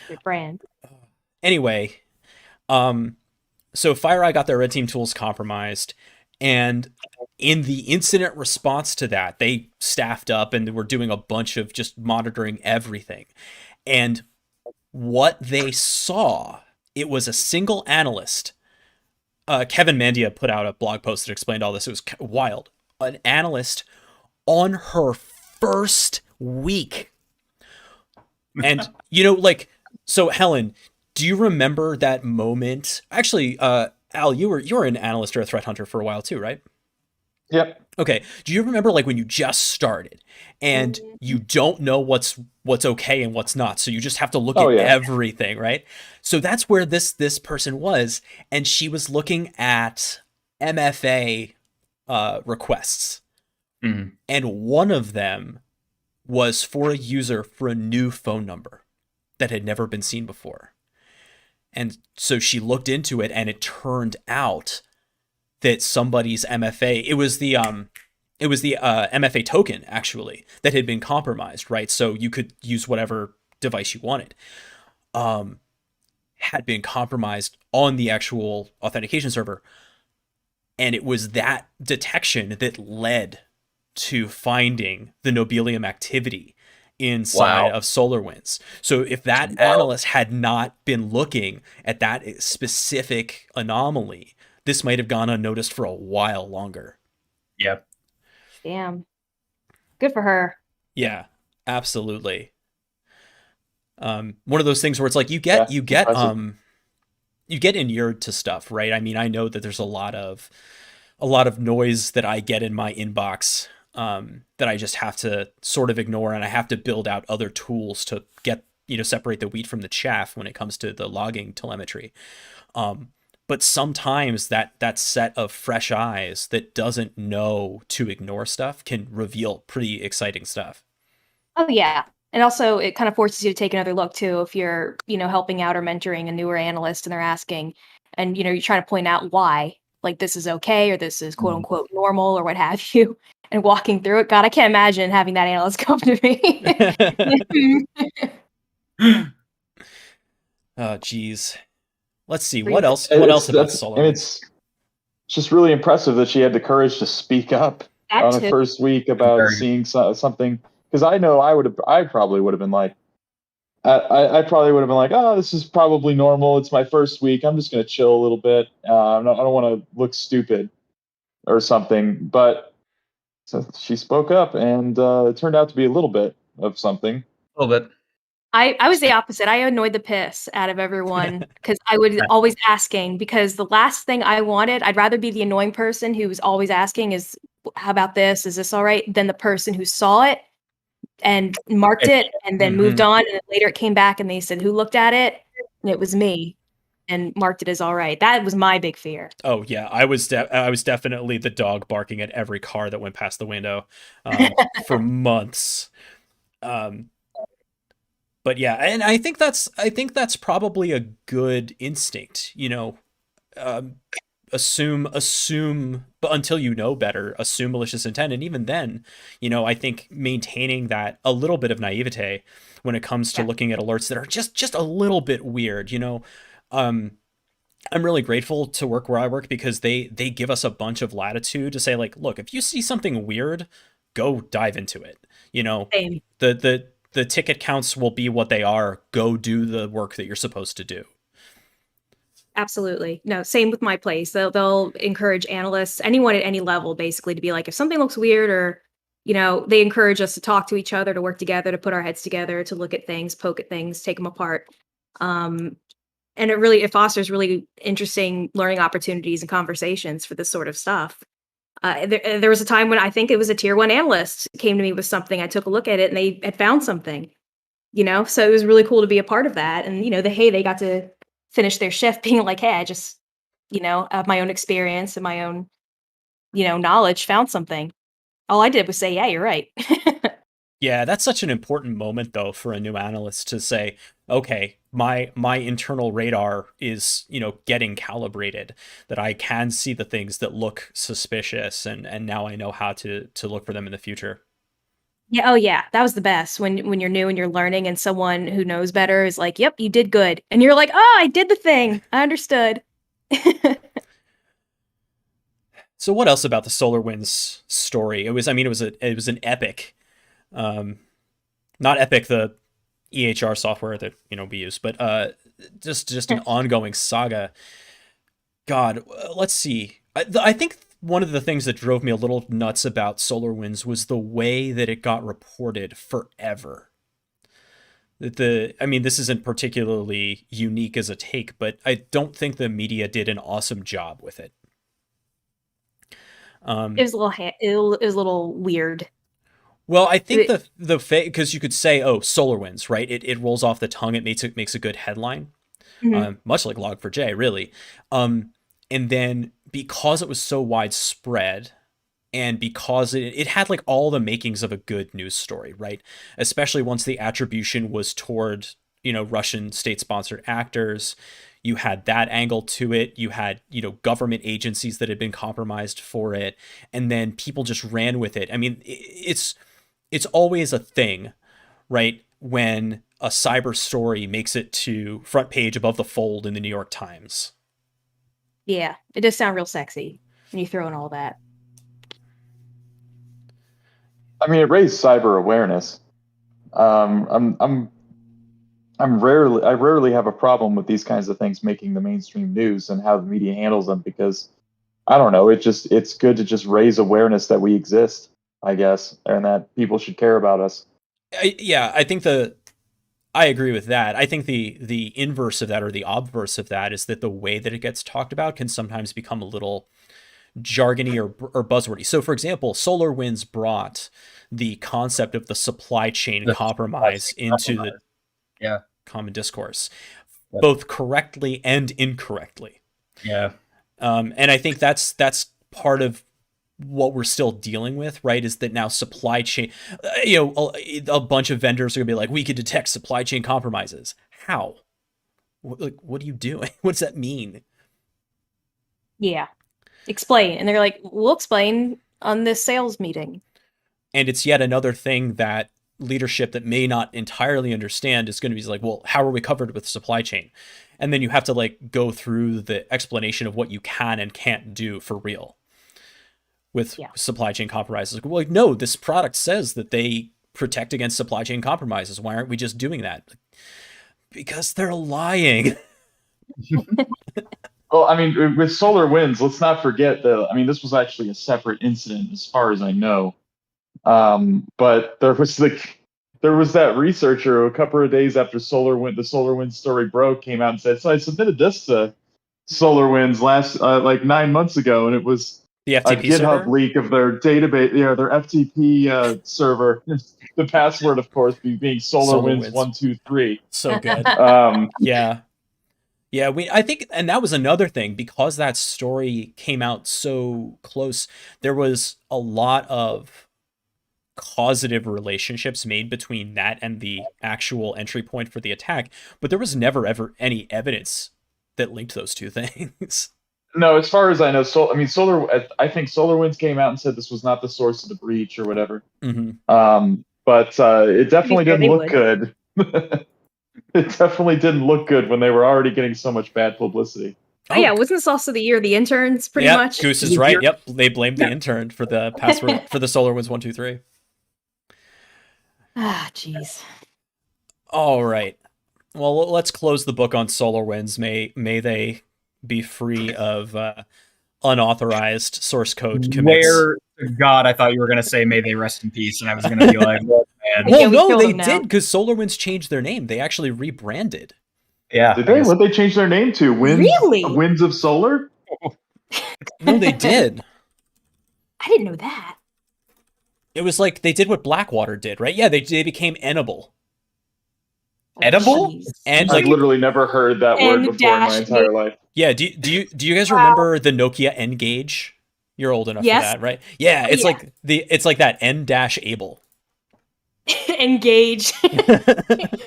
Your brand. Anyway, so FireEye got their red team tools compromised, and in the incident response to that, they staffed up and were doing a bunch of just monitoring everything. And what they saw, it was a single analyst. Kevin Mandia put out a blog post that explained all this. It was wild. An analyst on her first week. And, so Helen, do you remember that moment? Actually, Al, you were an analyst or a threat hunter for a while too, right? Yep. Okay. Do you remember like when you just started and you don't know what's okay and what's not, so you just have to look at everything, right? So that's where this person was, and she was looking at MFA requests, and one of them was for a user for a new phone number that had never been seen before. And so she looked into it, and it turned out that somebody's MFA, it was the MFA token actually that had been compromised, right? So you could use whatever device you wanted. Had been compromised on the actual authentication server. And it was that detection that led to finding the Nobelium activity inside of SolarWinds. So if that analyst had not been looking at that specific anomaly, this might have gone unnoticed for a while longer. Yep. Damn. Good for her. Yeah, absolutely. One of those things where it's like you get inured to stuff, right? I mean, I know that there's a lot of noise that I get in my inbox that I just have to sort of ignore, and I have to build out other tools to get, separate the wheat from the chaff when it comes to the logging telemetry. But sometimes that set of fresh eyes that doesn't know to ignore stuff can reveal pretty exciting stuff. Oh yeah. And also it kind of forces you to take another look too, if you're, helping out or mentoring a newer analyst and they're asking, and, you're trying to point out why, like, this is okay, or this is quote unquote normal, or what have you, and walking through it. God, I can't imagine having that analyst come to me. Oh, geez. Let's see. What else about SolarWinds? And it's just really impressive that she had the courage to speak up on the first week about seeing something. Because I know I probably would have been like, oh, this is probably normal. It's my first week. I'm just going to chill a little bit. I don't want to look stupid or something. But so she spoke up, and it turned out to be a little bit of something. A little bit. I was the opposite. I annoyed the piss out of everyone because I would always asking, because the last thing I wanted, I'd rather be the annoying person who was always asking is, how about this? Is this all right? Than the person who saw it and marked it and then moved on. And then later it came back and they said, who looked at it? And it was me, and marked it as all right. That was my big fear. Oh yeah. I was definitely the dog barking at every car that went past the window for months. But yeah, and I think that's probably a good instinct, assume, but until you know better, assume malicious intent. And even then, I think maintaining that a little bit of naivete when it comes to looking at alerts that are just a little bit weird, I'm really grateful to work where I work because they give us a bunch of latitude to say, like, look, if you see something weird, go dive into it. Same. The ticket counts will be what they are. Go do the work that you're supposed to do. Absolutely. No, same with my place. They'll encourage analysts, anyone at any level, basically, to be like, if something looks weird, or, they encourage us to talk to each other, to work together, to put our heads together, to look at things, poke at things, take them apart. And it fosters really interesting learning opportunities and conversations for this sort of stuff. There was a time when I think it was a tier 1 analyst came to me with something. I took a look at it and they had found something, so it was really cool to be a part of that. And, they got to finish their shift being like, hey, I just, of my own experience and my own, knowledge, found something. All I did was say, yeah, you're right. Yeah, that's such an important moment, though, for a new analyst to say, okay, my internal radar is, getting calibrated, that I can see the things that look suspicious, and now I know how to look for them in the future. Yeah, oh yeah, that was the best, when you're new and you're learning and someone who knows better is like, yep, you did good. And you're like, oh, I did the thing. I understood. So what else about the SolarWinds story? It was an epic, not Epic, the EHR software that we use, but just an ongoing saga. God, let's see. I think one of the things that drove me a little nuts about SolarWinds was the way that it got reported forever. This isn't particularly unique as a take, but I don't think the media did an awesome job with it. It was a little weird. Well, I think because you could say, oh, SolarWinds, right? It rolls off the tongue. It makes a good headline, much like Log4j, really. And then because it was so widespread, and because it had like all the makings of a good news story, right? Especially once the attribution was toward Russian state-sponsored actors. You had that angle to it. You had, government agencies that had been compromised for it. And then people just ran with it. I mean, it's always a thing, right? When a cyber story makes it to front page above the fold in the New York Times. Yeah, it does sound real sexy when you throw in all that. I mean, it raised cyber awareness. I rarely have a problem with these kinds of things making the mainstream news and how the media handles them, because I don't know, it's good to just raise awareness that we exist, I guess, and that people should care about us. I think I agree with that. I think the inverse of that, or the obverse of that, is that the way that it gets talked about can sometimes become a little jargony or buzzwordy. So, for example, SolarWinds brought the concept of the supply chain compromise into the common discourse, both correctly and incorrectly. Yeah. And I think that's part of what we're still dealing with, right? Is that now supply chain, a bunch of vendors are gonna be like, we could detect supply chain compromises. How? What are you doing? What does that mean? Yeah. Explain. And they're like, we'll explain on this sales meeting. And it's yet another thing that leadership that may not entirely understand is going to be like, well, how are we covered with supply chain? And then you have to like go through the explanation of what you can and can't do for real with supply chain compromises. Like, well, no, this product says that they protect against supply chain compromises. Why aren't we just doing that? Because they're lying. Well, I mean, with SolarWinds, let's not forget that, I mean, this was actually a separate incident as far as I know. But there was that researcher who, a couple of days after the SolarWinds story broke, came out and said, so I submitted this to SolarWinds last, 9 months ago, and it was the FTP a GitHub server? leak of their database, their FTP server. The password, of course, being SolarWinds 123. So good. Yeah, I think, and that was another thing, because that story came out so close, there was a lot of causative relationships made between that and the actual entry point for the attack, but there was never ever any evidence that linked those two things. No, as far as I know, I think SolarWinds came out and said this was not the source of the breach or whatever. Mm-hmm. But it definitely didn't look good. It definitely didn't look good when they were already getting so much bad publicity. Oh yeah, wasn't this also the year of the interns, pretty much? Goose is right. Yep, they blamed the intern for the password for the SolarWinds 123. Ah, jeez. All right. Well, let's close the book on SolarWinds. May they be free of unauthorized source code commits. Where to God, I thought you were going to say, may they rest in peace, and I was going to be like, oh, man. Well, no, they did, because SolarWinds changed their name. They actually rebranded. Yeah. Did they? What did they change their name to? Winds of Solar? No, they did. I didn't know that. It was like they did what Blackwater did, right? Yeah, they became Enable. Edible? And I've literally never heard that word before in my entire life. Yeah, do you guys remember the Nokia N-Gage? You're old enough for that, right? Yeah, it's like that N-Able. Engage. The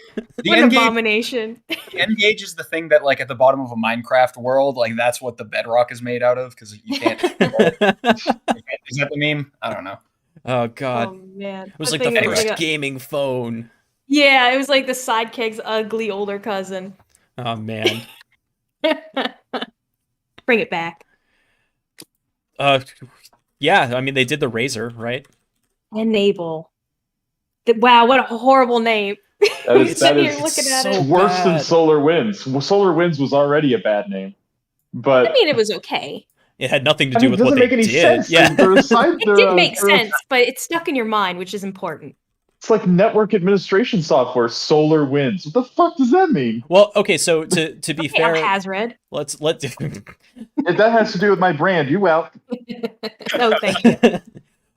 what an abomination. The N-Gage is the thing that, like, at the bottom of a Minecraft world, like, that's what the bedrock is made out of, because you can't. Is that the meme? I don't know. Oh God. Oh man. It was like the first gaming phone. Yeah, it was like the sidekick's ugly older cousin. Oh man. Bring it back. Yeah, I mean they did the Razor, right? Enable. Wow, what a horrible name. That is worse than SolarWinds. Well, SolarWinds was already a bad name. But I mean, it was okay. It had nothing to do with what they did. Sense. Yeah. It did make sense, but it's stuck in your mind, which is important. It's like network administration software, SolarWinds. What the fuck does that mean? Well, okay, so to be fair, Hazred. Let's if that has to do with my brand, you out. No, thank you.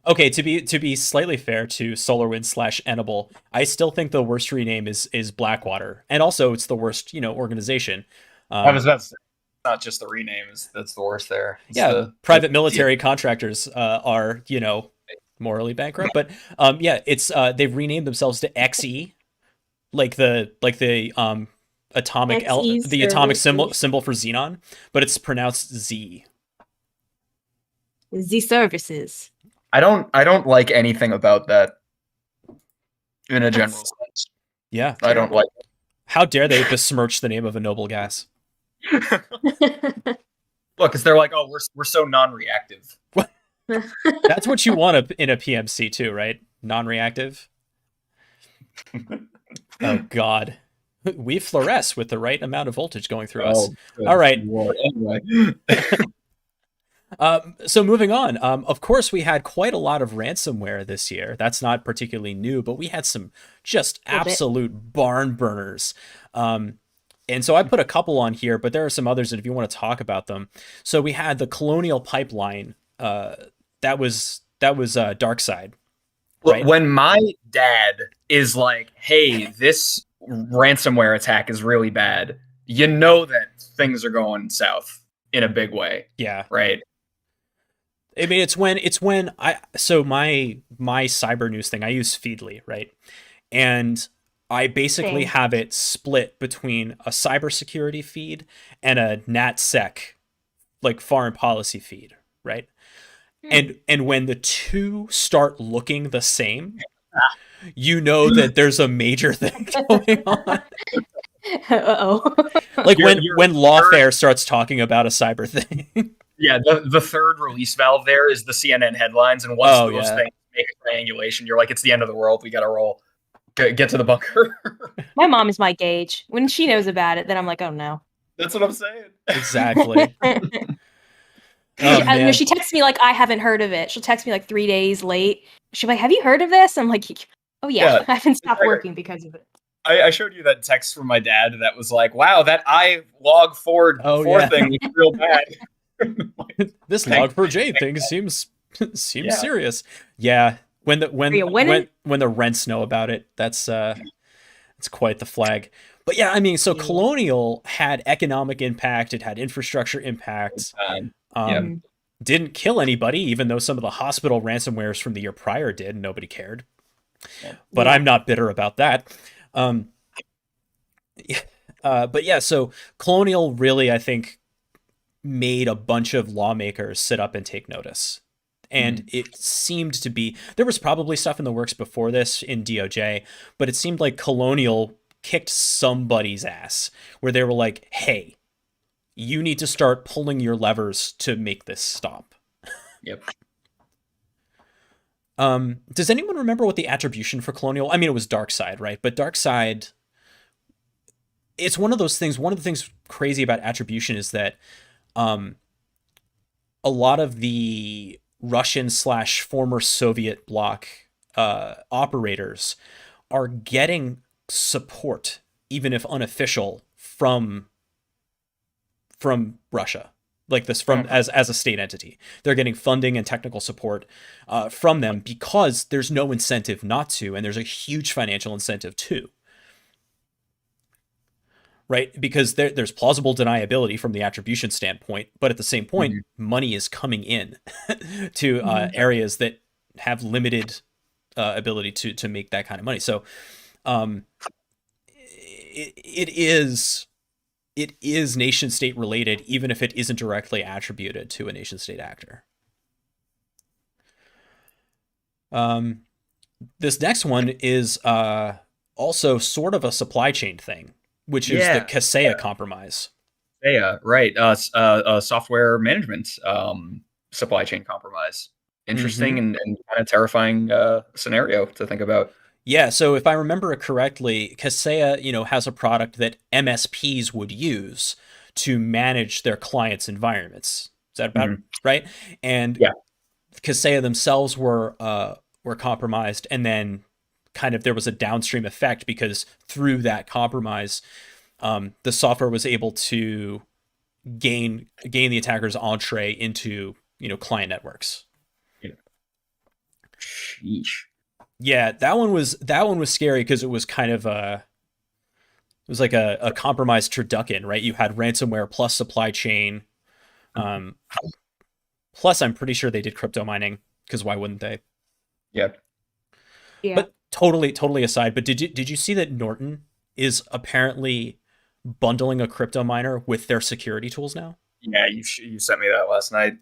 Okay, to be slightly fair to SolarWinds / Enable, I still think the worst rename is Blackwater, and also it's the worst organization. I was about to say, not just the rename that's the worst there. It's private military contractors are morally bankrupt, but it's they've renamed themselves to XE, like the atomic atomic symbol for Xenon, but it's pronounced Z. Z services. I don't like anything about that in a general sense. Yeah, I don't like it. How dare they besmirch the name of a noble gas? Look, because they're like, oh, we're so non-reactive. That's what you want in a PMC too, right? Non-reactive. Oh God, we fluoresce with the right amount of voltage going through us. Good All right. Lord. Anyway. So moving on, of course, we had quite a lot of ransomware this year. That's not particularly new, but we had some just absolute barn burners. And so I put a couple on here, but there are some others that if you want to talk about them. So we had the Colonial pipeline. That was DarkSide. Right? When my dad is like, "Hey, this ransomware attack is really bad," you know that things are going south in a big way. Yeah. Right. I mean, it's when my cyber news thing, I use Feedly, right? And I basically have it split between a cybersecurity feed and a NatSec, like foreign policy feed, right? And when the two start looking the same, you know that there's a major thing going on. Like when Lawfare starts talking about a cyber thing. Yeah, the third release valve there is the CNN headlines, and once those things make a triangulation, you're like, it's the end of the world. We got to roll. Get to the bunker. My mom is my gauge. When she knows about it, then I'm like, oh no. That's what I'm saying. Exactly. She texts me like, I haven't heard of it. She'll text me like 3 days late. She'll be like, have you heard of this? I'm like, oh yeah. I haven't stopped working because of it. I showed you that text from my dad that was like, wow, that log4 thing was real bad. This log4j thing seems serious. Yeah. When the rents know about it, that's it's quite the flag. But yeah, I mean, so Colonial had economic impact, it had infrastructure impact. Didn't kill anybody, even though some of the hospital ransomwares from the year prior did, and nobody cared. But I'm not bitter about that. But yeah, so Colonial really, I think, made a bunch of lawmakers sit up and take notice. And it seemed to be, there was probably stuff in the works before this in DOJ, but it seemed like Colonial kicked somebody's ass where they were like, hey, you need to start pulling your levers to make this stop. Yep. Does anyone remember what the attribution for Colonial? I mean, it was DarkSide, right? But DarkSide, it's one of those things. One of the things crazy about attribution is that a lot of the Russian/former Soviet bloc operators are getting support, even if unofficial, from Russia, like this, from as a state entity. They're getting funding and technical support from them because there's no incentive not to, and there's a huge financial incentive too. Right? Because there's plausible deniability from the attribution standpoint, but at the same point, money is coming in to areas that have limited ability to make that kind of money. So it is nation state related, even if it isn't directly attributed to a nation state actor. This next one is also sort of a supply chain thing, which is the Kaseya compromise. Yeah, right. Software management supply chain compromise. Interesting and kind of terrifying scenario to think about. Yeah, so if I remember it correctly, Kaseya, has a product that MSPs would use to manage their clients' environments. Is that about right? And Kaseya themselves were compromised, and then kind of there was a downstream effect because through that compromise, the software was able to gain the attacker's entree into client networks. Sheesh. Yeah, that one was scary because it was kind of it was like a compromised turducken, right? You had ransomware plus supply chain, plus I'm pretty sure they did crypto mining, because why wouldn't they? Yep. Yeah. But totally aside. But did you see that Norton is apparently bundling a crypto miner with their security tools now? Yeah, you sent me that last night.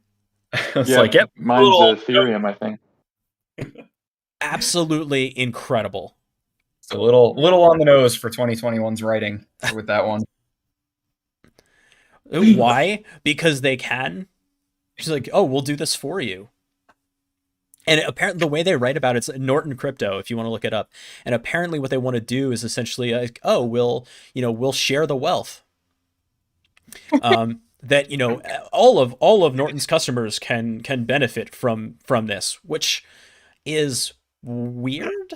It's mine's Ethereum, I think. Absolutely incredible. It's a little on the nose for 2021's writing with that one. Why? Because they can. She's like, oh, we'll do this for you. And apparently the way they write about it's Norton Crypto, if you want to look it up. And apparently what they want to do is essentially like, oh, we'll share the wealth. That, all of Norton's customers can benefit from this, which is weird.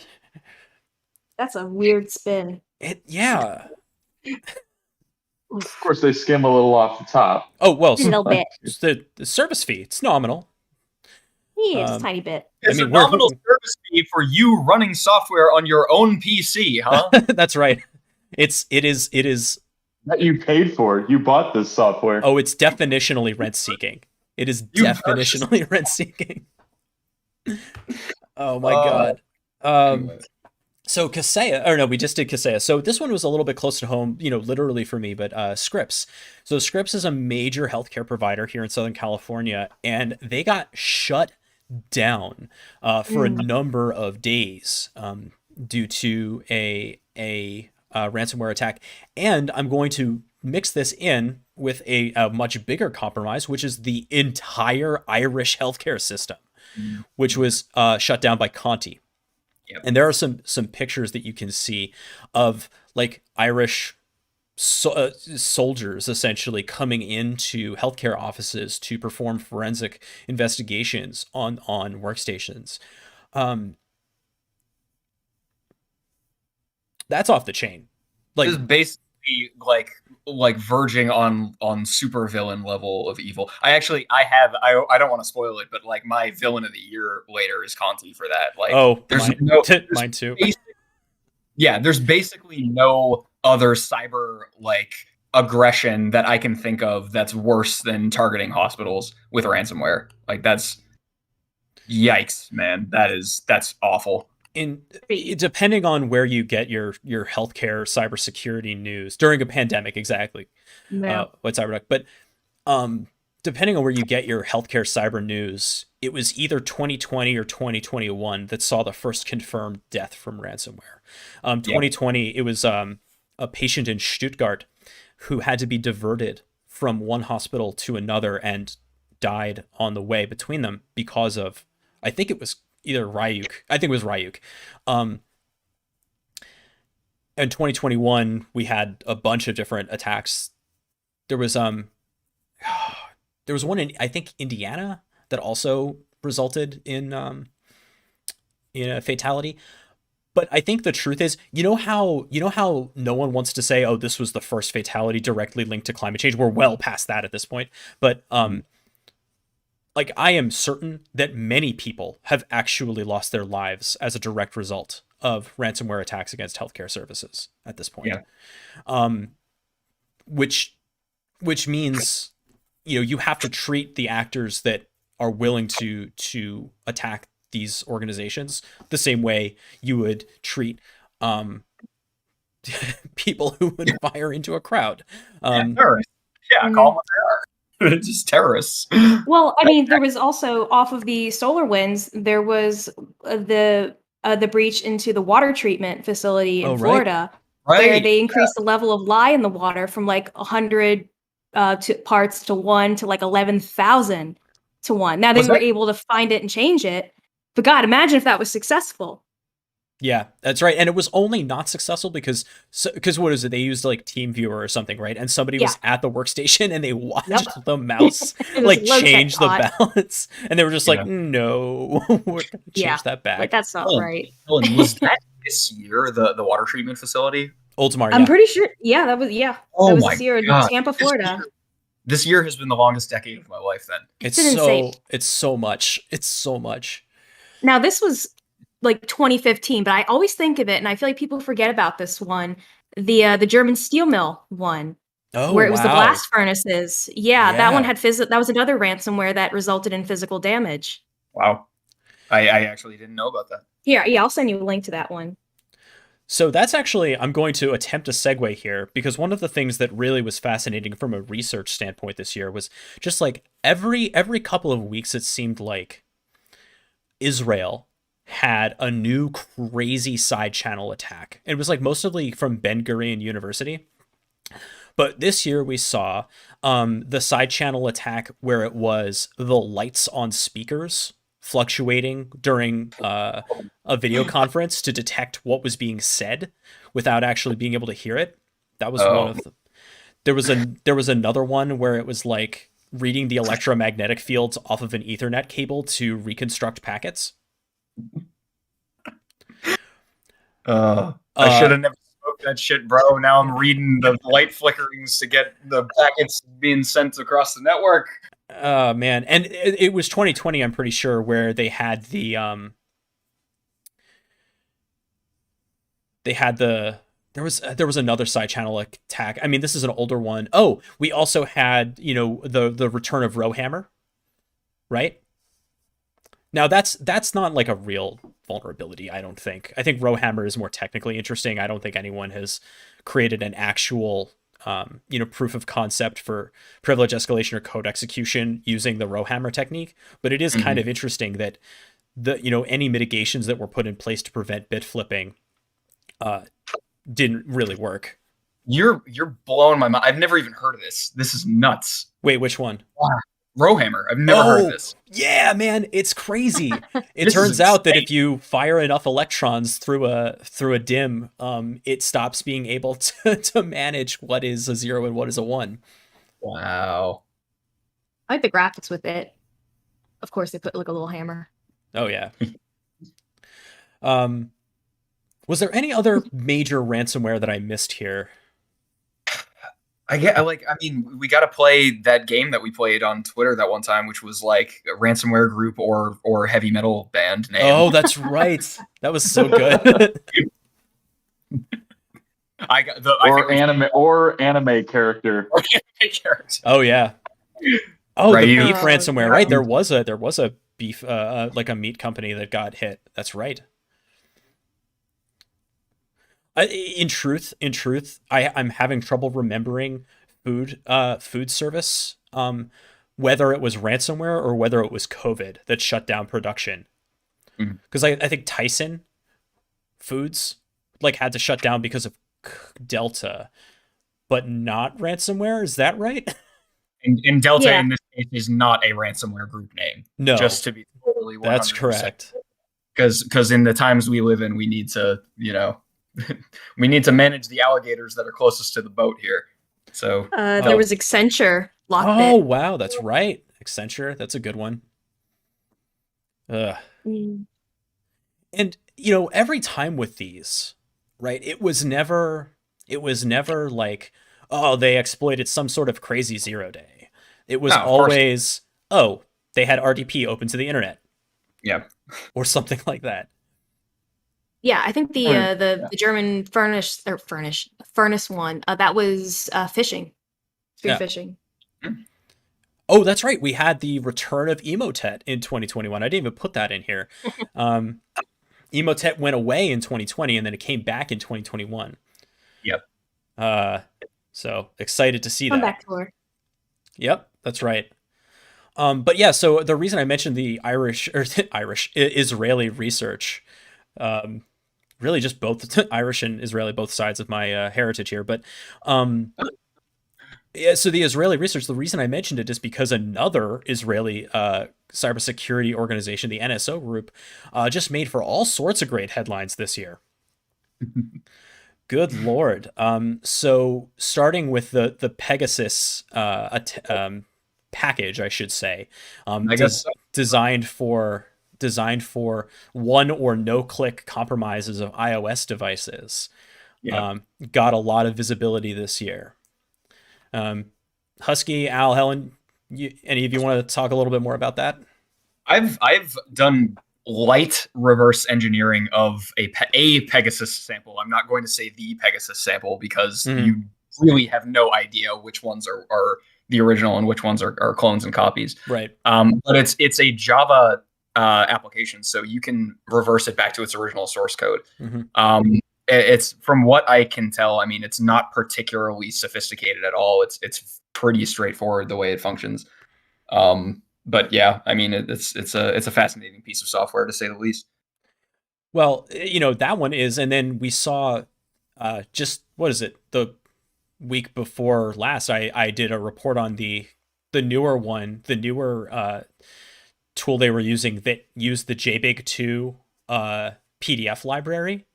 That's a weird spin. Yeah. Of course, they skim a little off the top. Oh, well, A little bit. The service fee, it's nominal. Yeah, just a tiny bit. It's a nominal service fee for you running software on your own PC, huh? That's right. It is That you paid for. You bought this software. Oh, it's definitionally rent-seeking. It is definitionally rent-seeking. Oh my God. So Kaseya, or no, we just did Kaseya. So this one was a little bit close to home, literally for me, but Scripps. So Scripps is a major healthcare provider here in Southern California, and they got shut down for a number of days due to a ransomware attack. And I'm going to mix this in with a much bigger compromise, which is the entire Irish healthcare system, which was shut down by Conti. Yep. And there are some pictures that you can see of like Irish soldiers essentially coming into healthcare offices to perform forensic investigations on workstations. That's off the chain. Like, this is basically like verging on supervillain level of evil. I don't want to spoil it, but like my villain of the year later is Conti for that. Like, mine too. There's basically no other cyber like aggression that I can think of that's worse than targeting hospitals with ransomware. Like, that's yikes, man. That's awful. Depending on where you get your healthcare cybersecurity news during a pandemic, exactly. What cyber, but depending on where you get your healthcare cyber news, it was either 2020 or 2021 that saw the first confirmed death from ransomware. 2020, it was a patient in Stuttgart who had to be diverted from one hospital to another and died on the way between them because of, I think it was either Ryuk. I think it was Ryuk. In 2021, we had a bunch of different attacks. There was one in, I think, Indiana that also resulted in a fatality. But I think the truth is, you know how no one wants to say, oh, this was the first fatality directly linked to climate change. We're well past that at this point. But like, I am certain that many people have actually lost their lives as a direct result of ransomware attacks against healthcare services at this point. Which means, you have to treat the actors that are willing to attack these organizations the same way you would treat people who would fire into a crowd. Terrorists. Call them what they are. Just terrorists. Well, I mean, there was also, off of the SolarWinds, there was the breach into the water treatment facility in Florida, where they increased the level of lye in the water from like 100 parts to 1 to like 11,000 to 1. Now they were able to find it and change it, but God, imagine if that was successful. Yeah, that's right. And it was only not successful because what is it? They used like TeamViewer or something, right? And somebody was at the workstation and they watched the mouse like change the balance. And they were just like, no, we're going to change that back. Like, that's not right. Was that this year, the water treatment facility? Ultimar, I'm pretty sure. Yeah, that was, Oh, that was my this year in God. Tampa, Florida. This year has been the longest decade of my life then. It's so much. It's so much. Now, this was like 2015, but I always think of it, and I feel like people forget about this one, the German steel mill one, where it was the blast furnaces. Yeah, that one had that was another ransomware that resulted in physical damage. Wow, I actually didn't know about that. Yeah, I'll send you a link to that one. So that's actually, I'm going to attempt a segue here, because one of the things that really was fascinating from a research standpoint this year was just like every couple of weeks, it seemed like Israel had a new crazy side channel attack. It was like mostly from Ben Gurion University. But this year we saw the side channel attack where it was the lights on speakers fluctuating during a video conference to detect what was being said without actually being able to hear it. That was one of the, there was another one where it was like reading the electromagnetic fields off of an Ethernet cable to reconstruct packets. I should have never smoked that shit, bro. Now I'm reading the light flickerings to get the packets being sent across the network. Man, and it was 2020, I'm pretty sure, where they had the there was another side channel attack. I mean, this is an older one. Oh, we also had, you know, the return of Rowhammer, right? Now that's not like a real vulnerability, I don't think. I think Rowhammer is more technically interesting. I don't think anyone has created an actual you know, proof of concept for privilege escalation or code execution using the Rowhammer technique. But it is kind of interesting that you know, any mitigations that were put in place to prevent bit flipping didn't really work. You're blowing my mind. I've never even heard of this. This is nuts. Wait, which one? Wow. Rowhammer. I've never heard of this. Yeah, man, it's crazy. It turns out that if you fire enough electrons through a DIM, it stops being able to manage what is a 0 and what is a 1. Wow. I like the graphics with it. Of course, they put like a little hammer. Oh yeah. Was there any other major ransomware that I missed here? I mean, we got to play that game that we played on Twitter that one time, which was like a ransomware group or heavy metal band name. Oh, that's right. That was so good. Anime character. Oh yeah. Oh, right, the beef ransomware. Right, there was a beef like a meat company that got hit. That's right. In truth, I'm having trouble remembering food service, whether it was ransomware or whether it was COVID that shut down production. Because I think Tyson Foods like had to shut down because of Delta, but not ransomware. Is that right? And Delta in this case is not a ransomware group name. No, just to be totally 100%. That's correct. Because in the times we live in, we need to, you know, we need to manage the alligators that are closest to the boat here. So there was Accenture. Oh wow, that's right, Accenture. That's a good one. And you know, every time with these, right? It was never like, oh, they exploited some sort of crazy 0 day. It was always, oh, they had RDP open to the internet. Yeah. Or something like that. Yeah, I think the German furnace one that was phishing, spear phishing. Oh, that's right. We had the return of Emotet in 2021. I didn't even put that in here. Emotet went away in 2020, and then it came back in 2021. Yep. So excited to see that. Comeback tour. Yep, that's right. But yeah, so the reason I mentioned the Israeli research. Really just both Irish and Israeli, both sides of my heritage here. But yeah, so the Israeli research, the reason I mentioned it is because another Israeli cybersecurity organization, the NSO group, just made for all sorts of great headlines this year. Good Lord. So starting with the Pegasus package, I should say, I guess so. designed for one or no click compromises of iOS devices. Got a lot of visibility this year. Husky, Al, Helen, any of you want to talk a little bit more about that? I've done light reverse engineering of a Pegasus sample. I'm not going to say the Pegasus sample because you really have no idea which ones are the original and which ones are clones and copies. Right. But it's a Java application, so you can reverse it back to its original source code. It's, from what I can tell, I mean, it's not particularly sophisticated at all. It's pretty straightforward the way it functions. But yeah, I mean, it's a fascinating piece of software, to say the least. Well, you know, that one is, and then we saw just, what is it, the week before last, I did a report on the newer one, the newer tool they were using that used the JBig2 PDF library,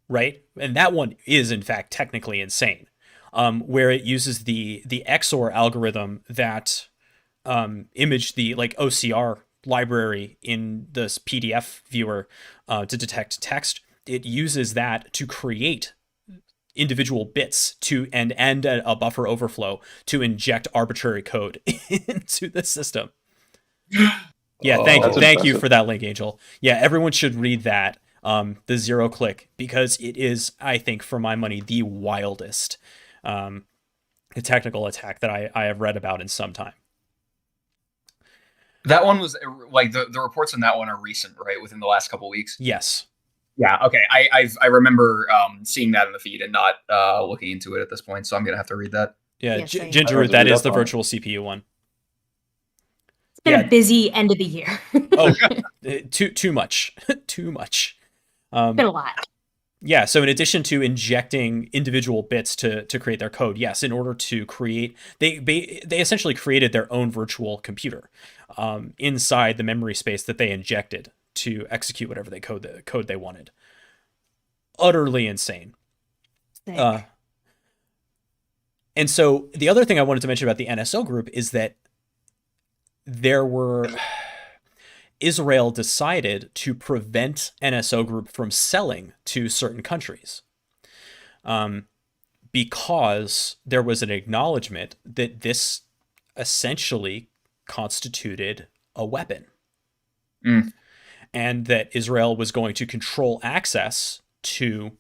right? And that one is in fact technically insane, where it uses the XOR algorithm that imaged the like OCR library in this PDF viewer to detect text. It uses that to create individual bits and a buffer overflow to inject arbitrary code into the system. Yeah, thank you for that link, Angel. Yeah, everyone should read that, the Zero Click, because it is, I think, for my money, the wildest technical attack that I have read about in some time. That one was like the reports on that one are recent, right? Within the last couple of weeks. Yes. Yeah. Okay. I remember seeing that in the feed and not looking into it at this point, so I'm gonna have to read that. Yeah, Ginger, that is the virtual CPU one. It's been a busy end of the year. too much, too much. It's been a lot. Yeah. So in addition to injecting individual bits to create their code, yes, in order to create, they essentially created their own virtual computer inside the memory space that they injected to execute whatever code they wanted. Utterly insane. And so the other thing I wanted to mention about the NSO group is that Israel decided to prevent NSO group from selling to certain countries, because there was an acknowledgement that this essentially constituted a weapon. And that Israel was going to control access to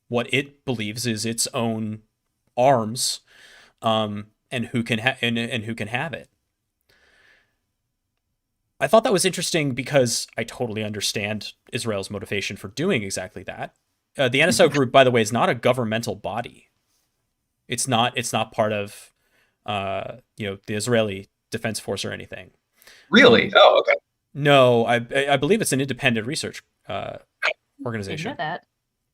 what it believes is its own arms, and who can who can have it. I thought that was interesting because I totally understand Israel's motivation for doing exactly that. The NSO group, by the way, is not a governmental body. It's not part of the Israeli Defense Force or anything. Really? Oh, okay. No, I believe it's an independent research organization. I know that.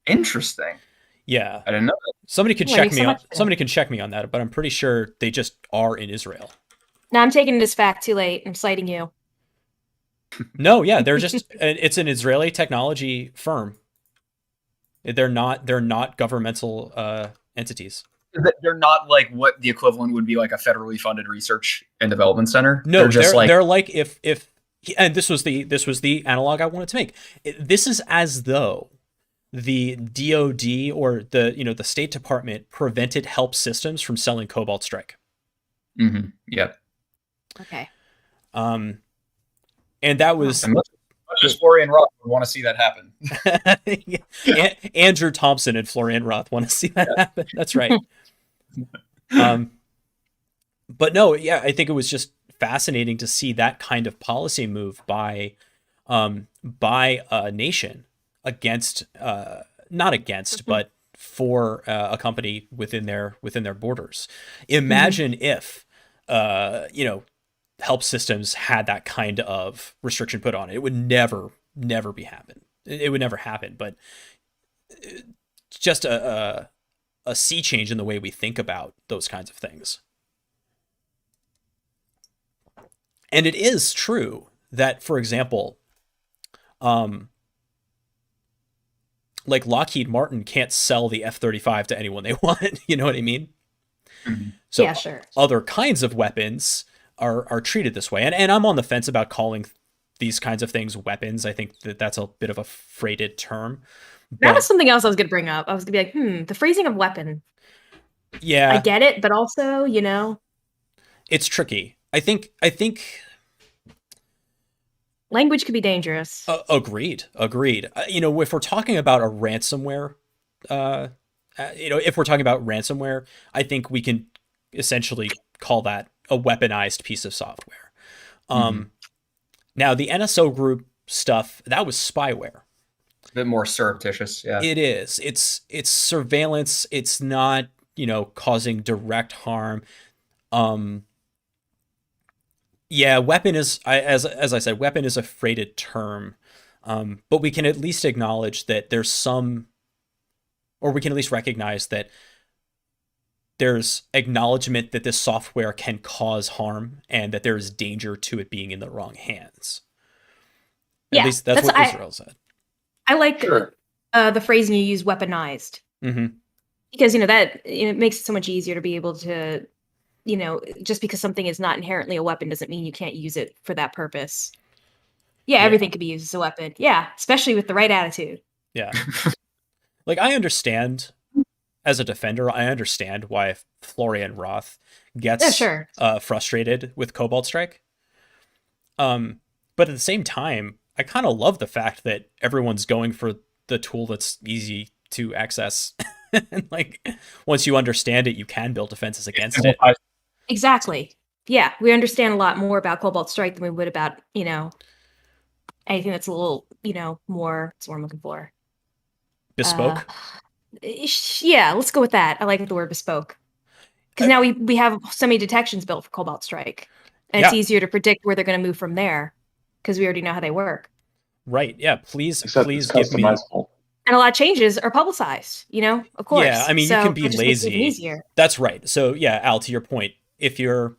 Interesting. Yeah, I didn't know that. Somebody can check me on. Somebody can check me on that, but I'm pretty sure they just are in Israel. No, I'm taking this fact too late. I'm citing you. No, yeah, they're just. It's an Israeli technology firm. They're not governmental entities. They're not like what the equivalent would be like a federally funded research and development center. No, they're like if and this was the analog I wanted to make. This is as though the DoD or the State Department prevented help systems from selling Cobalt Strike. Yep. Okay. And that was just Florian Roth would want to see that happen. Yeah. Andrew Thompson and Florian Roth want to see that happen. That's right. But no, yeah, I think it was just fascinating to see that kind of policy move by a nation against, not against, but for a company within their borders. Imagine if, help systems had that kind of restriction put on it. It would never be happen. It would never happen. But just a sea change in the way we think about those kinds of things. And it is true that, for example, like Lockheed Martin can't sell the F-35 to anyone they want. You know what I mean? So yeah, sure. Other kinds of weapons are treated this way. And I'm on the fence about calling these kinds of things weapons. I think that's a bit of a freighted term. That was something else I was going to bring up. I was going to be like, the phrasing of weapon. Yeah. I get it, but also, it's tricky. I think language could be dangerous. Agreed. If we're talking about a ransomware, I think we can essentially call that a weaponized piece of software. Now the NSO group stuff, that was spyware. A bit more surreptitious. Yeah, it is. It's surveillance. It's not, causing direct harm. Yeah, weapon is, as I said, weapon is a freighted term, but we can at least acknowledge that there's some, or we can at least recognize that there's acknowledgement that this software can cause harm and that there is danger to it being in the wrong hands. At least that's what Israel said. I like the phrasing you use, weaponized. Mm-hmm. Because, that it makes it so much easier to be able to, just because something is not inherently a weapon doesn't mean you can't use it for that purpose. Yeah, everything could be used as a weapon. Yeah, especially with the right attitude. Yeah. Like, I understand, as a defender, I understand why Florian Roth gets frustrated with Cobalt Strike. But at the same time, I kind of love the fact that everyone's going for the tool that's easy to access. And like, once you understand it, you can build defenses against it. Exactly. Yeah, we understand a lot more about Cobalt Strike than we would about, anything that's a little, more, that's what I'm looking for. Bespoke? Yeah, let's go with that. I like the word bespoke. Because now we have so many detections built for Cobalt Strike. And it's easier to predict where they're going to move from there. Because we already know how they work. Right. Yeah. Please give me. And a lot of changes are publicized, of course. Yeah. I mean, you can be lazy. That's right. So yeah, Al, to your point, if you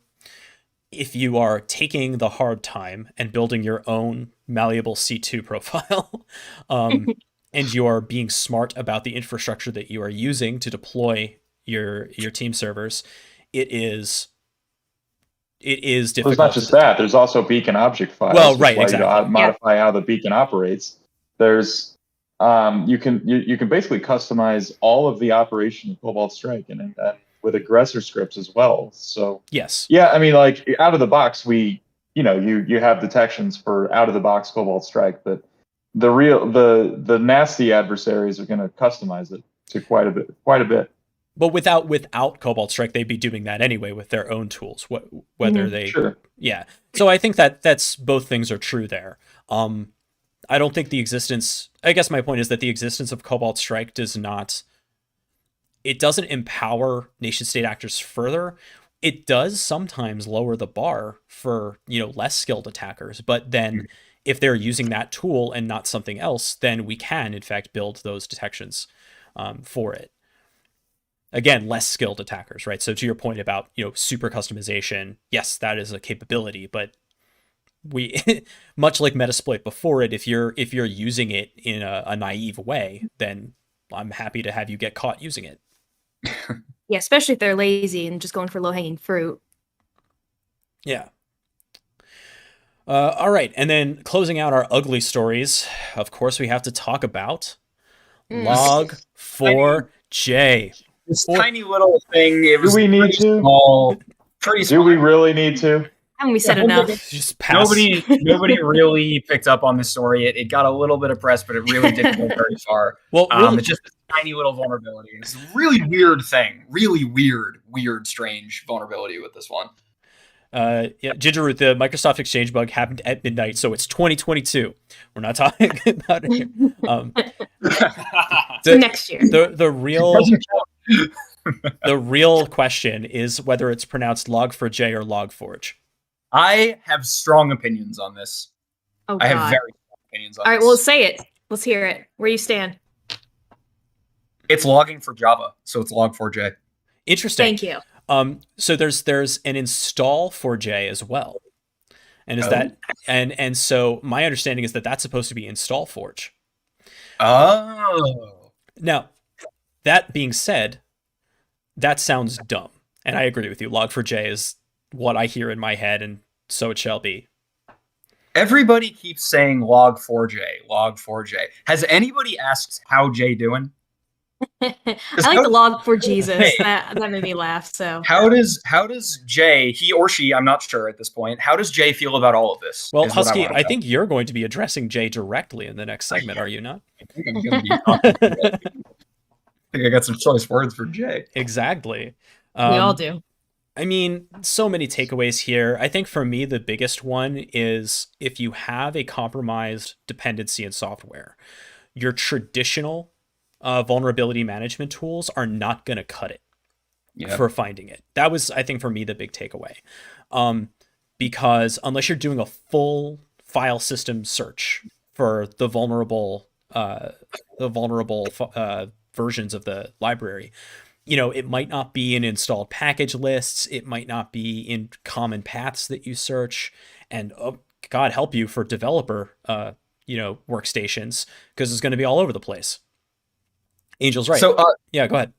are taking the hard time and building your own malleable C2 profile, and you are being smart about the infrastructure that you are using to deploy your team servers, it is difficult. Well, it's not just that. There's also beacon object files. Well, right, exactly. You modify how the beacon operates. There's you can basically customize all of the operation of Cobalt Strike and with aggressor scripts as well. So yes, yeah, I mean, like out of the box, you have detections for out of the box Cobalt Strike, but the nasty adversaries are going to customize it to quite a bit. But without Cobalt Strike, they'd be doing that anyway with their own tools. Whether they, yeah. So I think that's both things are true there. I don't think the existence. I guess my point is that the existence of Cobalt Strike doesn't empower nation state actors further. It does sometimes lower the bar for less skilled attackers. But then if they're using that tool and not something else, then we can in fact build those detections for it. Again, less skilled attackers, right? So to your point about, super customization, yes, that is a capability, but we, much like Metasploit before it, if you're using it in a naive way, then I'm happy to have you get caught using it. Yeah, especially if they're lazy and just going for low-hanging fruit. Yeah. All right, and then closing out our ugly stories, of course, we have to talk about Log4j. This tiny little thing. It was do we need to? Small, pretty small. Do we really need to? Haven't we said enough? Just pass. Nobody really picked up on this story. It got a little bit of press, but it really didn't go very far. Well, it's just a tiny little vulnerability. It's a really weird thing. Really weird, strange vulnerability with this one. Yeah, Gingerroot, the Microsoft Exchange bug happened at midnight, so it's 2022. We're not talking about it here. Next year. The real question is whether it's pronounced Log4j or Log4j. I have strong opinions on this. Oh, God. I have very strong opinions on this. All right, well, say it. Let's hear it. Where you stand. It's logging for Java, so it's Log4j. Interesting. Thank you. So there's an install for J as well. And and so my understanding is that that's supposed to be install forge. Oh. Now, that being said, that sounds dumb. And I agree with you. Log4j is what I hear in my head, and so it shall be. Everybody keeps saying Log4j. Has anybody asked how J doing? I like the log for Jesus. That made me laugh. So how does Jay, he or she, I'm not sure at this point, how does Jay feel about all of this? Well, Husky, I think you're going to be addressing Jay directly in the next segment, are you not? I think I'm going to be I think I got some choice words for Jay. Exactly. We all do. I mean, so many takeaways here. I think for me, the biggest one is if you have a compromised dependency in software, your traditional vulnerability management tools are not going to cut it for finding it. That was, I think, for me, the big takeaway. Because unless you're doing a full file system search for the vulnerable versions of the library, it might not be in installed package lists. It might not be in common paths that you search. And God help you for developer, workstations, because it's going to be all over the place. Angel's right. So, yeah, go ahead.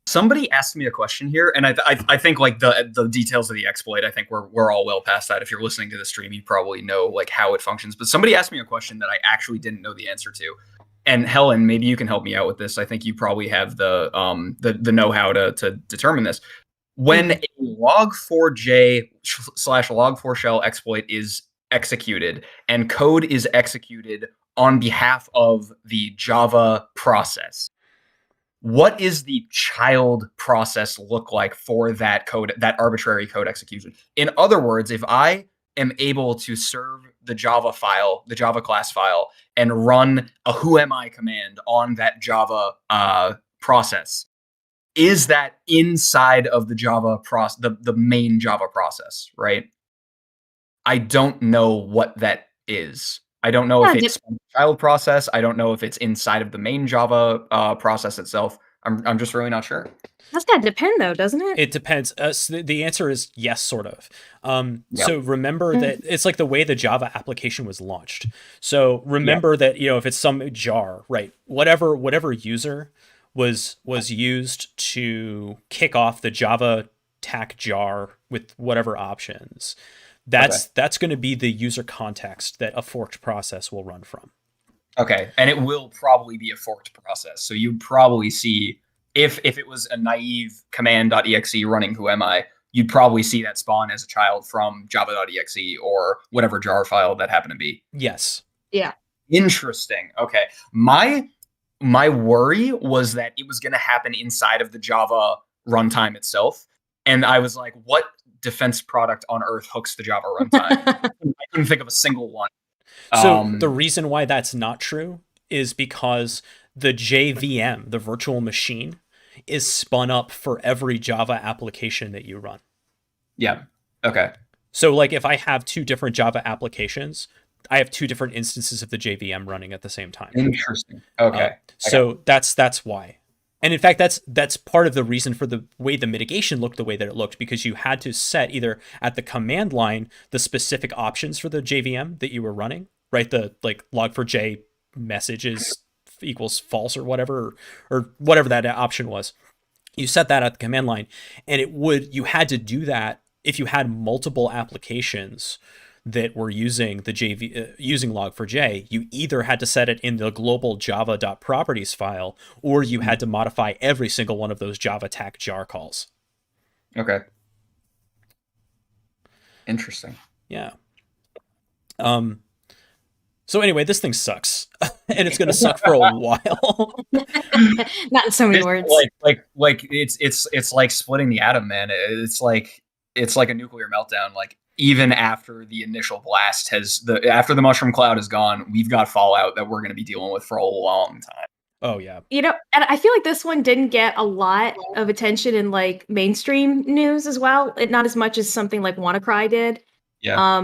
Somebody asked me a question here, and I think like the details of the exploit, I think we're all well past that. If you're listening to the stream, you probably know like how it functions. But somebody asked me a question that I actually didn't know the answer to. And Helen, maybe you can help me out with this. I think you probably have the know-how to determine this. When a log4j / log4shell exploit is executed and code is executed on behalf of the Java process, what is the child process look like for that code, that arbitrary code execution? In other words, if I am able to serve the Java file, the Java class file, and run a whoami command on that Java process, is that inside of the Java process, the main Java process, right? I don't know what that is. I don't know if it's a child process. I don't know if it's inside of the main Java process itself. I'm just really not sure. That's gotta depend, though, doesn't it? It depends. So the answer is yes, sort of. So remember that it's like the way the Java application was launched. So remember that if it's some jar, right? Whatever user was used to kick off the Java tac jar with whatever options. That's going to be the user context that a forked process will run from. Okay, and it will probably be a forked process. So you'd probably see, if it was a naive command.exe running whoami, you'd probably see that spawn as a child from java.exe or whatever jar file that happened to be. Yes. Yeah. Interesting. Okay. My worry was that it was going to happen inside of the Java runtime itself. And I was like, what defense product on earth hooks the Java runtime? I couldn't think of a single one. So the reason why that's not true is because the JVM, the virtual machine, is spun up for every Java application that you run. Yeah. Okay. So like if I have two different Java applications, I have two different instances of the JVM running at the same time. Interesting. Okay. So that's why. And in fact, that's part of the reason for the way the mitigation looked the way that it looked, because you had to set either at the command line the specific options for the JVM that you were running, right? The like log4j messages equals false or whatever that option was. You set that at the command line, and you had to do that if you had multiple applications that were using the using log4j. You either had to set it in the global java.properties file, or you had to modify every single one of those Java tac jar calls. Okay. Interesting. Yeah. So anyway, this thing sucks, and it's going to suck for a while. Not in so many words. Like it's like splitting the atom, man. It's like a nuclear meltdown. Like, even after the initial blast after the mushroom cloud is gone, we've got fallout that we're going to be dealing with for a long time. Oh yeah. And I feel like this one didn't get a lot of attention in like mainstream news as well. Not as much as something like WannaCry did. Yeah.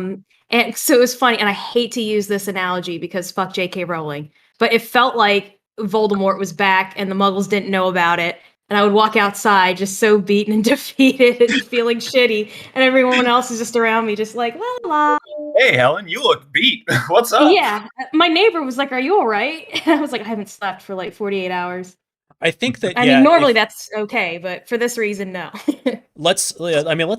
And so it was funny, and I hate to use this analogy because fuck J.K. Rowling, but it felt like Voldemort was back and the Muggles didn't know about it. And I would walk outside just so beaten and defeated and feeling shitty. And everyone else is just around me just like, la la. Hey, Helen, you look beat. What's up? Yeah. My neighbor was like, are you all right? And I was like, I haven't slept for like 48 hours. I think that, I mean, normally that's okay, but for this reason, no. Let's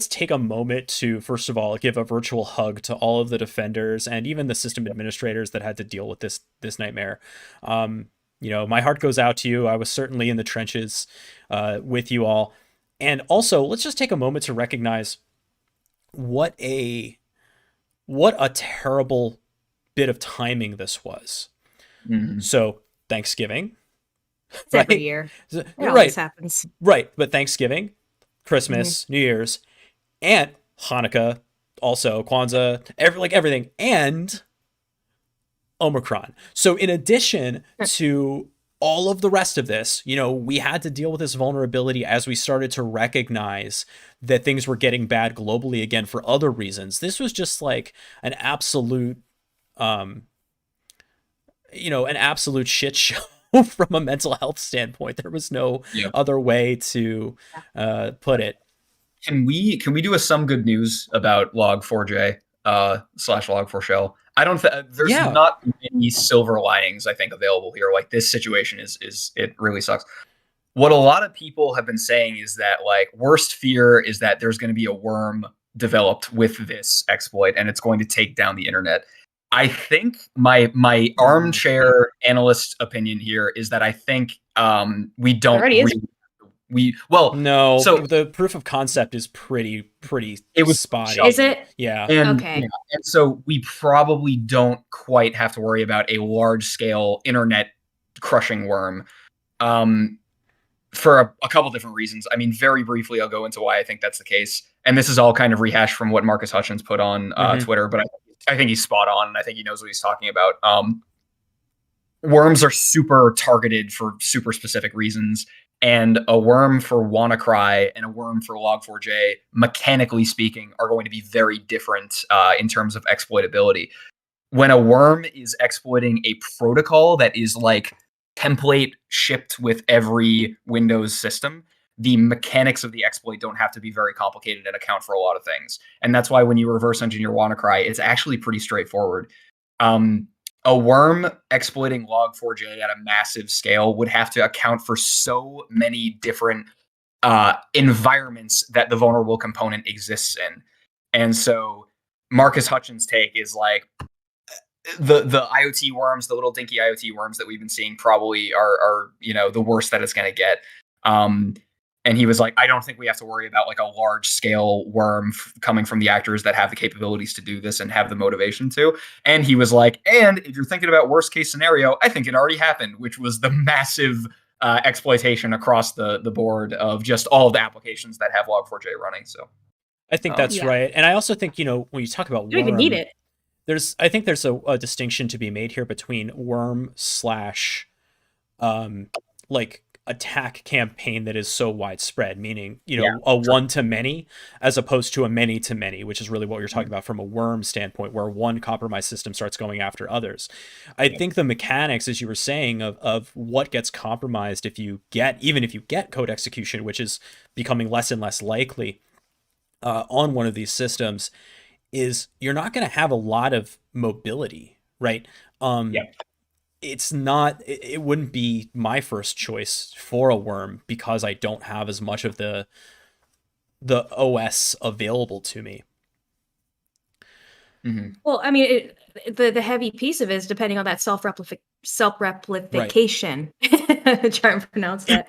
take a moment to, first of all, give a virtual hug to all of the defenders and even the system administrators that had to deal with this nightmare. My heart goes out to you. I was certainly in the trenches with you all. And also, let's just take a moment to recognize what a terrible bit of timing this was. Mm-hmm. So, Thanksgiving. It's every year. It always happens. Right. But Thanksgiving, Christmas, New Year's, and Hanukkah, also Kwanzaa, everything, and Omicron. So in addition to all of the rest of this, we had to deal with this vulnerability as we started to recognize that things were getting bad globally again for other reasons. This was just like an absolute, an absolute shit show. from a mental health standpoint. There was no Yeah. other way to put it. Can we do a some good news about log4j / log4shell? I don't there's not many silver linings I think available here. Like, this situation is it really sucks. What a lot of people have been saying is that, like, worst fear is that there's going to be a worm developed with this exploit and it's going to take down the internet. I think my armchair analyst opinion here is that I think we don't no. So the proof of concept is pretty spotty. Is it? Yeah. Okay. And so we probably don't quite have to worry about a large scale internet crushing worm. For a couple different reasons. I mean, very briefly, I'll go into why I think that's the case. And this is all kind of rehashed from what Marcus Hutchins put on Twitter, but I think he's spot on, and I think he knows what he's talking about. Worms are super targeted for super specific reasons, and a worm for WannaCry and a worm for Log4j, mechanically speaking, are going to be very different in terms of exploitability. When a worm is exploiting a protocol that is like template shipped with every Windows system, the mechanics of the exploit don't have to be very complicated and account for a lot of things. And that's why when you reverse engineer WannaCry, it's actually pretty straightforward. A worm exploiting Log4j at a massive scale would have to account for so many different environments that the vulnerable component exists in. And so Marcus Hutchins' take is like, the IoT worms, the little dinky IoT worms that we've been seeing probably are the worst that it's going to get. And he was like, I don't think we have to worry about like a large scale worm coming from the actors that have the capabilities to do this and have the motivation to. And he was like, and if you're thinking about worst case scenario, I think it already happened, which was the massive exploitation across the board of just all of the applications that have Log4j running. So I think that's right. And I also think, when you talk about you don't even need it. I think there's a distinction to be made here between worm / like attack campaign that is so widespread, meaning, a one-to-many as opposed to a many-to-many, which is really what you're talking about from a worm standpoint, where one compromised system starts going after others. I think the mechanics, as you were saying, of what gets compromised even if you get code execution, which is becoming less and less likely on one of these systems, is you're not going to have a lot of mobility, right? It wouldn't be my first choice for a worm because I don't have as much of the OS available to me. Mm-hmm. Well, I mean, the heavy piece of it is depending on that self-replication. Try and pronounce that.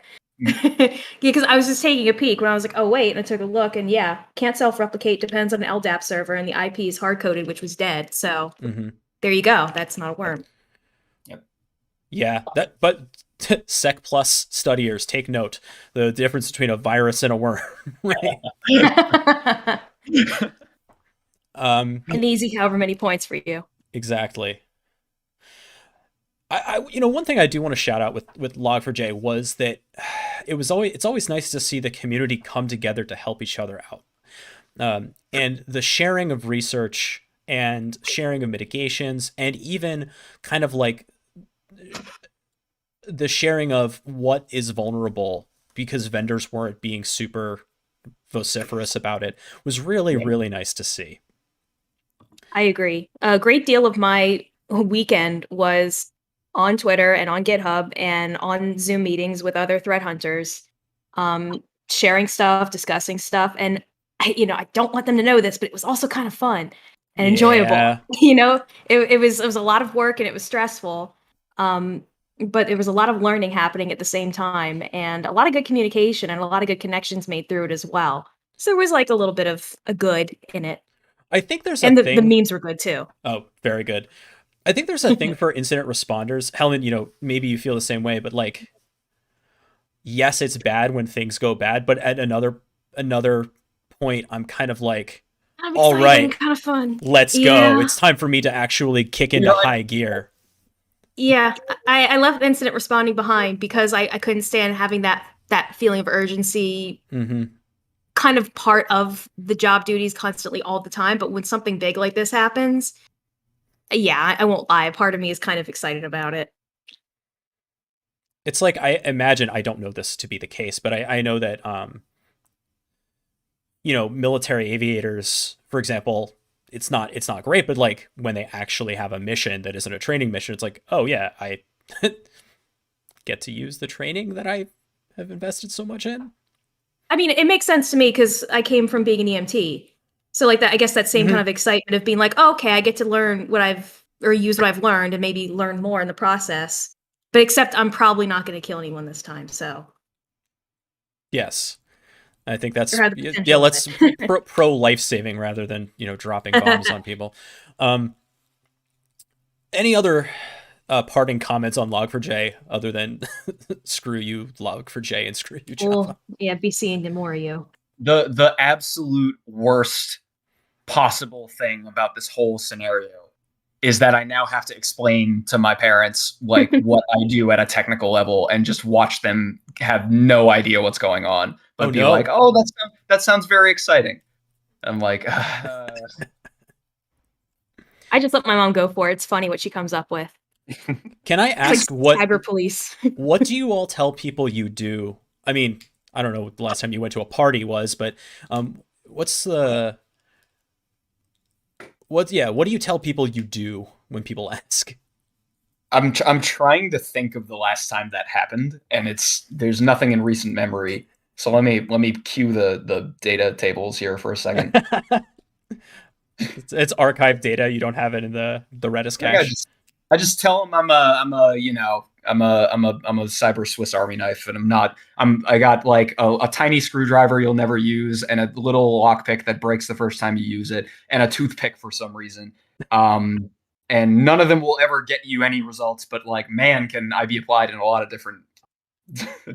Because I was just taking a peek when I was like, oh wait, and I took a look, and can't self-replicate, depends on an LDAP server, and the IP is hard-coded, which was dead. So there you go. That's not a worm. Yep. Yeah, but Sec Plus studiers, take note: the difference between a virus and a worm. Right? An easy, however many points for you. Exactly. One thing I do want to shout out with Log4j was that it's always nice to see the community come together to help each other out. And the sharing of research and sharing of mitigations, and even kind of like the sharing of what is vulnerable because vendors weren't being super vociferous about it, was really, really nice to see. I agree. A great deal of my weekend was on Twitter and on GitHub and on Zoom meetings with other threat hunters, sharing stuff, discussing stuff. And I don't want them to know this, but it was also kind of fun and enjoyable. It was a lot of work and it was stressful. But there was a lot of learning happening at the same time, and a lot of good communication and a lot of good connections made through it as well. So there was like a little bit of a good in it. I think there's the memes were good too. Oh, very good. I think there's a thing for incident responders. Helen, maybe you feel the same way, but like, yes, it's bad when things go bad, but at another point, I'm kind of like, all right, kind of fun. Let's go. It's time for me to actually kick into high gear. Yeah, I left incident responding behind because I couldn't stand having that feeling of urgency. Kind of part of the job duties constantly all the time. But when something big like this happens, I won't lie, part of me is kind of excited about it. it's like, I imagine, I don't know this to be the case, but I know that, military aviators, for example, it's not great, but like when they actually have a mission that isn't a training mission, it's like, oh yeah, I get to use the training that I have invested so much in. I mean, it makes sense to me because I came from being an EMT. So like that, I guess that same kind of excitement of being like, oh, okay, I get to learn use what I've learned and maybe learn more in the process. But except I'm probably not going to kill anyone this time. So yes, I think that's, yeah, let's pro life saving rather than, dropping bombs on people. Any other parting comments on Log4j other than screw you Log4j and screw you Java? Well, yeah, be seeing more of you. The absolute worst possible thing about this whole scenario is that I now have to explain to my parents like what I do at a technical level and just watch them have no idea what's going on, but like, oh, that sounds very exciting. I'm like, I just let my mom go for it. It's funny what she comes up with. Can I ask what cyber police? What do you all tell people you do? I mean, I don't know what the last time you went to a party was, but what do you tell people you do when people ask? I'm trying to think of the last time that happened, and there's nothing in recent memory. So let me cue the data tables here for a second. It's archived data. You don't have it in the Redis cache. I just tell them I'm a cyber Swiss Army knife, and I got like a tiny screwdriver you'll never use, and a little lockpick that breaks the first time you use it, and a toothpick for some reason. And none of them will ever get you any results, but like, man, can I be applied in a lot of different.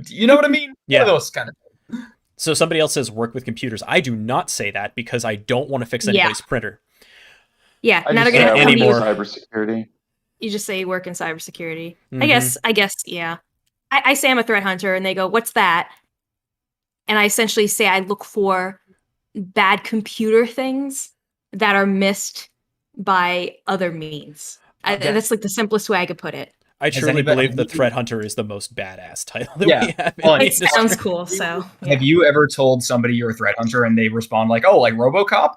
You know what I mean? Yeah. One of those kind of things. So somebody else says work with computers. I do not say that because I don't want to fix anybody's printer. Yeah, now they're gonna anymore. Cybersecurity. You just say you work in cybersecurity. Mm-hmm. I guess, yeah. I say I'm a threat hunter, and they go, "What's that?" And I essentially say I look for bad computer things that are missed by other means. That's like the simplest way I could put it. I truly believe the threat hunter is the most badass title that we have. It sounds cool. So, yeah. Have you ever told somebody you're a threat hunter and they respond like, "Oh, like RoboCop"?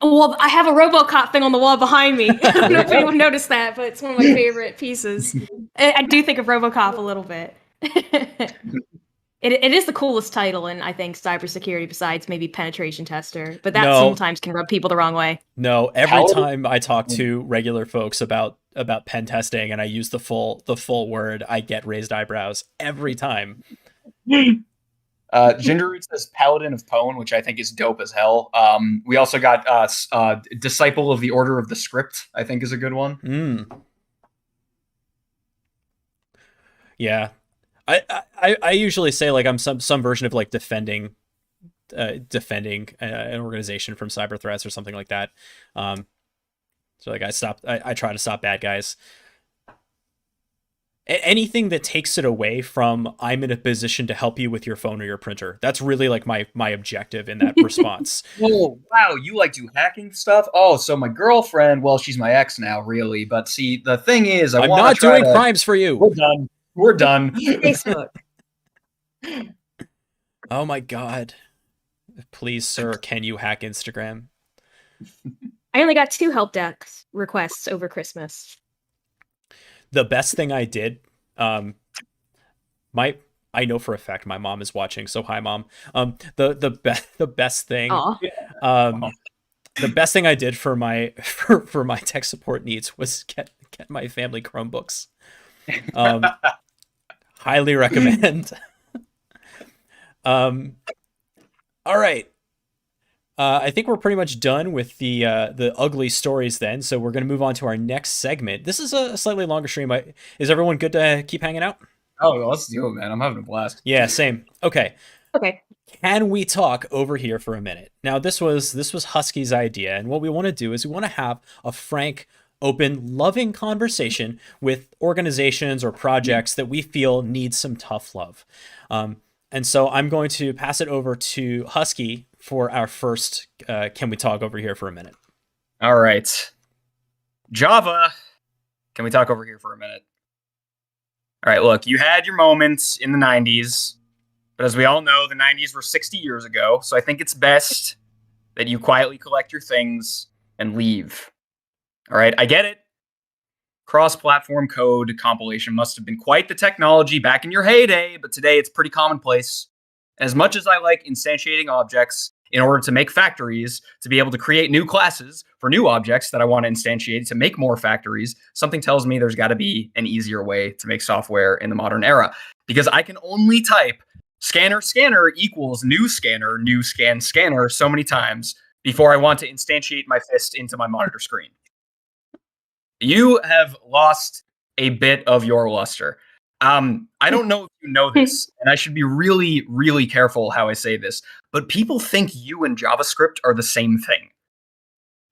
Well, I have a RoboCop thing on the wall behind me. I don't know if anyone noticed that, but it's one of my favorite pieces. I do think of RoboCop a little bit. It is the coolest title in, I think, cybersecurity, besides maybe penetration tester. But that sometimes can rub people the wrong way. No, every time I talk to regular folks about pen testing and I use the full word, I get raised eyebrows every time. Gingerroot says Paladin of Pwn, which I think is dope as hell. We also got Disciple of the Order of the Script, I think is a good one. Yeah. I usually say like I'm some version of like defending an organization from cyber threats or something like that. So like I try to stop bad guys. Anything that takes it away from I'm in a position to help you with your phone or your printer. That's really like my objective in that response. Oh, wow. You like do hacking stuff? Oh, so my girlfriend, well, she's my ex now, really. But see, the thing is, I'm not doing crimes for you. We're done. Facebook. Oh my God. Please, sir, can you hack Instagram? I only got 2 help desk requests over Christmas. The best thing I did, I know for a fact my mom is watching, so hi, Mom. The best thing, the best thing I did for my tech support needs was get my family Chromebooks. Highly recommend. All right. I think we're pretty much done with the ugly stories then, so we're going to move on to our next segment. This is a slightly longer stream. Is everyone good to keep hanging out? Oh, well, let's do it, man. I'm having a blast. Yeah, same. Okay. Okay. Can we talk over here for a minute? Now, this was Husky's idea, and what we want to do is we want to have a frank, open, loving conversation with organizations or projects that we feel need some tough love. And so I'm going to pass it over to Husky for our first Can We Talk Over Here for a Minute? All right. Java, can we talk over here for a minute? All right, look, you had your moments in the 90s, but as we all know, the 90s were 60 years ago, so I think it's best that you quietly collect your things and leave. All right, I get it. Cross-platform code compilation must have been quite the technology back in your heyday, but today it's pretty commonplace. As much as I like instantiating objects in order to make factories, to be able to create new classes for new objects that I want to instantiate to make more factories, something tells me there's got to be an easier way to make software in the modern era. Because I can only type scanner equals new scan scanner so many times before I want to instantiate my fist into my monitor screen. You have lost a bit of your luster. I don't know if you know this, and I should be really, really careful how I say this, but people think you and JavaScript are the same thing.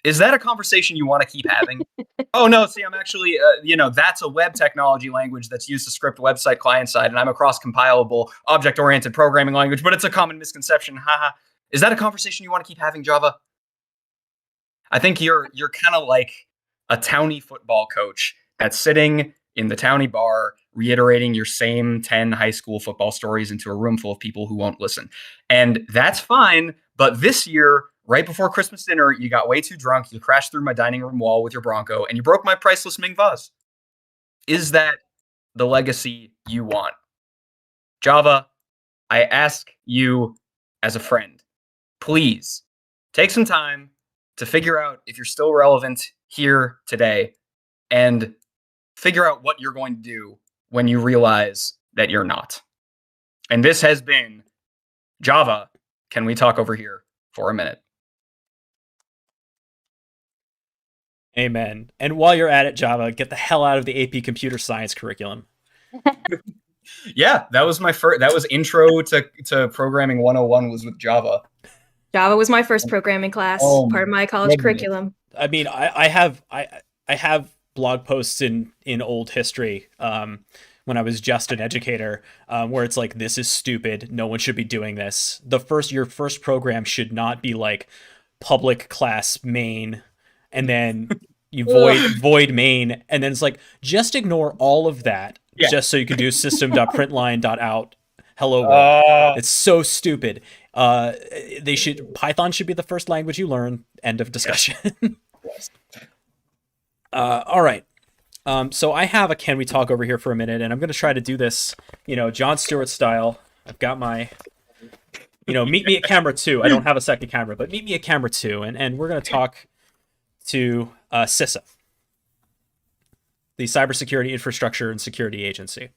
Is that a conversation you want to keep having? Oh, no, see, I'm actually, that's a web technology language that's used to script website client-side, and I'm a cross-compilable, object-oriented programming language, but it's a common misconception. Haha. Is that a conversation you want to keep having, Java? I think you're kind of like a townie football coach that's sitting in the townie bar reiterating your same 10 high school football stories into a room full of people who won't listen. And that's fine, but this year, right before Christmas dinner, you got way too drunk, you crashed through my dining room wall with your Bronco, and you broke my priceless Ming vase. Is that the legacy you want? Java, I ask you as a friend, please take some time to figure out if you're still relevant here today and figure out what you're going to do when you realize that you're not. And this has been Java. Can we talk over here for a minute? Amen. And while you're at it, Java, get the hell out of the AP Computer Science curriculum. Yeah, that was my first. That was intro to programming 101 was with Java. Java was my first programming class, part of my college curriculum. I mean, I have blog posts in old history when I was just an educator where it's like, this is stupid. No one should be doing this. Your first program should not be like public class main, and then you void main, and then it's like, just ignore all of that just so you can do system.println.out hello world. It's so stupid. Python should be the first language you learn. End of discussion. All right. So I have a Can We Talk over here for a minute, and I'm going to try to do this, Jon Stewart style. I've got my, meet me at camera 2. I don't have a second camera, but meet me at camera 2, and we're going to talk to CISA, the Cybersecurity Infrastructure and Security Agency.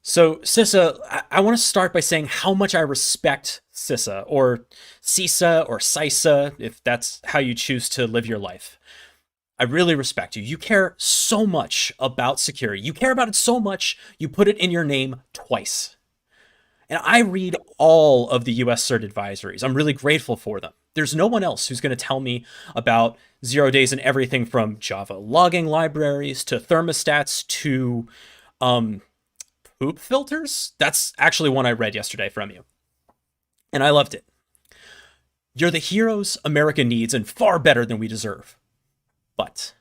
So CISA, I want to start by saying how much I respect CISA, or CISA, or CISA, if that's how you choose to live your life. I really respect you. You care so much about security. You care about it so much, you put it in your name twice. And I read all of the US CERT advisories. I'm really grateful for them. There's no one else who's going to tell me about 0 days and everything from Java logging libraries to thermostats to poop filters. That's actually one I read yesterday from you, and I loved it. You're the heroes America needs and far better than we deserve. But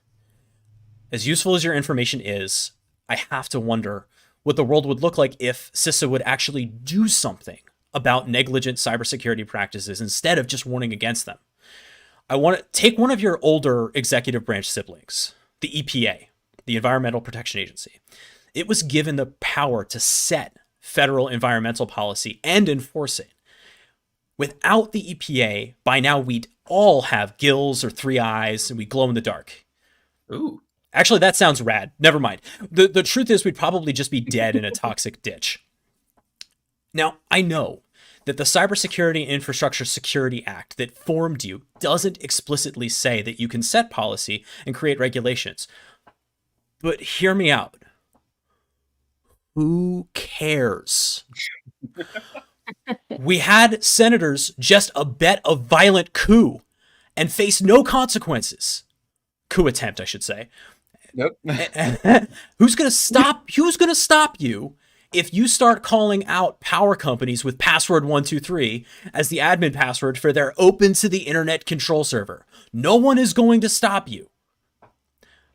as useful as your information is, I have to wonder what the world would look like if CISA would actually do something about negligent cybersecurity practices instead of just warning against them. I want to take one of your older executive branch siblings, the EPA, the Environmental Protection Agency. It was given the power to set federal environmental policy and enforce it. Without the EPA, by now we'd all have gills or 3 eyes and we glow in the dark. Ooh. Actually, that sounds rad. Never mind. The truth is we'd probably just be dead in a toxic ditch. Now, I know that the Cybersecurity and Infrastructure Security Act that formed you doesn't explicitly say that you can set policy and create regulations. But hear me out. Who cares? We had senators just abet a violent coup and face no consequences. Coup attempt, I should say. Nope. Who's going to stop you if you start calling out power companies with password 123 as the admin password for their open to the internet control server? No one is going to stop you.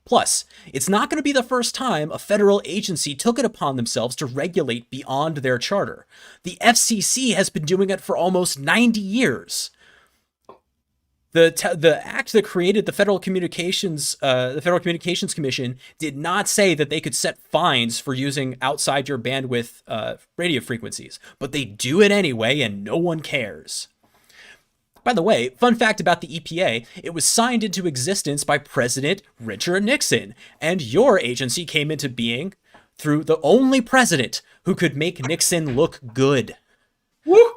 Plus, it's not going to be the first time a federal agency took it upon themselves to regulate beyond their charter. The FCC has been doing it for almost 90 years. The act that created the Federal Communications Commission did not say that they could set fines for using outside your bandwidth radio frequencies, but they do it anyway, and no one cares. By the way, fun fact about the EPA, it was signed into existence by President Richard Nixon, and your agency came into being through the only president who could make Nixon look good. Woo!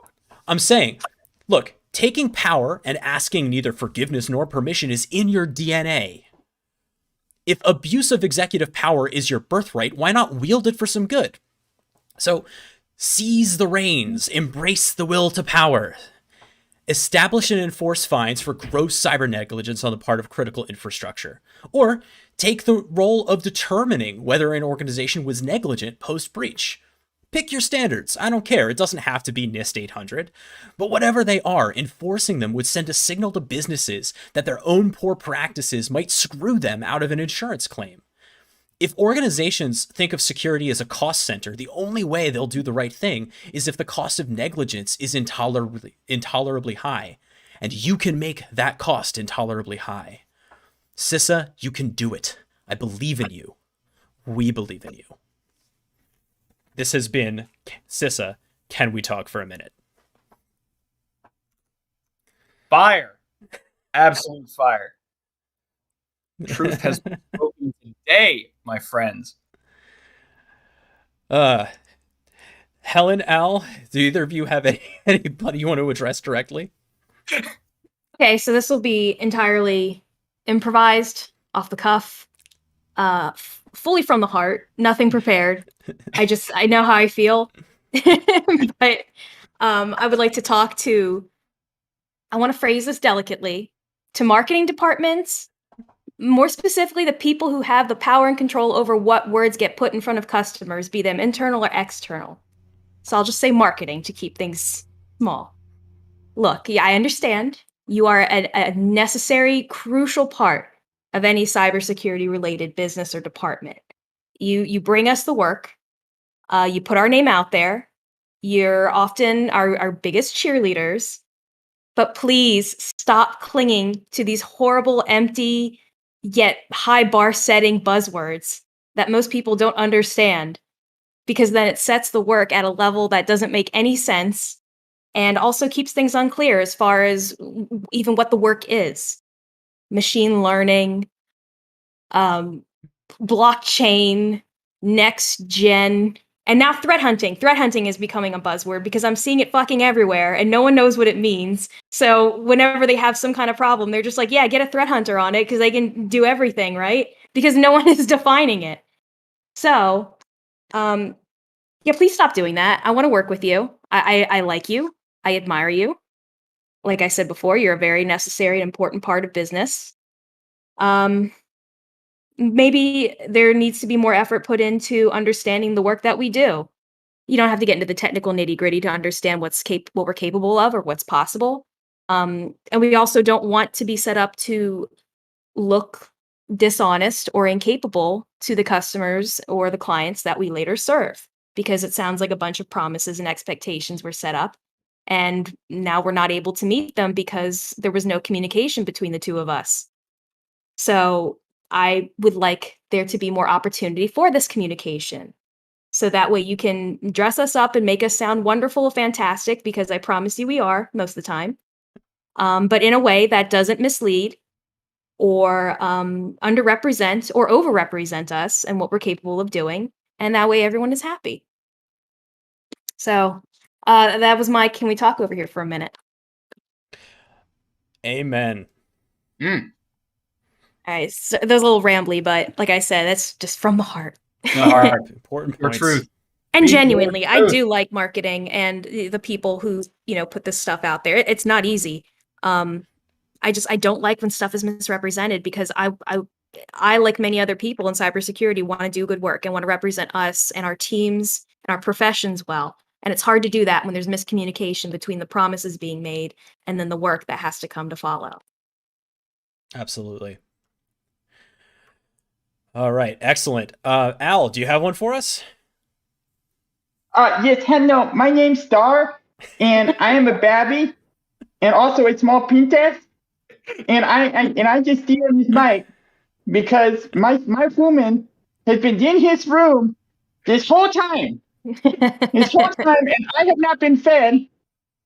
I'm saying, look, taking power and asking neither forgiveness nor permission is in your DNA. If abuse of executive power is your birthright, why not wield it for some good? So, seize the reins, embrace the will to power. Establish and enforce fines for gross cyber negligence on the part of critical infrastructure. Or take the role of determining whether an organization was negligent post-breach. Pick your standards. I don't care. It doesn't have to be NIST 800. But whatever they are, enforcing them would send a signal to businesses that their own poor practices might screw them out of an insurance claim. If organizations think of security as a cost center, the only way they'll do the right thing is if the cost of negligence is intolerably high, and you can make that cost intolerably high. CISA, you can do it. I believe in you. We believe in you. This has been CISA. Can we talk for a minute? Fire. Absolute fire. Truth has been spoken today, my friends. Helen, Al, do either of you have anybody you want to address directly? Okay, so this will be entirely improvised, off the cuff, fully from the heart, nothing prepared. I know how I feel. But I would like to talk to, I want to phrase this delicately, to marketing departments, more specifically the people who have the power and control over what words get put in front of customers, be them internal or external. So I'll just say marketing to keep things small. Look, yeah, I understand. You are a necessary, crucial part of any cybersecurity related business or department. You bring us the work. You put our name out there. You're often our biggest cheerleaders. But please stop clinging to these horrible, empty, yet high bar setting buzzwords that most people don't understand, because then it sets the work at a level that doesn't make any sense and also keeps things unclear as far as even what the work is. Machine learning, blockchain, next gen, and now threat hunting. Threat hunting is becoming a buzzword because I'm seeing it fucking everywhere and no one knows what it means. So whenever they have some kind of problem, they're just like, yeah, get a threat hunter on it because they can do everything, right? Because no one is defining it. So, yeah, please stop doing that. I want to work with you. I like you. I admire you. Like I said before, you're a very necessary and important part of business. Maybe there needs to be more effort put into understanding the work that we do. You don't have to get into the technical nitty-gritty to understand what we're capable of or what's possible. And we also don't want to be set up to look dishonest or incapable to the customers or the clients that we later serve, because it sounds like a bunch of promises and expectations were set up, and now we're not able to meet them because there was no communication between the two of us. So I would like there to be more opportunity for this communication. So that way you can dress us up and make us sound wonderful, fantastic, because I promise you we are most of the time. But in a way that doesn't mislead or underrepresent or overrepresent us and what we're capable of doing. And that way everyone is happy. So that was my Can We Talk over here for a minute. Amen. All right, so that was a little rambly, but like I said, that's just from the heart. Important points. Truth. And genuinely, I do like marketing and the people who, put this stuff out there. It's not easy. I don't like when stuff is misrepresented, because I, like many other people in cybersecurity, want to do good work and want to represent us and our teams and our professions well. And it's hard to do that when there's miscommunication between the promises being made and then the work that has to come to follow. Absolutely. All right, excellent. Al, do you have one for us? Yes, hello. My name's Star, and I am a babby, and also a small princess. And I just steal his mic because my woman has been in his room this whole time. This whole time, and I have not been fed.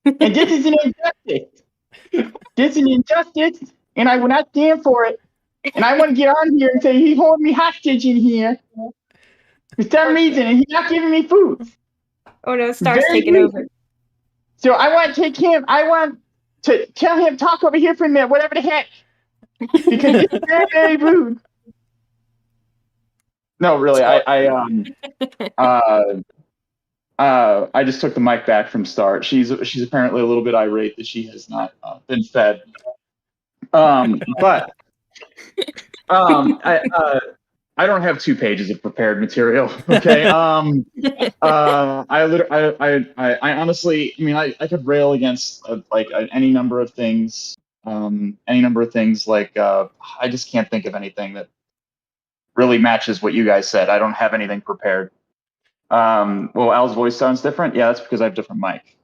And this is an injustice. This is an injustice, and I will not stand for it. And I want to get on here and say he holding me hostage in here for some reason, and he's not giving me food. Oh no, Star's taking over. So I want to take him. I want to tell him talk over here for a minute, whatever the heck, because it's very, very rude. No, really, I just took the mic back from Star. She's apparently a little bit irate that she has not been fed. But I don't have 2 pages of prepared material. Okay. I honestly, I mean, I could rail against any number of things. Like I just can't think of anything that really matches what you guys said. I don't have anything prepared. Well, Al's voice sounds different. Yeah, that's because I have a different mic.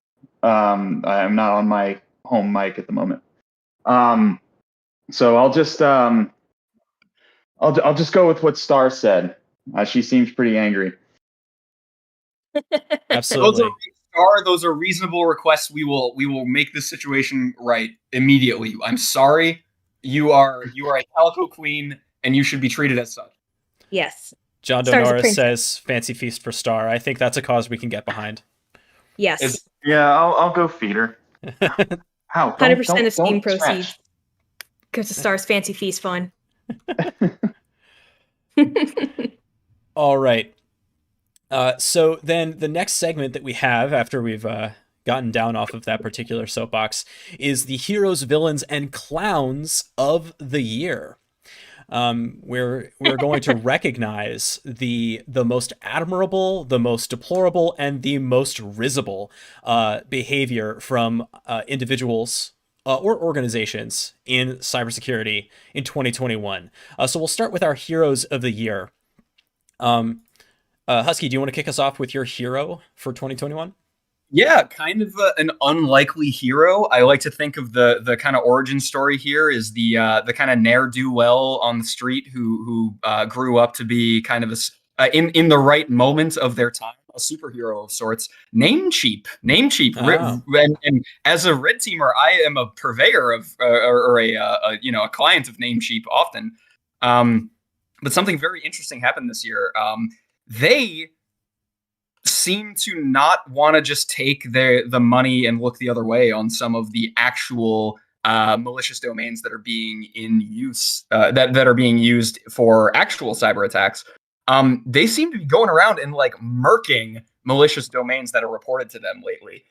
I'm not on my home mic at the moment. So I'll just go with what Star said. She seems pretty angry. Absolutely. Those are reasonable requests. We will make this situation right immediately. I'm sorry. You are a calico queen, and you should be treated as such. Yes. John Donaris says fancy feast for Star. I think that's a cause we can get behind. Yes. Yeah, I'll go feed her. How? 100% of Steam proceeds goes to Star's fancy feast fund. All right. So then the next segment that we have after we've gotten down off of that particular soapbox is the heroes, villains, and clowns of the year. We're going to recognize the most admirable, the most deplorable, and the most risible behavior from individuals or organizations in cybersecurity in 2021. So we'll start with our heroes of the year. Husky, do you want to kick us off with your hero for 2021? Yeah, kind of an unlikely hero. I like to think of the kind of origin story here is the kind of ne'er-do-well on the street who grew up to be kind of in the right moment of their time, a superhero of sorts. Namecheap. Oh. And as a red teamer, I am a purveyor of or a client of Namecheap often. But something very interesting happened this year. They seem to not want to just take the money and look the other way on some of the actual malicious domains that are being in use, that are being used for actual cyber attacks. They seem to be going around and like murking malicious domains that are reported to them lately.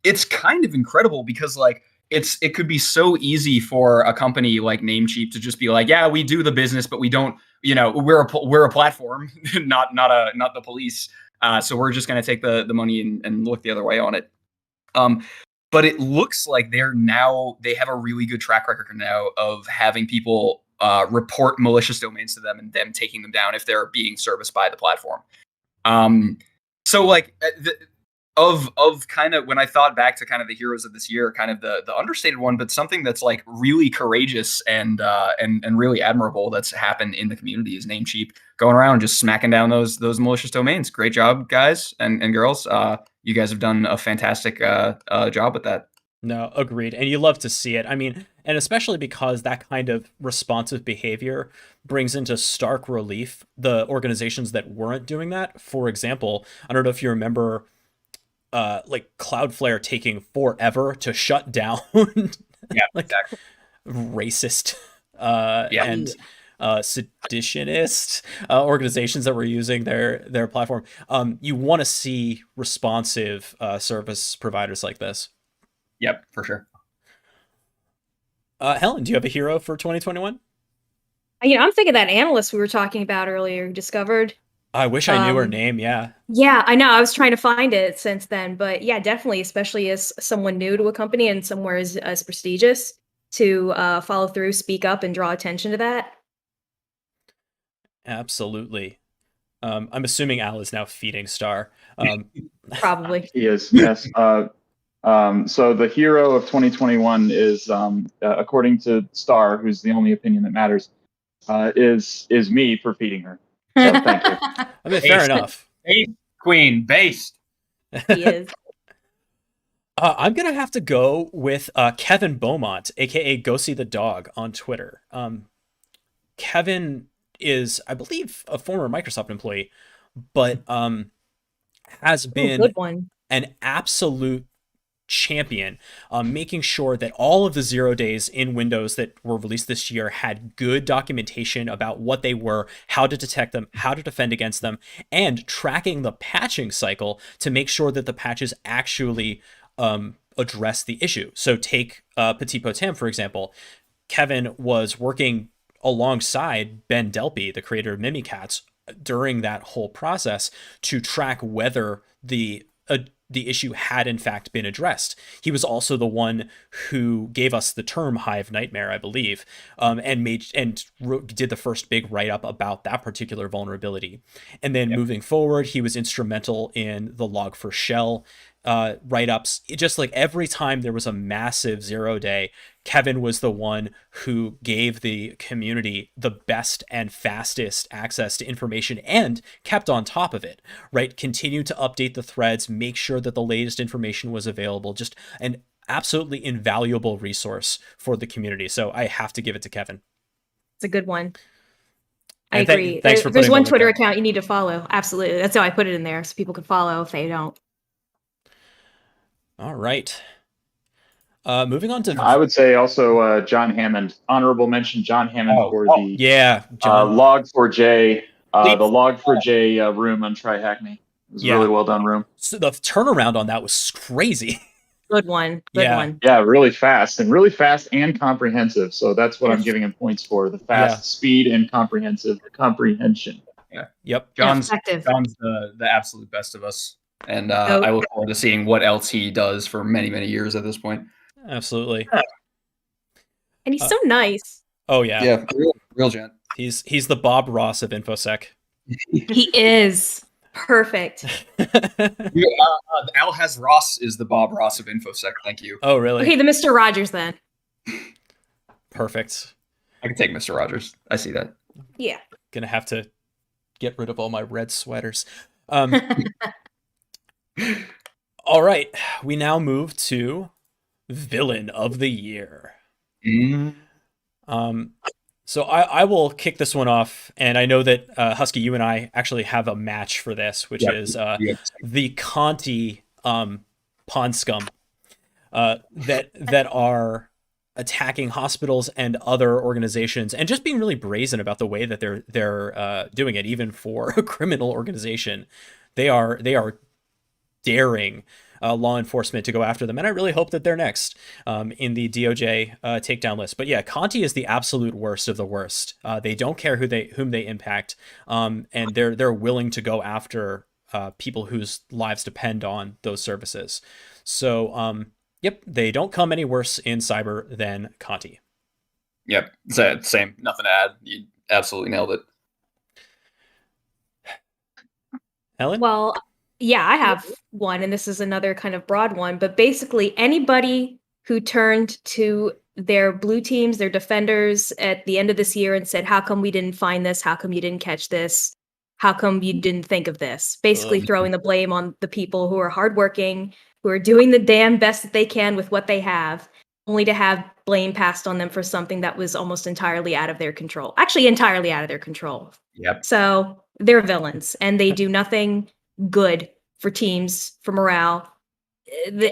It's kind of incredible because like it could be so easy for a company like Namecheap to just be like, yeah, we do the business, but we don't, we're a platform, not the police. So we're just going to take the money and look the other way on it. But it looks like they have a really good track record now of having people report malicious domains to them and them taking them down if they're being serviced by the platform. So like of kind of when I thought back to kind of the heroes of this year, kind of the understated one, but something that's like really courageous and really admirable that's happened in the community is Namecheap going around just smacking down those malicious domains. Great job, guys and girls. You guys have done a fantastic job with that. No, agreed. And you love to see it. I mean, and especially because that kind of responsive behavior brings into stark relief the organizations that weren't doing that. For example, I don't know if you remember like Cloudflare taking forever to shut down yeah, like exactly. racist and seditionist organizations that were using their platform. You want to see responsive service providers like this. Yep, for sure. Helen, do you have a hero for 2021? I'm thinking that analyst we were talking about earlier who discovered. I wish I knew her name. Yeah. Yeah, I know. I was trying to find it since then, but yeah, definitely, especially as someone new to a company and somewhere as prestigious, to follow through, speak up, and draw attention to that. Absolutely. I'm assuming Al is now feeding Star. Probably. He is, yes. So the hero of 2021 is, according to Star, who's the only opinion that matters, is me for feeding her. So thank you. I mean, fair enough. Based, Queen, based. He is. I'm gonna have to go with Kevin Beaumont, aka Go See the Dog, on Twitter. Kevin is, I believe, a former Microsoft employee, but has been Good one. an absolute champion, making sure that all of the 0 days in Windows that were released this year had good documentation about what they were, how to detect them, how to defend against them, and tracking the patching cycle to make sure that the patches actually address the issue. So take Petit Potem, for example. Kevin was working alongside Ben Delpy, the creator of Mimikatz, during that whole process to track whether the issue had in fact been addressed. He was also the one who gave us the term Hive Nightmare, I believe, and did the first big write-up about that particular vulnerability. And then moving forward, he was instrumental in the Log4Shell write-ups. Just like every time there was a massive 0 day, Kevin was the one who gave the community the best and fastest access to information and kept on top of it, right? Continued to update the threads, make sure that the latest information was available. Just an absolutely invaluable resource for the community. So I have to give it to Kevin. It's a good one. I And agree. Thanks for There's putting one it on the Twitter card. account you need to follow. Absolutely. That's how I put it in there so people can follow if they don't. All right. Moving on to... I would say also John Hammond. Honorable mention, John Hammond for the Log4j, the Log4j room on TryHackMe. It was a really well done room. So the turnaround on that was crazy. Good one. Good one. Yeah, really fast and comprehensive. So that's what I'm giving him points for: the fast, speed, and comprehension. Yeah. Yep. John's the absolute best of us. And I look forward to seeing what else he does for many, many years at this point. Absolutely. And he's so nice. Oh yeah. Yeah, real gent. He's the Bob Ross of InfoSec. He is. Perfect. Al has Ross is the Bob Ross of InfoSec. Thank you. Oh really? Okay, the Mr. Rogers then. Perfect. I can take Mr. Rogers. I see that. Yeah. Gonna have to get rid of all my red sweaters. All right, we now move to Villain of the Year. So I will kick this one off, and I know that Husky, you and I actually have a match for this, which is the Conti pawn scum that are attacking hospitals and other organizations, and just being really brazen about the way that they're doing it, even for a criminal organization. They are daring law enforcement to go after them, and I really hope that they're next in the DOJ takedown list. But yeah, Conti is the absolute worst of the worst. They don't care whom they impact, and they're willing to go after people whose lives depend on those services. So yep, they don't come any worse in cyber than Conti. Yep, same. Nothing to add. You absolutely nailed it. Helen? Well, yeah, I have one, and this is another kind of broad one, but basically anybody who turned to their blue teams, their defenders at the end of this year and said, how come we didn't find this? How come you didn't catch this? How come you didn't think of this? Basically throwing the blame on the people who are hardworking, who are doing the damn best that they can with what they have, only to have blame passed on them for something that was almost entirely out of their control. Actually, entirely out of their control. Yep. So they're villains, and they do nothing good for teams, for morale.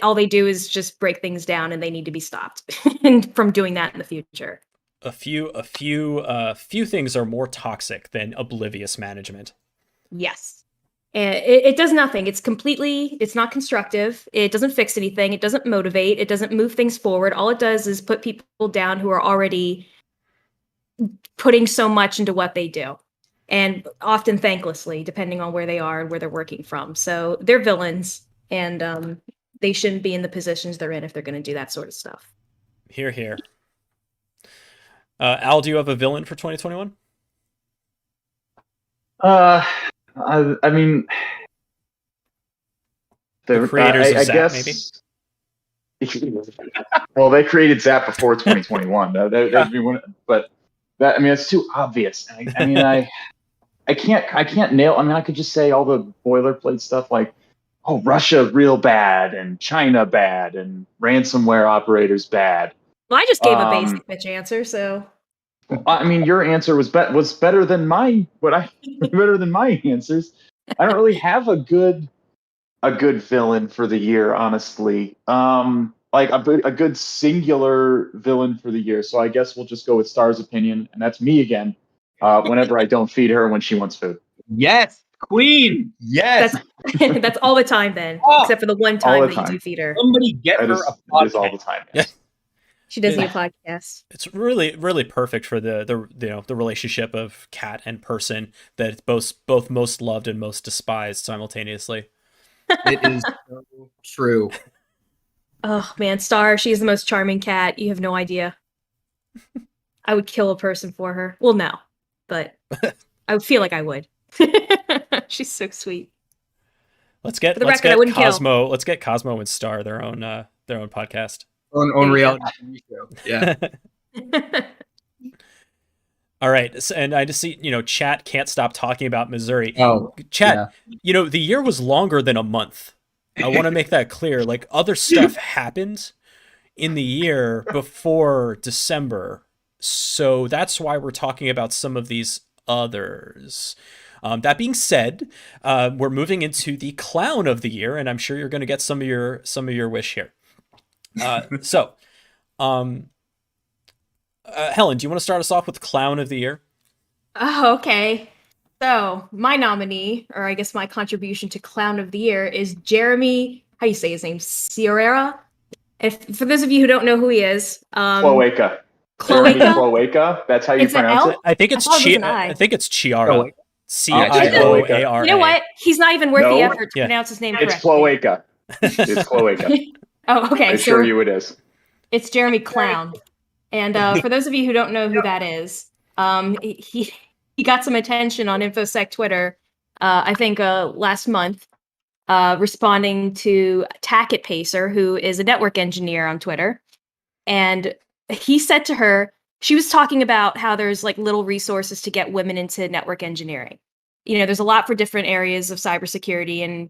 All they do is just break things down, and they need to be stopped from doing that in the future. A few things are more toxic than oblivious management. Yes. And it does nothing. It's not constructive. It doesn't fix anything. It doesn't motivate. It doesn't move things forward. All it does is put people down who are already putting so much into what they do. And often thanklessly, depending on where they are and where they're working from. So they're villains, and they shouldn't be in the positions they're in if they're going to do that sort of stuff. Hear, hear. Al, do you have a villain for 2021? I mean, The creators of Zap, guess, well, they created Zap before 2021. That'd be one, but that, I mean, it's too obvious. I mean, I can't nail. I mean, I could just say all the boilerplate stuff like, oh, Russia real bad and China bad and ransomware operators bad. Well, I just gave a basic bitch answer, so. I mean, your answer was better than mine. Better than my answers. I don't really have a good villain for the year, honestly. Like a good singular villain for the year. So I guess we'll just go with Star's opinion, and that's me again. Whenever I don't feed her when she wants food. Yes, Queen. Yes, that's all the time then, except for the one time that you do feed her. Somebody get her a podcast. It is all the time. Yes. She does need a podcast. It's really, really perfect for the relationship of cat and person that both most loved and most despised simultaneously. It is so true. Oh man, Star, she's the most charming cat. You have no idea. I would kill a person for her. Well, no, but I would feel like I would. She's so sweet. Let's get Cosmo. Let's get Cosmo and Star their own podcast. Own reality TV show. Yeah. All right. So, and I just see, chat can't stop talking about Missouri. Oh, chat, the year was longer than a month. I want to make that clear. Like, other stuff happened in the year before December. So that's why we're talking about some of these others. That being said, we're moving into the clown of the year, and I'm sure you're going to get some of your wish here. Helen, do you want to start us off with clown of the year? Oh, okay. So my nominee, or I guess my contribution to clown of the year, is Jeremy. How do you say his name? Ciorera. For those of you who don't know who he is, Cloaca. Cloaca. That's how you pronounce it. I think it's I think it's Chiara. Cioara. You know what? He's not even worth the effort to pronounce his name correctly. It's Cloaca. It's Cloaca. Oh, okay. I assure you it is. It's Jeremy Clown. And for those of you who don't know who that is, he got some attention on InfoSec Twitter, I think last month, responding to Tackett Pacer, who is a network engineer on Twitter. And he said to her, she was talking about how there's like little resources to get women into network engineering. There's a lot for different areas of cybersecurity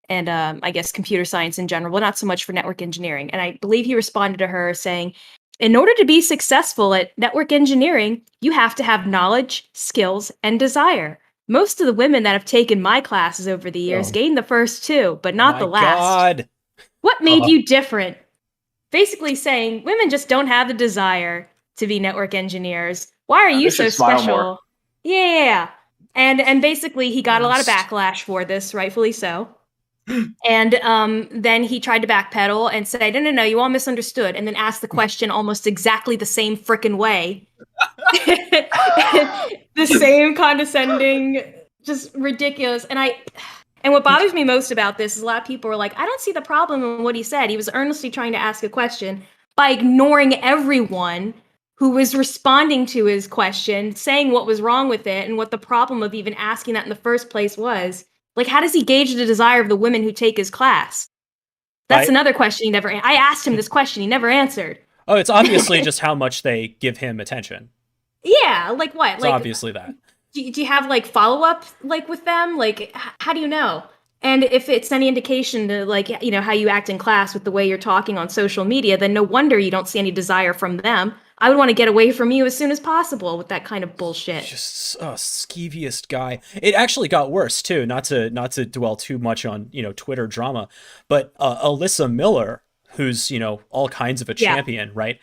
and I guess computer science in general, but not so much for network engineering. And I believe he responded to her saying, in order to be successful at network engineering, you have to have knowledge, skills, and desire. Most of the women that have taken my classes over the years gained the first two, but not the last. God. What made you different? Basically saying women just don't have the desire to be network engieniers. Why are you so special? Yeah. And basically he got a lot of backlash for this, rightfully so. And then he tried to backpedal and say, no, you all misunderstood. And then asked the question almost exactly the same frickin' way. The same condescending, just ridiculous. And what bothers me most about this is a lot of people are like, I don't see the problem in what he said. He was earnestly trying to ask a question by ignoring everyone who was responding to his question, saying what was wrong with it and what the problem of even asking that in the first place was. Like, how does he gauge the desire of the women who take his class? That's another question he never... I asked him this question. He never answered. Oh, it's obviously just how much they give him attention. Yeah, like what? It's obviously that. Do you have, like, follow-up, like, with them? Like, how do you know? And if it's any indication to, like, how you act in class with the way you're talking on social media, then no wonder you don't see any desire from them. I would want to get away from you as soon as possible with that kind of bullshit. Just skeeviest guy. It actually got worse too. Not to dwell too much on Twitter drama, but Alyssa Miller, who's all kinds of a champion, right?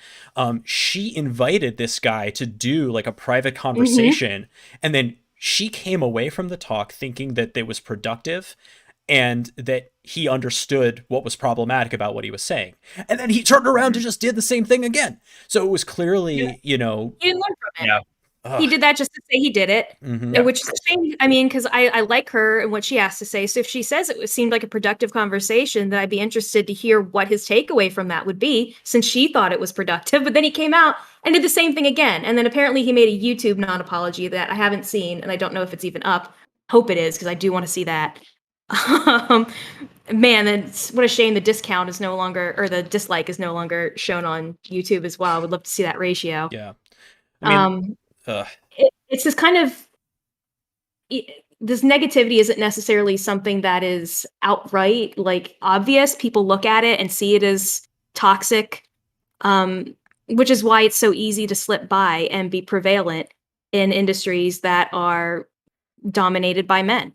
She invited this guy to do like a private conversation, and then she came away from the talk thinking that it was productive and that he understood what was problematic about what he was saying. And then he turned around and just did the same thing again. So it was clearly, He didn't learn from it. Yeah. He did that just to say he did it, which is a shame. I mean, because I like her and what she has to say. So if she says it seemed like a productive conversation, then I'd be interested to hear what his takeaway from that would be, since she thought it was productive. But then he came out and did the same thing again. And then apparently he made a YouTube non-apology that I haven't seen, and I don't know if it's even up. hope it is, because I do want to see that. Man, what a shame the discount is no longer, or the dislike is no longer shown on YouTube as well. I would love to see that ratio. Yeah. I mean, it's this kind of, this negativity isn't necessarily something that is outright like obvious. People look at it and see it as toxic, which is why it's so easy to slip by and be prevalent in industries that are dominated by men.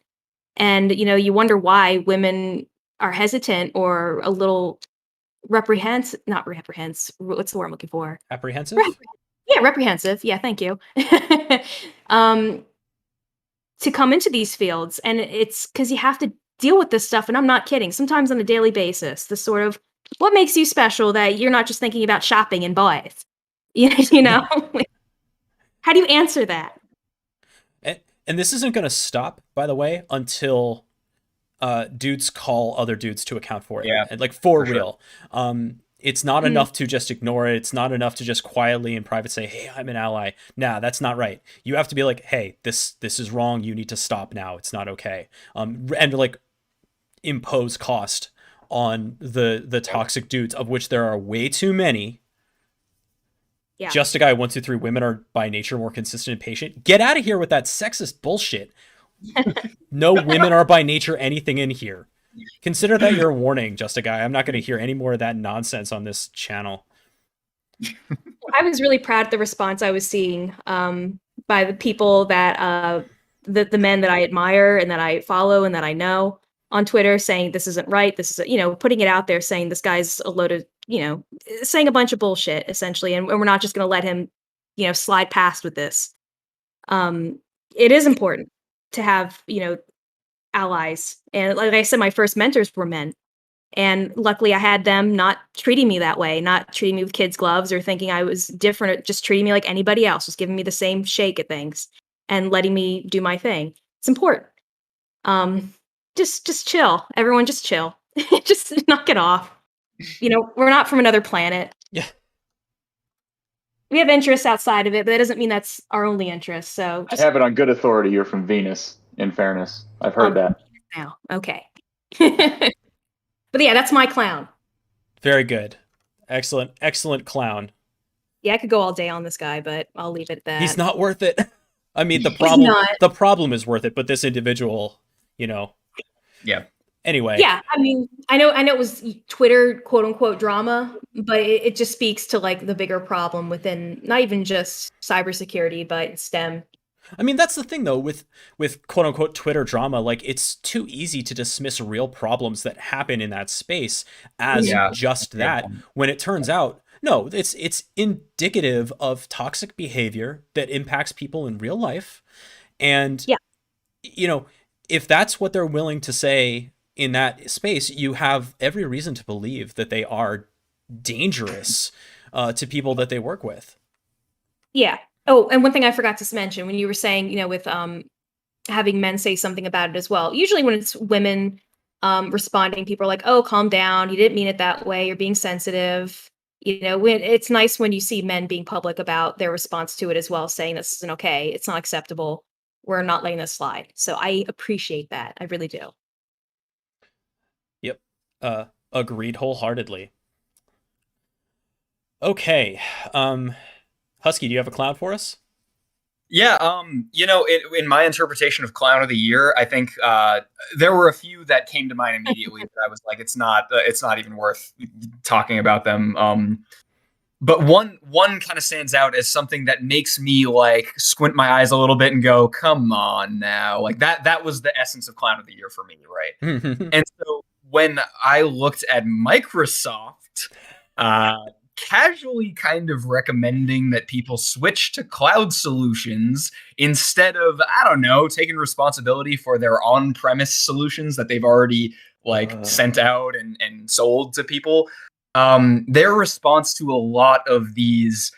And, you wonder why women are hesitant or a little not reprehensive. What's the word I'm looking for? Apprehensive? Yeah, reprehensive. Yeah, thank you. To come into these fields. And it's because you have to deal with this stuff. And I'm not kidding. Sometimes on a daily basis, the sort of, what makes you special that you're not just thinking about shopping and boys? You know? How do you answer that? And this isn't going to stop, by the way, until dudes call other dudes to account for it. Yeah, and, like, for real. Sure. It's not enough to just ignore it. It's not enough to just quietly in private say, hey, I'm an ally. Nah, that's not right. You have to be like, hey, this is wrong. You need to stop now. It's not okay. And like impose cost on the toxic dudes, of which there are way too many. Yeah. Just a guy 1, 2, 3 women are by nature more consistent and patient. Get out of here with that sexist bullshit. No women are by nature anything in here. Consider that your warning, Just a Guy. I'm not going to hear any more of that nonsense on this channel. I was really proud of the response I was seeing by the people that the men that I admire and that I follow and that I know on Twitter, saying this isn't right. This is, putting it out there, saying this guy's a load of, saying a bunch of bullshit essentially, and we're not just going to let him, slide past with this. It is important to have, allies. And like I said, my first mentors were men. And luckily I had them not treating me that way, not treating me with kids' gloves or thinking I was different, just treating me like anybody else, just giving me the same shake at things and letting me do my thing. It's important. Just chill. Everyone just chill. Just knock it off. We're not from another planet. Yeah. We have interests outside of it, but that doesn't mean that's our only interest. So I have it on good authority. You're from Venus, in fairness. I've heard that. Now. Okay. But yeah, that's my clown. Very good. Excellent clown. Yeah, I could go all day on this guy, but I'll leave it at that. He's not worth it. I mean, the problem is worth it, but this individual, Yeah. Anyway. Yeah, I mean, I know it was Twitter, quote unquote, drama, but it just speaks to like the bigger problem within not even just cybersecurity, but STEM. I mean, that's the thing though, with quote unquote Twitter drama, like it's too easy to dismiss real problems that happen in that space as just that, when it turns out, no, it's indicative of toxic behavior that impacts people in real life. And, if that's what they're willing to say in that space, you have every reason to believe that they are dangerous to people that they work with. Yeah. Oh, and one thing I forgot to mention when you were saying, with having men say something about it as well. Usually when it's women responding, people are like, oh, calm down. You didn't mean it that way. You're being sensitive. It's nice when you see men being public about their response to it as well, saying this isn't okay. It's not acceptable. We're not letting this slide. So I appreciate that. I really do. Yep. Agreed wholeheartedly. Okay. Husky, do you have a clown for us? Yeah, in my interpretation of Clown of the Year, I think there were a few that came to mind immediately that I was like, it's not even worth talking about them. But one kind of stands out as something that makes me like squint my eyes a little bit and go, come on now. Like that was the essence of Clown of the Year for me, right? And so when I looked at Microsoft, casually kind of recommending that people switch to cloud solutions instead of, I don't know, taking responsibility for their on-premise solutions that they've already sent out and sold to people. Their response to a lot of these,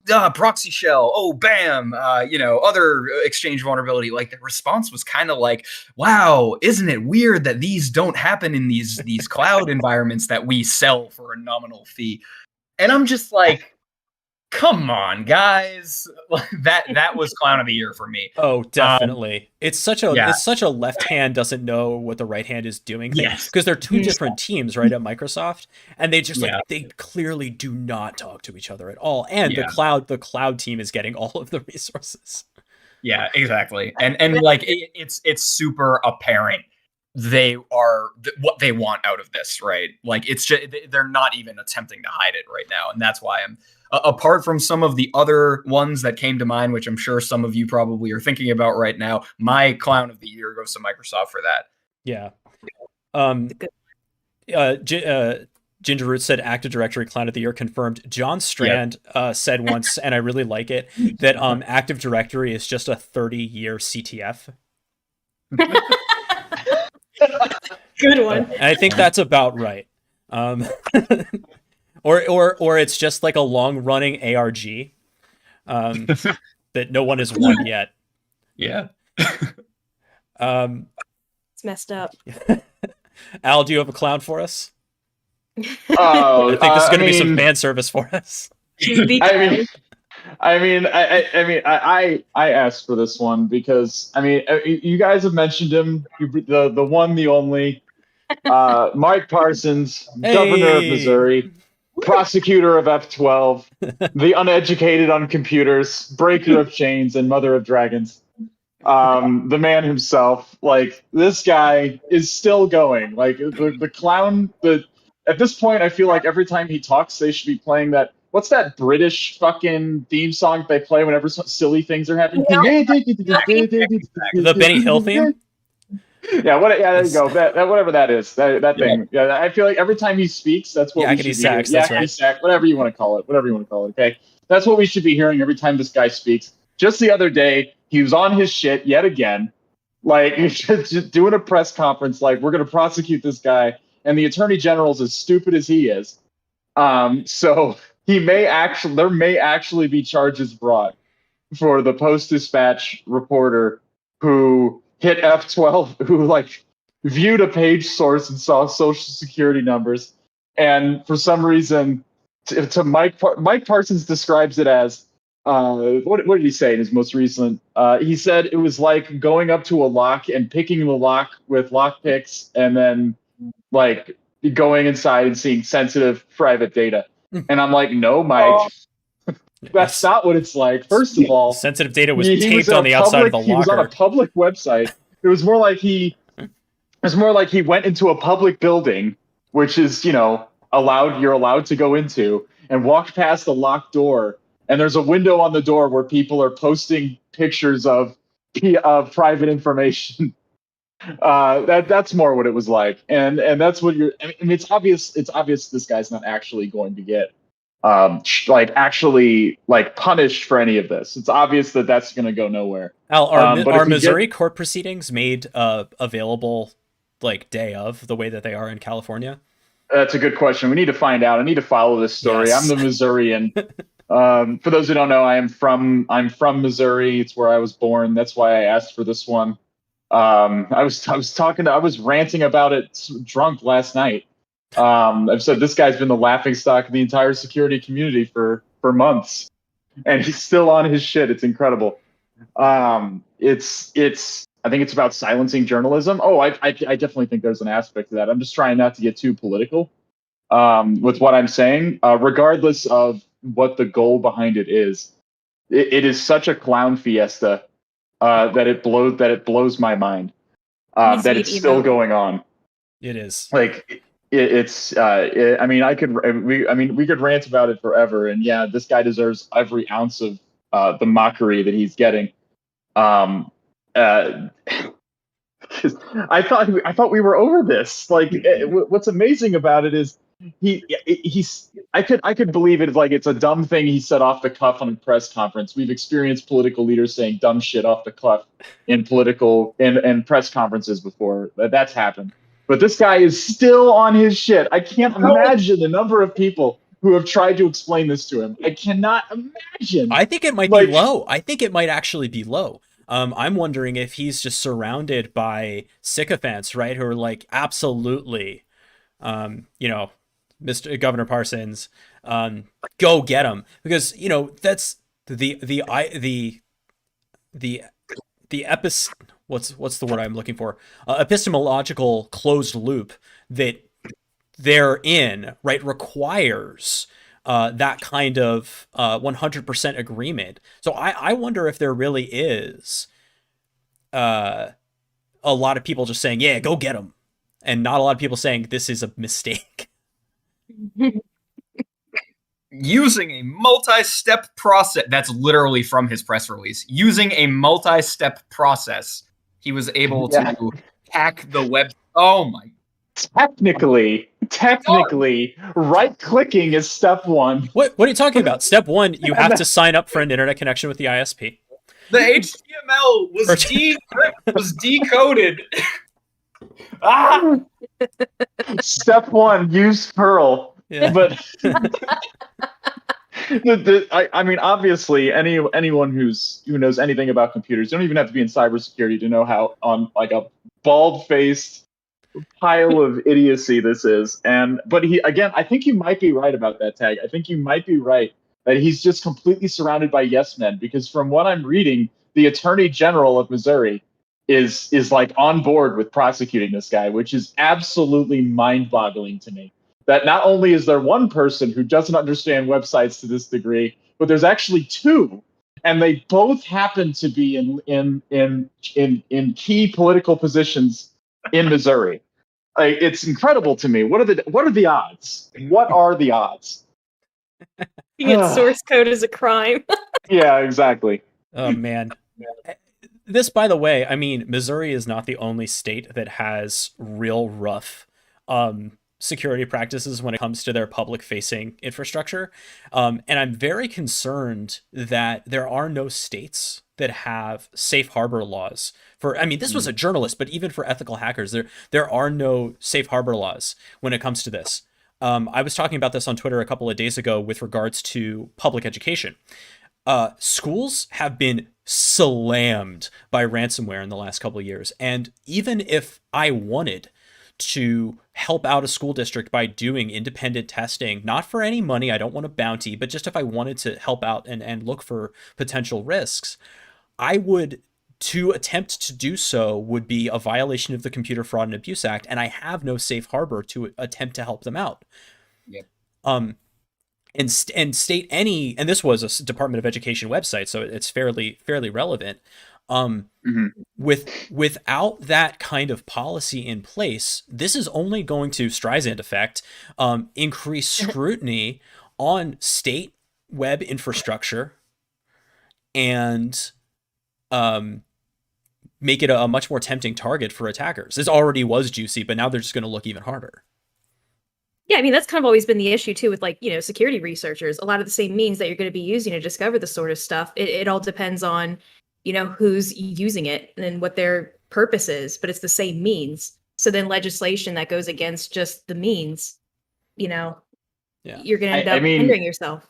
ProxyShell, bam, other exchange vulnerability, like the response was kind of like, wow, isn't it weird that these don't happen in these cloud environments that we sell for a nominal fee? And I'm just like, come on, guys. That was clown of the year for me. Oh, definitely. It's such a left hand doesn't know what the right hand is doing thing. Yes. Because they're two different teams, right, at Microsoft. And they just they clearly do not talk to each other at all. And the cloud team is getting all of the resources. Yeah, exactly. And like it's super apparent they are what they want out of this, right? Like it's just they're not even attempting to hide it right now, and that's why I'm apart from some of the other ones that came to mind, which I'm sure some of you probably are thinking about right now. My clown of the year goes to Microsoft for that. Yeah. Ginger Root said Active Directory Clown of the Year confirmed. John Strand said once, and I really like it, that Active Directory is just a 30-year CTF. Good one. And I think that's about right. Or it's just like a long-running ARG that no one has won yet. Yeah. It's messed up. Al, do you have a clown for us? Oh, I think this is going to be some fan service for us. I asked for this one because you guys have mentioned him, the one, the only, Mike Parsons, governor of Missouri, prosecutor of F-12, the uneducated on computers, breaker of chains, and mother of dragons. The man himself, like, this guy is still going. Like, the clown, at this point, I feel like every time he talks, they should be playing that. What's that British fucking theme song they play whenever some silly things are happening? The Benny Hill theme? Yeah, there you go. That whatever that is. That thing. Yeah, I feel like every time he speaks, that's what we should be hearing. Yakety sax, whatever you want to call it. Okay? That's what we should be hearing every time this guy speaks. Just the other day, he was on his shit yet again. Like, just doing a press conference like, we're going to prosecute this guy. And the attorney general's as stupid as he is. So there may actually be charges brought for the Post-Dispatch reporter who hit F-12, who like viewed a page source and saw social security numbers. And for some reason, to Mike Parsons describes it as, what did he say in his most recent? He said it was like going up to a lock and picking the lock with lock picks and then like going inside and seeing sensitive private data. And I'm like, no, Mike, that's not what it's like. First of all, sensitive data was taped on the outside of the locker. He was on a public website. It was more like he went into a public building, which is, you're allowed to go into, and walked past a locked door. And there's a window on the door where people are posting pictures of private information. That's more what it was like, and that's what it's obvious this guy's not actually going to get actually punished for any of this. It's obvious that that's going to go nowhere. Al, are Missouri court proceedings made available day of the way that they are in California? That's a good question. We need to find out. I need to follow this story. Yes. I'm the Missourian. For those who don't know, I'm from Missouri. It's where I was born. That's why I asked for this one. I was ranting about it drunk last night. I've said this guy's been the laughingstock of the entire security community for months, and he's still on his shit. It's incredible. I think it's about silencing journalism. Oh, I definitely think there's an aspect to that. I'm just trying not to get too political with what I'm saying, regardless of what the goal behind it is. It is such a clown fiesta. That it blows my mind that it's still going on. It is like it's. We could rant about it forever, and yeah, this guy deserves every ounce of the mockery that he's getting. I thought we were over this. Like, what's amazing about it is I could believe it like it's a dumb thing he said off the cuff on a press conference. We've experienced political leaders saying dumb shit off the cuff in political and press conferences before. That's happened. But this guy is still on his shit. I can't imagine the number of people who have tried to explain this to him. I cannot imagine. I think it might be low. I think it might actually be low. I'm wondering if he's just surrounded by sycophants, right? Who are like, absolutely, Mr. Governor Parsons, go get them, because that's the what's the word I'm looking for? Epistemological closed loop that they're in, right, requires that kind of 100% agreement. So I wonder if there really is a lot of people just saying, yeah, go get them, and not a lot of people saying this is a mistake. Using a multi-step process, that's literally from his press release. Using a multi-step process, he was able to hack the web. Oh my. Technically, right-clicking is step one. What are you talking about? Step one, you have to sign up for an internet connection with the ISP. The HTML was decoded. Step one, use Perl. Yeah. But I mean, obviously, anyone who knows anything about computers, you don't even have to be in cybersecurity to know how on like a bald-faced pile of idiocy this is. But I think you might be right about that, Tag. I think you might be right that he's just completely surrounded by yes men, because from what I'm reading, the Attorney General of Missouri is like on board with prosecuting this guy, which is absolutely mind-boggling to me. That not only is there one person who doesn't understand websites to this degree, but there's actually two, and they both happen to be in key political positions in Missouri. It's incredible to me. What are the odds? What are the odds? It's source code is a crime. Yeah, exactly. Oh man. This, by the way, I mean, Missouri is not the only state that has real rough security practices when it comes to their public-facing infrastructure. And I'm very concerned that there are no states that have safe harbor laws for, I mean, this was a journalist, but even for ethical hackers, there are no safe harbor laws when it comes to this. I was talking about this on Twitter a couple of days ago with regards to public education. Schools have been slammed by ransomware in the last couple of years. And even if I wanted to help out a school district by doing independent testing, not for any money, I don't want a bounty, but just if I wanted to help out and look for potential risks, to attempt to do so would be a violation of the Computer Fraud and Abuse Act, and I have no safe harbor to attempt to help them out. Yep. And state any, and this was a Department of Education website, so it's fairly relevant. Without that kind of policy in place, this is only going to Streisand effect, increase scrutiny on state web infrastructure, and make it a much more tempting target for attackers. This already was juicy, but now they're just going to look even harder. Yeah, I mean, that's kind of always been the issue too with, like, security researchers. A lot of the same means that you're going to be using to discover this sort of stuff, it all depends on, who's using it and what their purpose is, but it's the same means. So then legislation that goes against just the means, you're going to end up hindering yourself.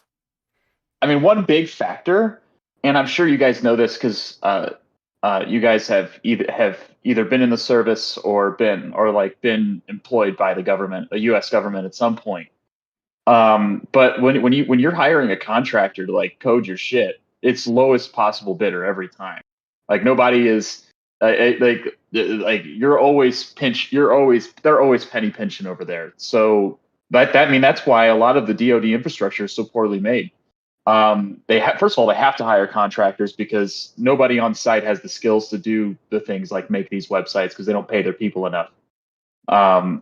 I mean, one big factor, and I'm sure you guys know this because you guys have either been in the service or been employed by the government, the U.S. government at some point. But when you're hiring a contractor to code your shit, it's lowest possible bidder every time. Like nobody is they're always penny pinching over there. So that's why a lot of the DoD infrastructure is so poorly made. First of all, they have to hire contractors because nobody on site has the skills to do the things like make these websites because they don't pay their people enough.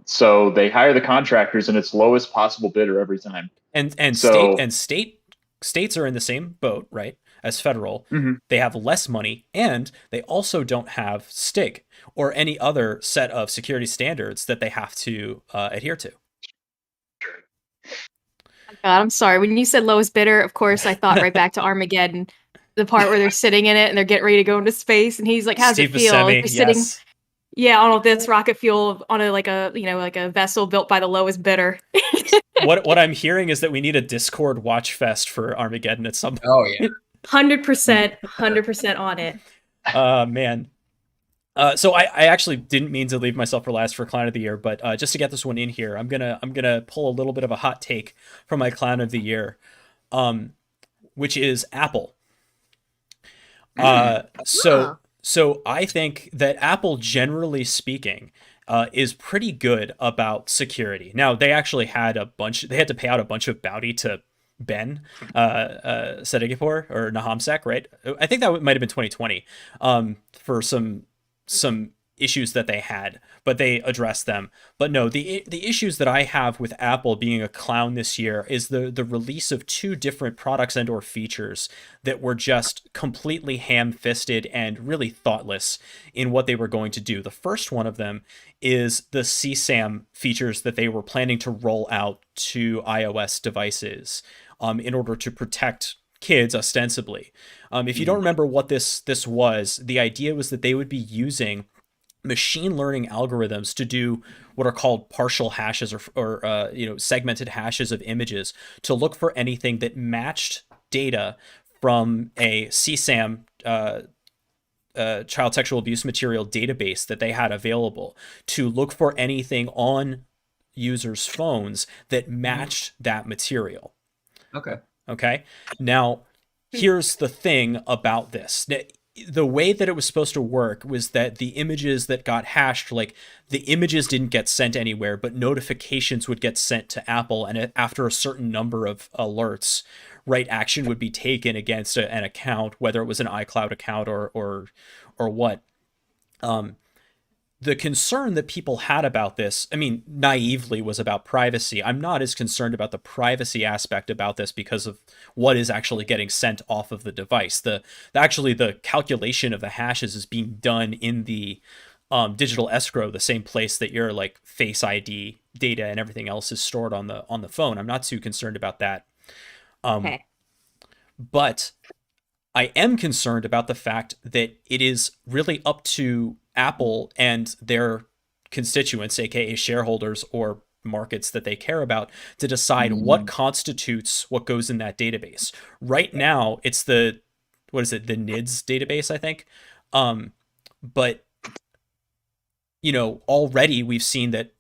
So they hire the contractors, and it's lowest possible bidder every time. States are in the same boat, right, as federal. Mm-hmm. They have less money, and they also don't have STIG or any other set of security standards that they have to adhere to. God, I'm sorry. When you said lowest bidder, of course, I thought right back to Armageddon, the part where they're sitting in it and they're getting ready to go into space, and he's like, "How's Steve it feel?" Buscemi, Like they're sitting, yes. on this rocket fuel on a vessel built by the lowest bidder. What I'm hearing is that we need a Discord watch fest for Armageddon at some point. Oh yeah, 100% on it. Man. So I actually didn't mean to leave myself for last for Clown of the Year, but just to get this one in here, I'm gonna pull a little bit of a hot take from my Clown of the Year, which is Apple. So I think that Apple, generally speaking, is pretty good about security. Now, they actually had to pay out a bunch of bounty to Ben Sedeghipour or Nahamsek, right? I think that might have been 2020 for some issues that they had, but they addressed them. But no, the issues that I have with Apple being a clown this year is the release of 2 different products and or features that were just completely ham-fisted and really thoughtless in what they were going to do. The first one of them is the CSAM features that they were planning to roll out to iOS devices in order to protect kids, ostensibly. If you don't remember what this was, the idea was that they would be using machine learning algorithms to do what are called partial hashes or segmented hashes of images to look for anything that matched data from a CSAM child sexual abuse material database that they had available, to look for anything on users' phones that matched that material. Okay. Now, here's the thing about this. The way that it was supposed to work was that the images that got hashed, like the images didn't get sent anywhere, but notifications would get sent to Apple. And after a certain number of alerts, right action would be taken against an account, whether it was an iCloud account or what. The concern that people had about this, I mean, naively, was about privacy. I'm not as concerned about the privacy aspect about this because of what is actually getting sent off of the device. The calculation of the hashes is being done in the digital escrow, the same place that your like Face ID data and everything else is stored on the phone. I'm not too concerned about that. Okay. But I am concerned about the fact that it is really up to Apple and their constituents, aka shareholders or markets that they care about, to decide what constitutes what goes in that database. Right now, it's the NIDS database, I think. But already we've seen that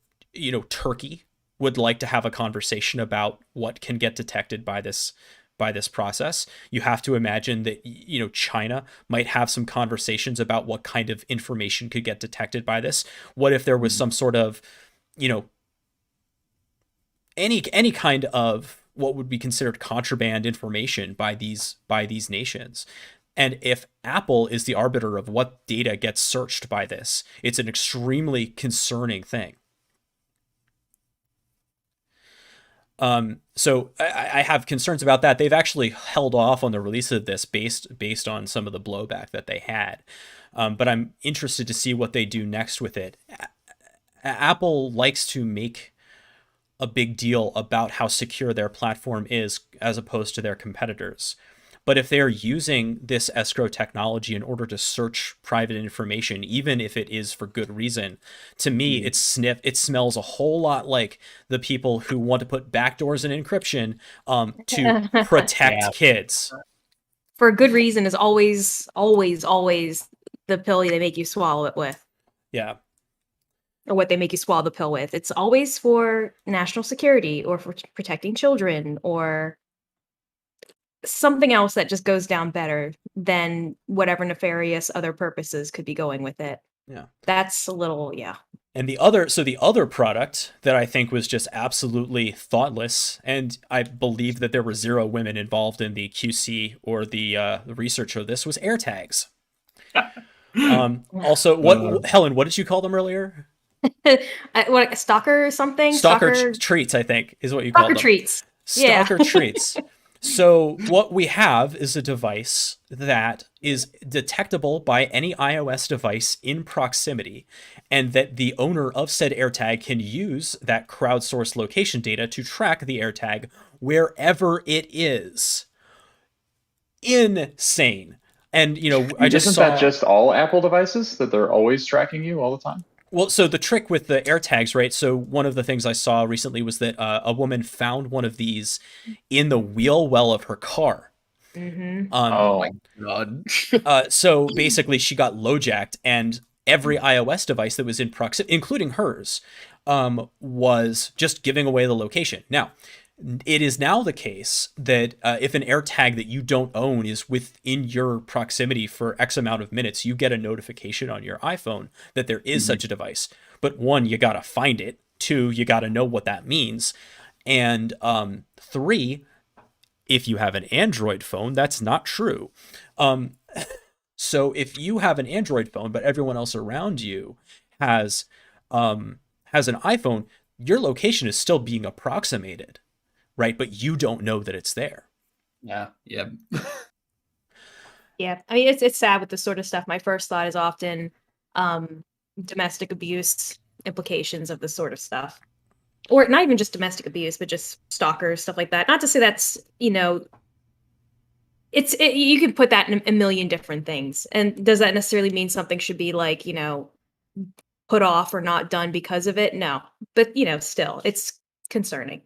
Turkey would like to have a conversation about what can get detected by this process. You have to imagine that China might have some conversations about what kind of information could get detected by this. What if there was some sort of any kind of what would be considered contraband information by these nations? And if Apple is the arbiter of what data gets searched by this, it's an extremely concerning thing. So I have concerns about that. They've actually held off on the release of this based on some of the blowback that they had. But I'm interested to see what they do next with it. Apple likes to make a big deal about how secure their platform is as opposed to their competitors. But if they're using this escrow technology in order to search private information, even if it is for good reason, to me, it smells a whole lot like the people who want to put backdoors and encryption to protect kids. For a good reason is always, always, always the pill they make you swallow it with. Yeah. Or what they make you swallow the pill with. It's always for national security or for protecting children or something else that just goes down better than whatever nefarious other purposes could be going with it. Yeah. That's a little, yeah. And the other product that I think was just absolutely thoughtless, and I believe that there were 0 women involved in the QC or the research of this, was AirTags. Also, Helen, what did you call them earlier? What, stalker or something? Stalker treats, I think, is what you call them. Stalker treats. Stalker treats. So what we have is a device that is detectable by any iOS device in proximity, and that the owner of said AirTag can use that crowdsourced location data to track the AirTag wherever it is. Insane. And, Isn't that just all Apple devices, that they're always tracking you all the time? Well, so the trick with the AirTags, right? So one of the things I saw recently was that a woman found one of these in the wheel well of her car. Mm-hmm. Oh my God. So basically she got LoJacked, and every iOS device that was in proximity, including hers, was just giving away the location. Now, it is now the case that if an AirTag that you don't own is within your proximity for X amount of minutes, you get a notification on your iPhone that there is such a device. But 1, you got to find it. 2, you got to know what that means. And 3, if you have an Android phone, that's not true. So if you have an Android phone, but everyone else around you has an iPhone, your location is still being approximated, right? But you don't know that it's there. Yeah. Yeah. I mean, it's sad with this sort of stuff. My first thought is often domestic abuse implications of this sort of stuff. Or not even just domestic abuse, but just stalkers, stuff like that. Not to say that's, you can put that in a million different things. And does that necessarily mean something should be like, put off or not done because of it? No. But, still, it's concerning.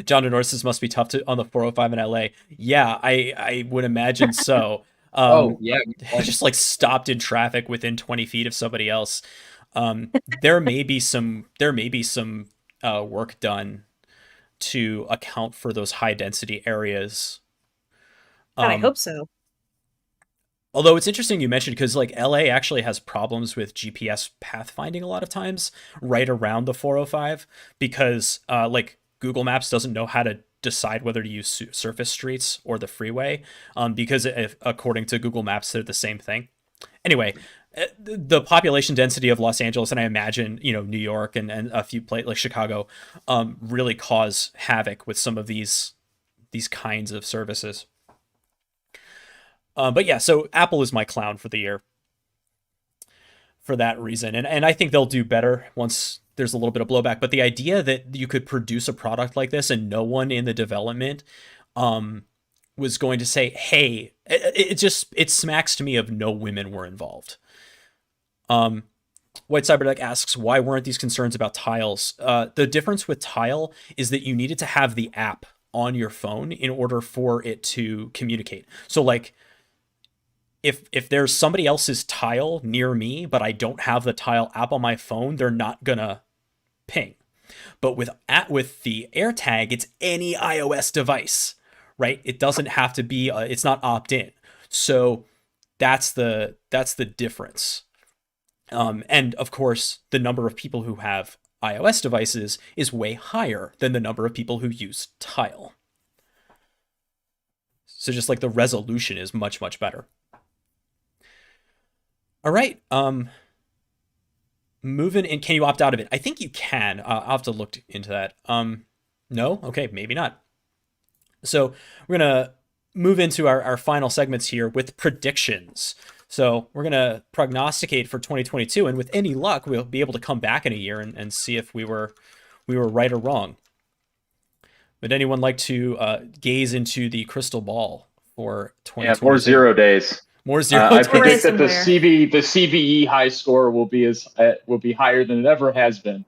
John DeNorsis must be tough on the 405 in LA. Yeah, I would imagine so. Yeah. Just like stopped in traffic within 20 feet of somebody else. There may be some work done to account for those high density areas. I hope so. Although it's interesting you mentioned, because like LA actually has problems with GPS pathfinding a lot of times right around the 405, because like Google Maps doesn't know how to decide whether to use surface streets or the freeway, because according to Google Maps, they're the same thing. Anyway, the population density of Los Angeles, and I imagine, New York and a few places like Chicago, really cause havoc with some of these kinds of services. But yeah, so Apple is my clown for the year for that reason. And I think they'll do better once there's a little bit of blowback. But the idea that you could produce a product like this and no one in the development was going to say, hey, it smacks to me of no women were involved. White Cyberduck asks, why weren't these concerns about tiles? The difference with tile is that you needed to have the app on your phone in order for it to communicate. So like, if there's somebody else's tile near me, but I don't have the tile app on my phone, they're not gonna ping. But with the AirTag, it's any iOS device, right? It doesn't have to be. It's not opt-in. So that's the difference. And of course, the number of people who have iOS devices is way higher than the number of people who use tile. So just like the resolution is much, much better. All right. Moving in, can you opt out of it? I think you can. I'll have to look into that. No? Okay, maybe not. So we're going to move into our final segments here with predictions. So we're going to prognosticate for 2022, and with any luck, we'll be able to come back in a year and see if we were right or wrong. Would anyone like to gaze into the crystal ball for 2022? Yeah, more 0 days. More 0 I days. predict that the CVE high score will be higher than it ever has been.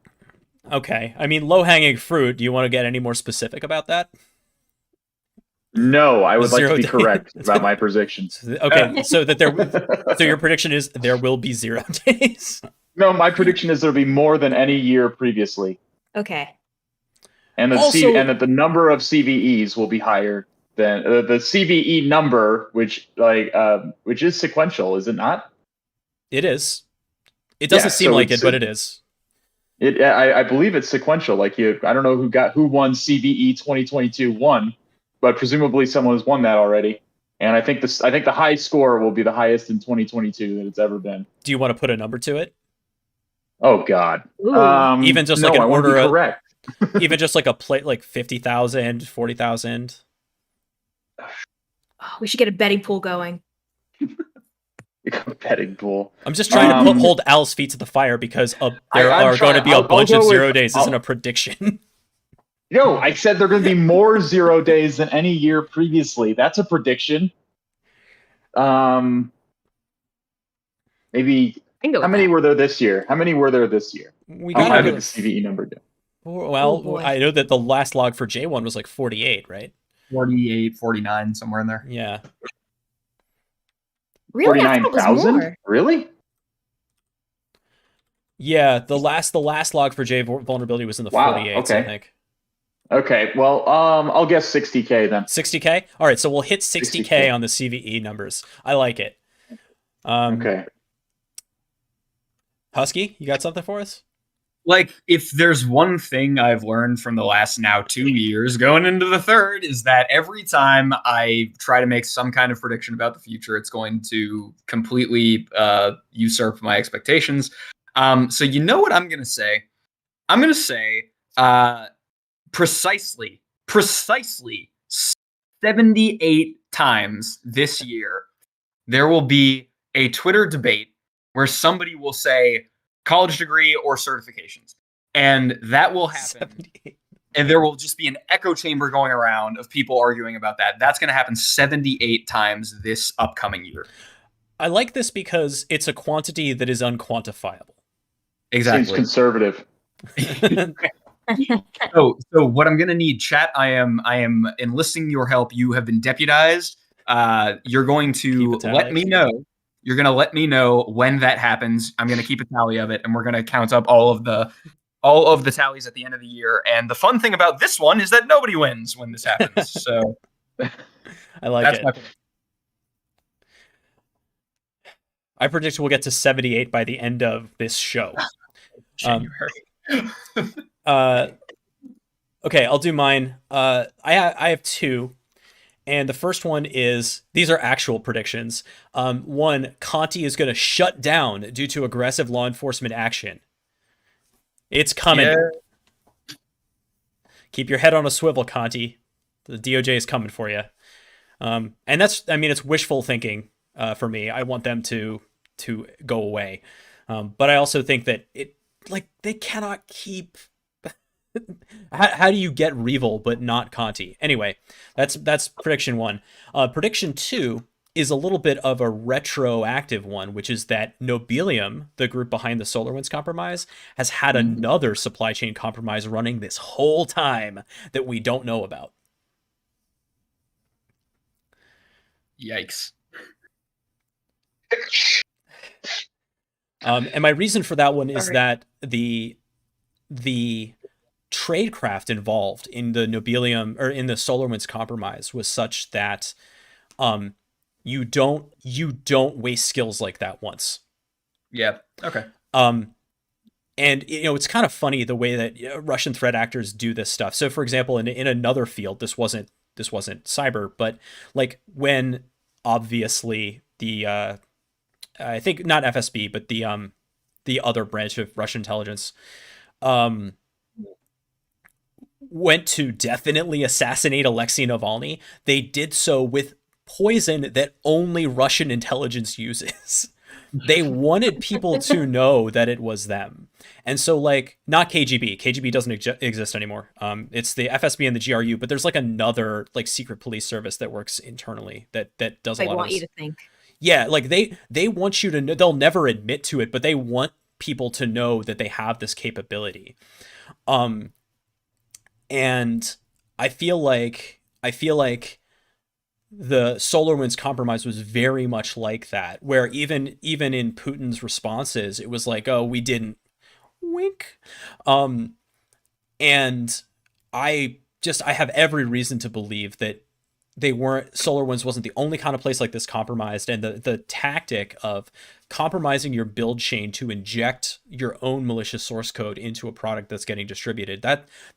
Okay. I mean, low-hanging fruit. Do you want to get any more specific about that? No, I would like to be correct about my predictions. Okay, so your prediction is there will be 0 days. No, my prediction is there'll be more than any year previously. Okay. And that the number of CVEs will be higher than the CVE number, which is sequential, is it not? It is. It doesn't seem like it, but it is. I believe it's sequential. Like I don't know who won CVE 2022 but presumably someone has won that already. And I think the high score will be the highest in 2022 that it's ever been. Do you want to put a number to it? Oh God. Even just like an I want to order be correct. Even just like a plate, like 50,000, 40,000. Oh, we should get a betting pool going. A betting pool. I'm just trying to hold Al's feet to the fire because there are going to be a bunch of 0 days. Isn't a prediction. No, I said there are going to be more 0 days than any year previously. That's a prediction. Maybe. How many were there this year? How many were there this year? How did the CVE number do? Well, I know that the last log for J1 was like 48, right? 48, 49, somewhere in there. Yeah. Really? 49,000? Really? Yeah, the last log for J vulnerability was in the 48s, okay. I think. Okay, well, I'll guess 60K then. 60K? All right, so we'll hit 60K on the CVE numbers. I like it. Okay. Husky, you got something for us? Like, if there's one thing I've learned from the last now 2 years going into the third, is that every time I try to make some kind of prediction about the future, it's going to completely usurp my expectations. So you know what I'm going to say? I'm going to say precisely 78 times this year, there will be a Twitter debate where somebody will say college degree or certifications. And that will happen. 78. And there will just be an echo chamber going around of people arguing about that. That's going to happen 78 times this upcoming year. I like this because it's a quantity that is unquantifiable. Exactly. Seems conservative. So what I'm going to need, chat, I am enlisting your help. You have been deputized. You're going to let me know. You're going to let me know when that happens. I'm going to keep a tally of it, and we're going to count up all of the tallies at the end of the year. And the fun thing about this one is that nobody wins when this happens. So I like it. I predict we'll get to 78 by the end of this show. January. Okay, I'll do mine. I have two. And the first one is, these are actual predictions. One, Conti is going to shut down due to aggressive law enforcement action. It's coming. Yeah. Keep your head on a swivel, Conti. The DOJ is coming for you. And it's wishful thinking for me. I want them to go away. But I also think that they cannot keep... How do you get Revil but not Conti? Anyway, that's prediction one. Prediction two is a little bit of a retroactive one, which is that Nobelium, the group behind the SolarWinds compromise, has had another supply chain compromise running this whole time that we don't know about. Yikes. And my reason for that one is that the tradecraft involved in the Nobelium or in the SolarWinds compromise was such that you don't waste skills like that once. Yeah. Okay. And it's kind of funny the way that Russian threat actors do this stuff. So for example, in another field, this wasn't cyber, but like when obviously the I think not FSB, but the other branch of Russian intelligence went to definitely assassinate Alexei Navalny, they did so with poison that only Russian intelligence uses. They wanted people to know that it was them. And so not KGB. KGB doesn't exist anymore. It's the FSB and the GRU, but there's another secret police service that works internally that does a lot of this. They want you to think. Yeah, they want you to know. They'll never admit to it, but they want people to know that they have this capability. And I feel like the SolarWinds compromise was very much like that, where even in Putin's responses, it was like, oh, we didn't wink. And I have every reason to believe that SolarWinds wasn't the only kind of place like this compromised, and the tactic of compromising your build chain to inject your own malicious source code into a product that's getting distributed,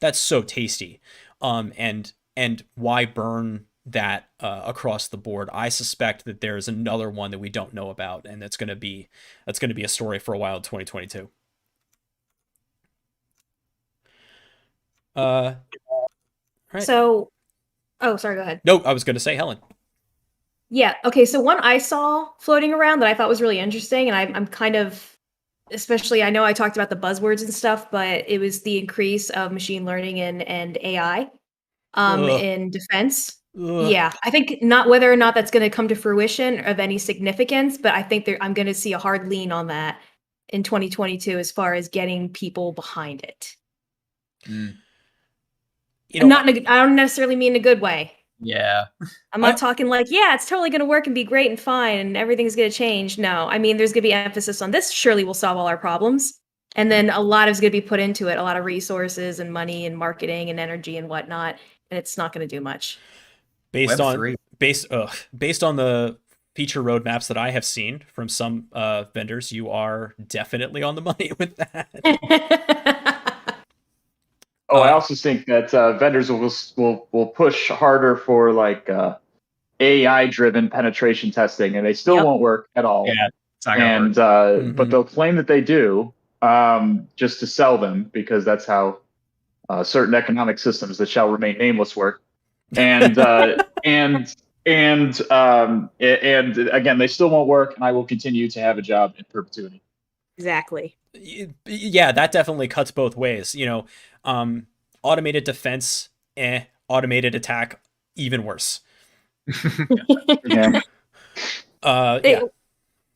that's so tasty. And why burn that across the board? I suspect that there's another one that we don't know about, and that's going to be a story for a while in 2022. Right. So, oh, sorry, go ahead. No, I was going to say Helen. Yeah. Okay. So one I saw floating around that I thought was really interesting, and I'm kind of, especially, I know I talked about the buzzwords and stuff, but it was the increase of machine learning and AI in defense. Ugh. Yeah. I think not whether or not that's going to come to fruition of any significance, but I think I'm going to see a hard lean on that in 2022 as far as getting people behind it. I don't necessarily mean in a good way. Yeah. I'm not talking it's totally going to work and be great and fine and everything's going to change. No, I mean, there's going to be emphasis on this. Surely will solve all our problems. And then a lot is going to be put into it, a lot of resources and money and marketing and energy and whatnot, and it's not going to do much. Based on the feature roadmaps that I have seen from some vendors, you are definitely on the money with that. I also think that vendors will push harder for like AI-driven penetration testing, and they still won't work at all. Yeah, it's not and but they'll claim that they do, just to sell them, because that's how certain economic systems that shall remain nameless work. And and again, they still won't work, and I will continue to have a job in perpetuity. Exactly. Yeah, that definitely cuts both ways. Automated defense, automated attack, even worse. Yeah.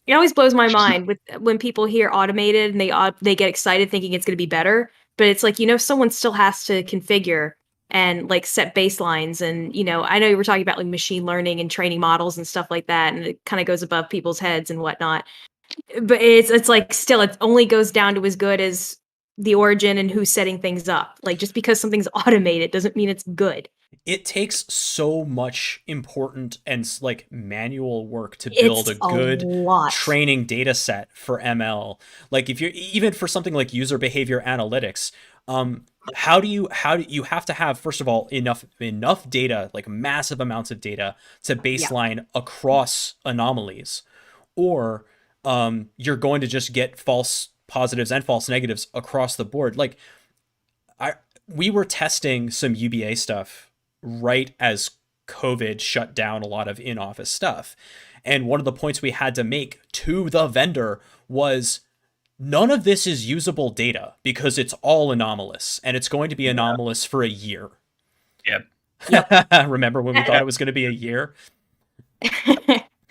It always blows my mind when people hear automated and they get excited thinking it's going to be better, but it's like, someone still has to configure and like set baselines. And, I know you were talking about like machine learning and training models and stuff like that, and it kind of goes above people's heads and whatnot. But it's like still, it only goes down to as good as the origin and who's setting things up. Like just because something's automated doesn't mean it's good. It takes so much important and like manual work to build a good training data set for ML. Like if you're even for something like user behavior analytics, how do you have to have, first of all, enough data, like massive amounts of data to baseline across anomalies, or you're going to just get false positives and false negatives across the board. Like we were testing some UBA stuff right as COVID shut down a lot of in-office stuff. And one of the points we had to make to the vendor was none of this is usable data because it's all anomalous, and it's going to be anomalous for a year. Yep. Remember when we thought it was going to be a year?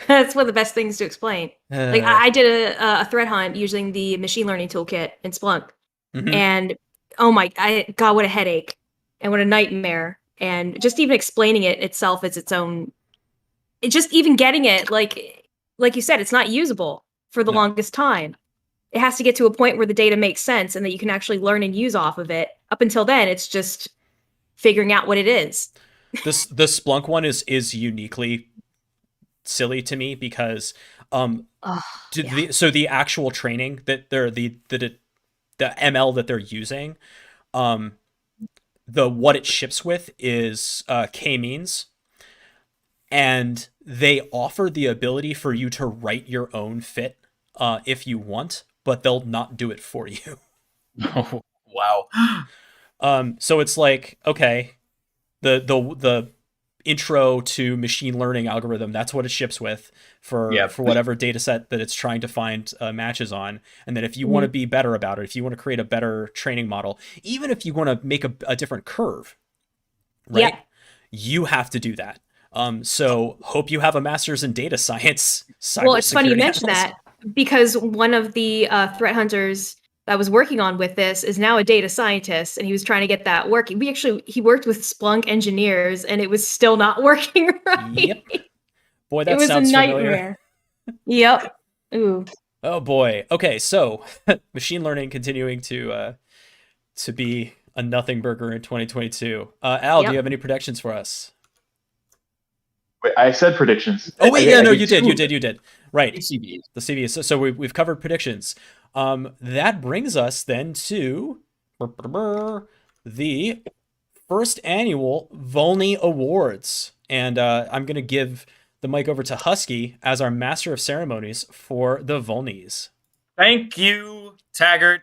That's one of the best things to explain. Like I did a threat hunt using the machine learning toolkit in Splunk, and God, what a headache and what a nightmare. And just even explaining it itself as its own, just even getting it, like you said, it's not usable for the longest time. It has to get to a point where the data makes sense and that you can actually learn and use off of it. Up until then, it's just figuring out what it is. The Splunk one is uniquely silly to me because the actual training that they're the ML that they're using, what it ships with is k-means, and they offer the ability for you to write your own fit if you want, but they'll not do it for you. Oh, wow. So it's like, okay, the intro to machine learning algorithm, that's what it ships with for whatever data set that it's trying to find matches on. And then if you want to be better about it, if you want to create a better training model, even if you want to make a different curve, right? You have to do that. So hope you have a master's in data science. Well, it's funny you mentioned that, because one of the threat hunters that was working on with this is now a data scientist, and he was trying to get that working. He worked with Splunk engineers, and it was still not working right. Yep. Boy, that sounds familiar. Yep. Ooh. Oh boy. Okay, so machine learning continuing to be a nothing burger in 2022. Al, do you have any predictions for us? Wait, I said predictions. Oh wait, you did. Right. CVs. The CVs. So we've covered predictions. That brings us then to the first annual Volney Awards. And I'm going to give the mic over to Husky as our master of ceremonies for the Volneys. Thank you, Taggart.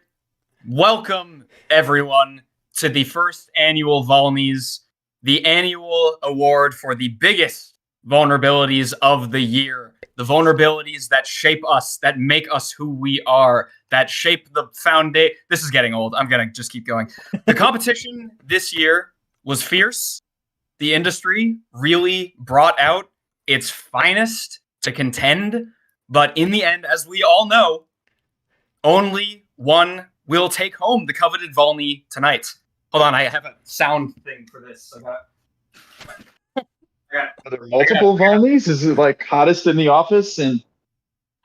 Welcome, everyone, to the first annual Volneys, the annual award for the biggest vulnerabilities of the year. The vulnerabilities that shape us, that make us who we are, that shape the foundation. This is getting old. I'm going to just keep going. The competition this year was fierce. The industry really brought out its finest to contend. But in the end, as we all know, only one will take home the coveted Volney tonight. Hold on, I have a sound thing for this. Are there multiple Volneys? Is it like hottest in the office and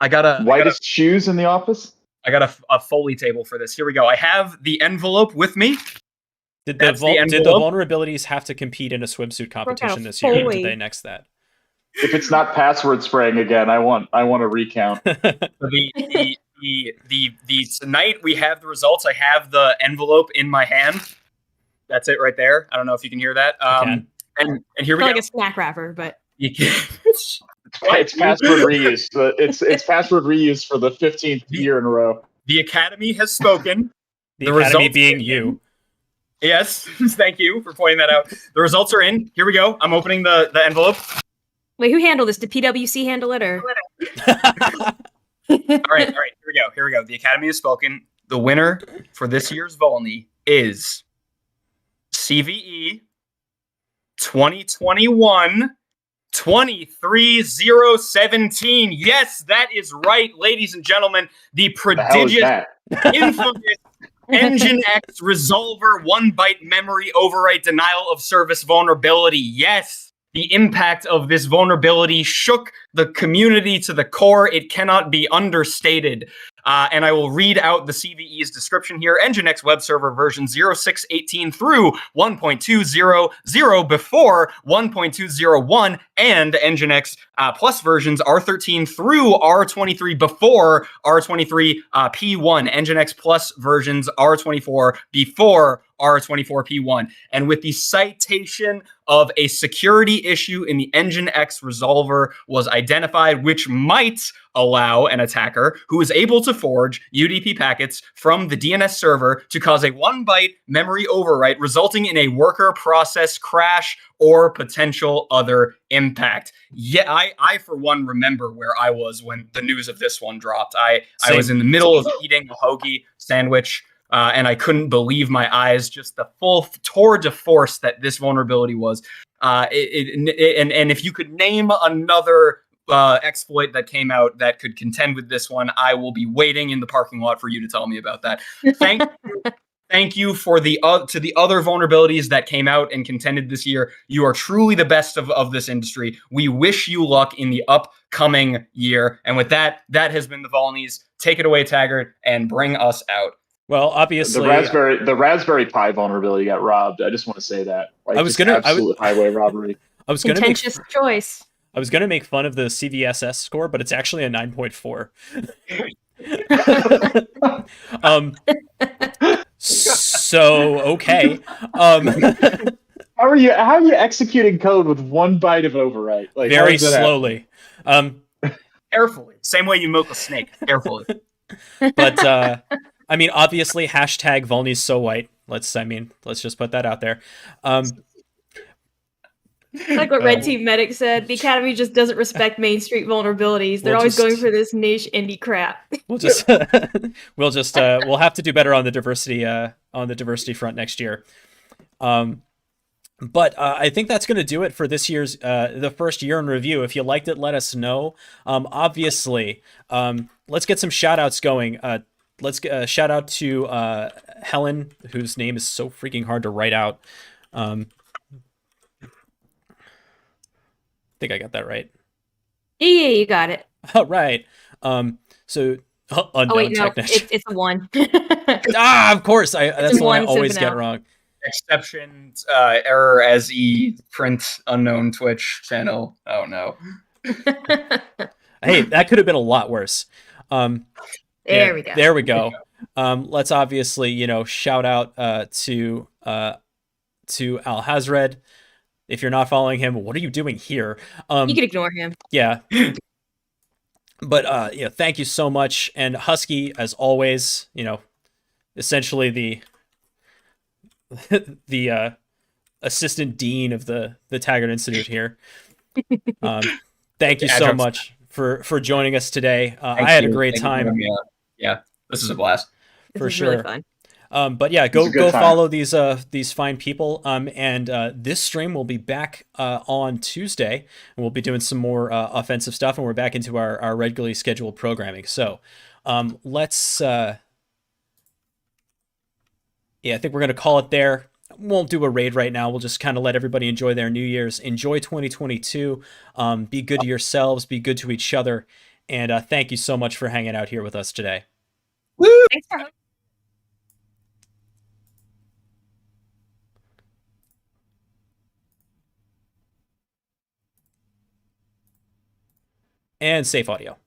I got whitest shoes in the office? a Foley table for this. Here we go. I have the envelope with me. Did the vulnerabilities have to compete in a swimsuit competition this year? Or did they next that? If it's not password spraying again, I want a recount. The tonight we have the results. I have the envelope in my hand. That's it right there. I don't know if you can hear that. And here we go. Like a snack wrapper, but it's password reuse. It's password reuse for the 15th year in a row. The Academy has spoken. The Academy being you. Yes, thank you for pointing that out. The results are in. Here we go. I'm opening the envelope. Wait, who handled this? Did PwC handle it or? All right. Here we go. The Academy has spoken. The winner for this year's Volney is CVE 2021 23017. Yes, that is right, ladies and gentlemen. The prodigious, infamous Nginx Resolver 1-byte memory overwrite denial of service vulnerability. Yes, the impact of this vulnerability shook the community to the core. It cannot be understated. And I will read out the CVE's description here. Nginx web server version 0618 through 1.200 before 1.201, and Nginx plus versions R13 through R23 before R23 P1. Nginx plus versions R24 before R24 P1. And with the citation of a security issue in the Nginx resolver was identified, which might allow an attacker who is able to forge UDP packets from the DNS server to cause a 1-byte memory overwrite, resulting in a worker process crash or potential other impact. Yeah, I for one remember where I was when the news of this one dropped. I was in the middle of eating a hoagie sandwich, and I couldn't believe my eyes, just the full tour de force that this vulnerability was. And if you could name another exploit that came out that could contend with this one, I will be waiting in the parking lot for you to tell me about that. Thank you for to the other vulnerabilities that came out and contended this year. You are truly the best of this industry. We wish you luck in the upcoming year. And with that, that has been the Volneys. Take it away, Taggart, and bring us out. Well, obviously, the Raspberry Pi vulnerability got robbed. I just want to say that. Like, absolute highway robbery. Contentious choice. I was going to make fun of the CVSS score, but it's actually a 9.4. So, okay. How are you executing code with 1 byte of overwrite? Like, very slowly. Carefully. Same way you milk a snake. Carefully. But, I mean, obviously, hashtag Volney's so white. Let's just put that out there. Like what Red Team Medic said, the Academy just doesn't respect Main Street vulnerabilities. They're always going for this niche indie crap. We'll have to do better on the diversity front next year. But I think that's going to do it for this year's the first year in review. If you liked it, let us know. Obviously, let's get some shout outs going. Let's shout out to Helen, whose name is so freaking hard to write out. I think I got that right. Yeah, you got it. All right. So unknown technician. It's a 1. Of course. That's the one I always get wrong. Exception, error as print unknown Twitch channel. Oh no. Hey, that could have been a lot worse. There we go. There we go. Let's obviously, shout out to Al Hazred. If you're not following him, what are you doing here? You can ignore him. Yeah. But thank you so much. And Husky, as always, essentially the assistant dean of the Taggart Institute here. Thank you so much for joining us today. I had a great time. Yeah, this is a blast. For sure. Really fun. But yeah, go follow these fine people. And this stream will be back on Tuesday, and we'll be doing some more offensive stuff, and we're back into our regularly scheduled programming. So let's I think we're gonna call it there. Won't do a raid right now. We'll just kind of let everybody enjoy their New Year's. Enjoy 2022. Be good to yourselves. Be good to each other. And thank you so much for hanging out here with us today. Woo! Thanks for hosting. And safe audio.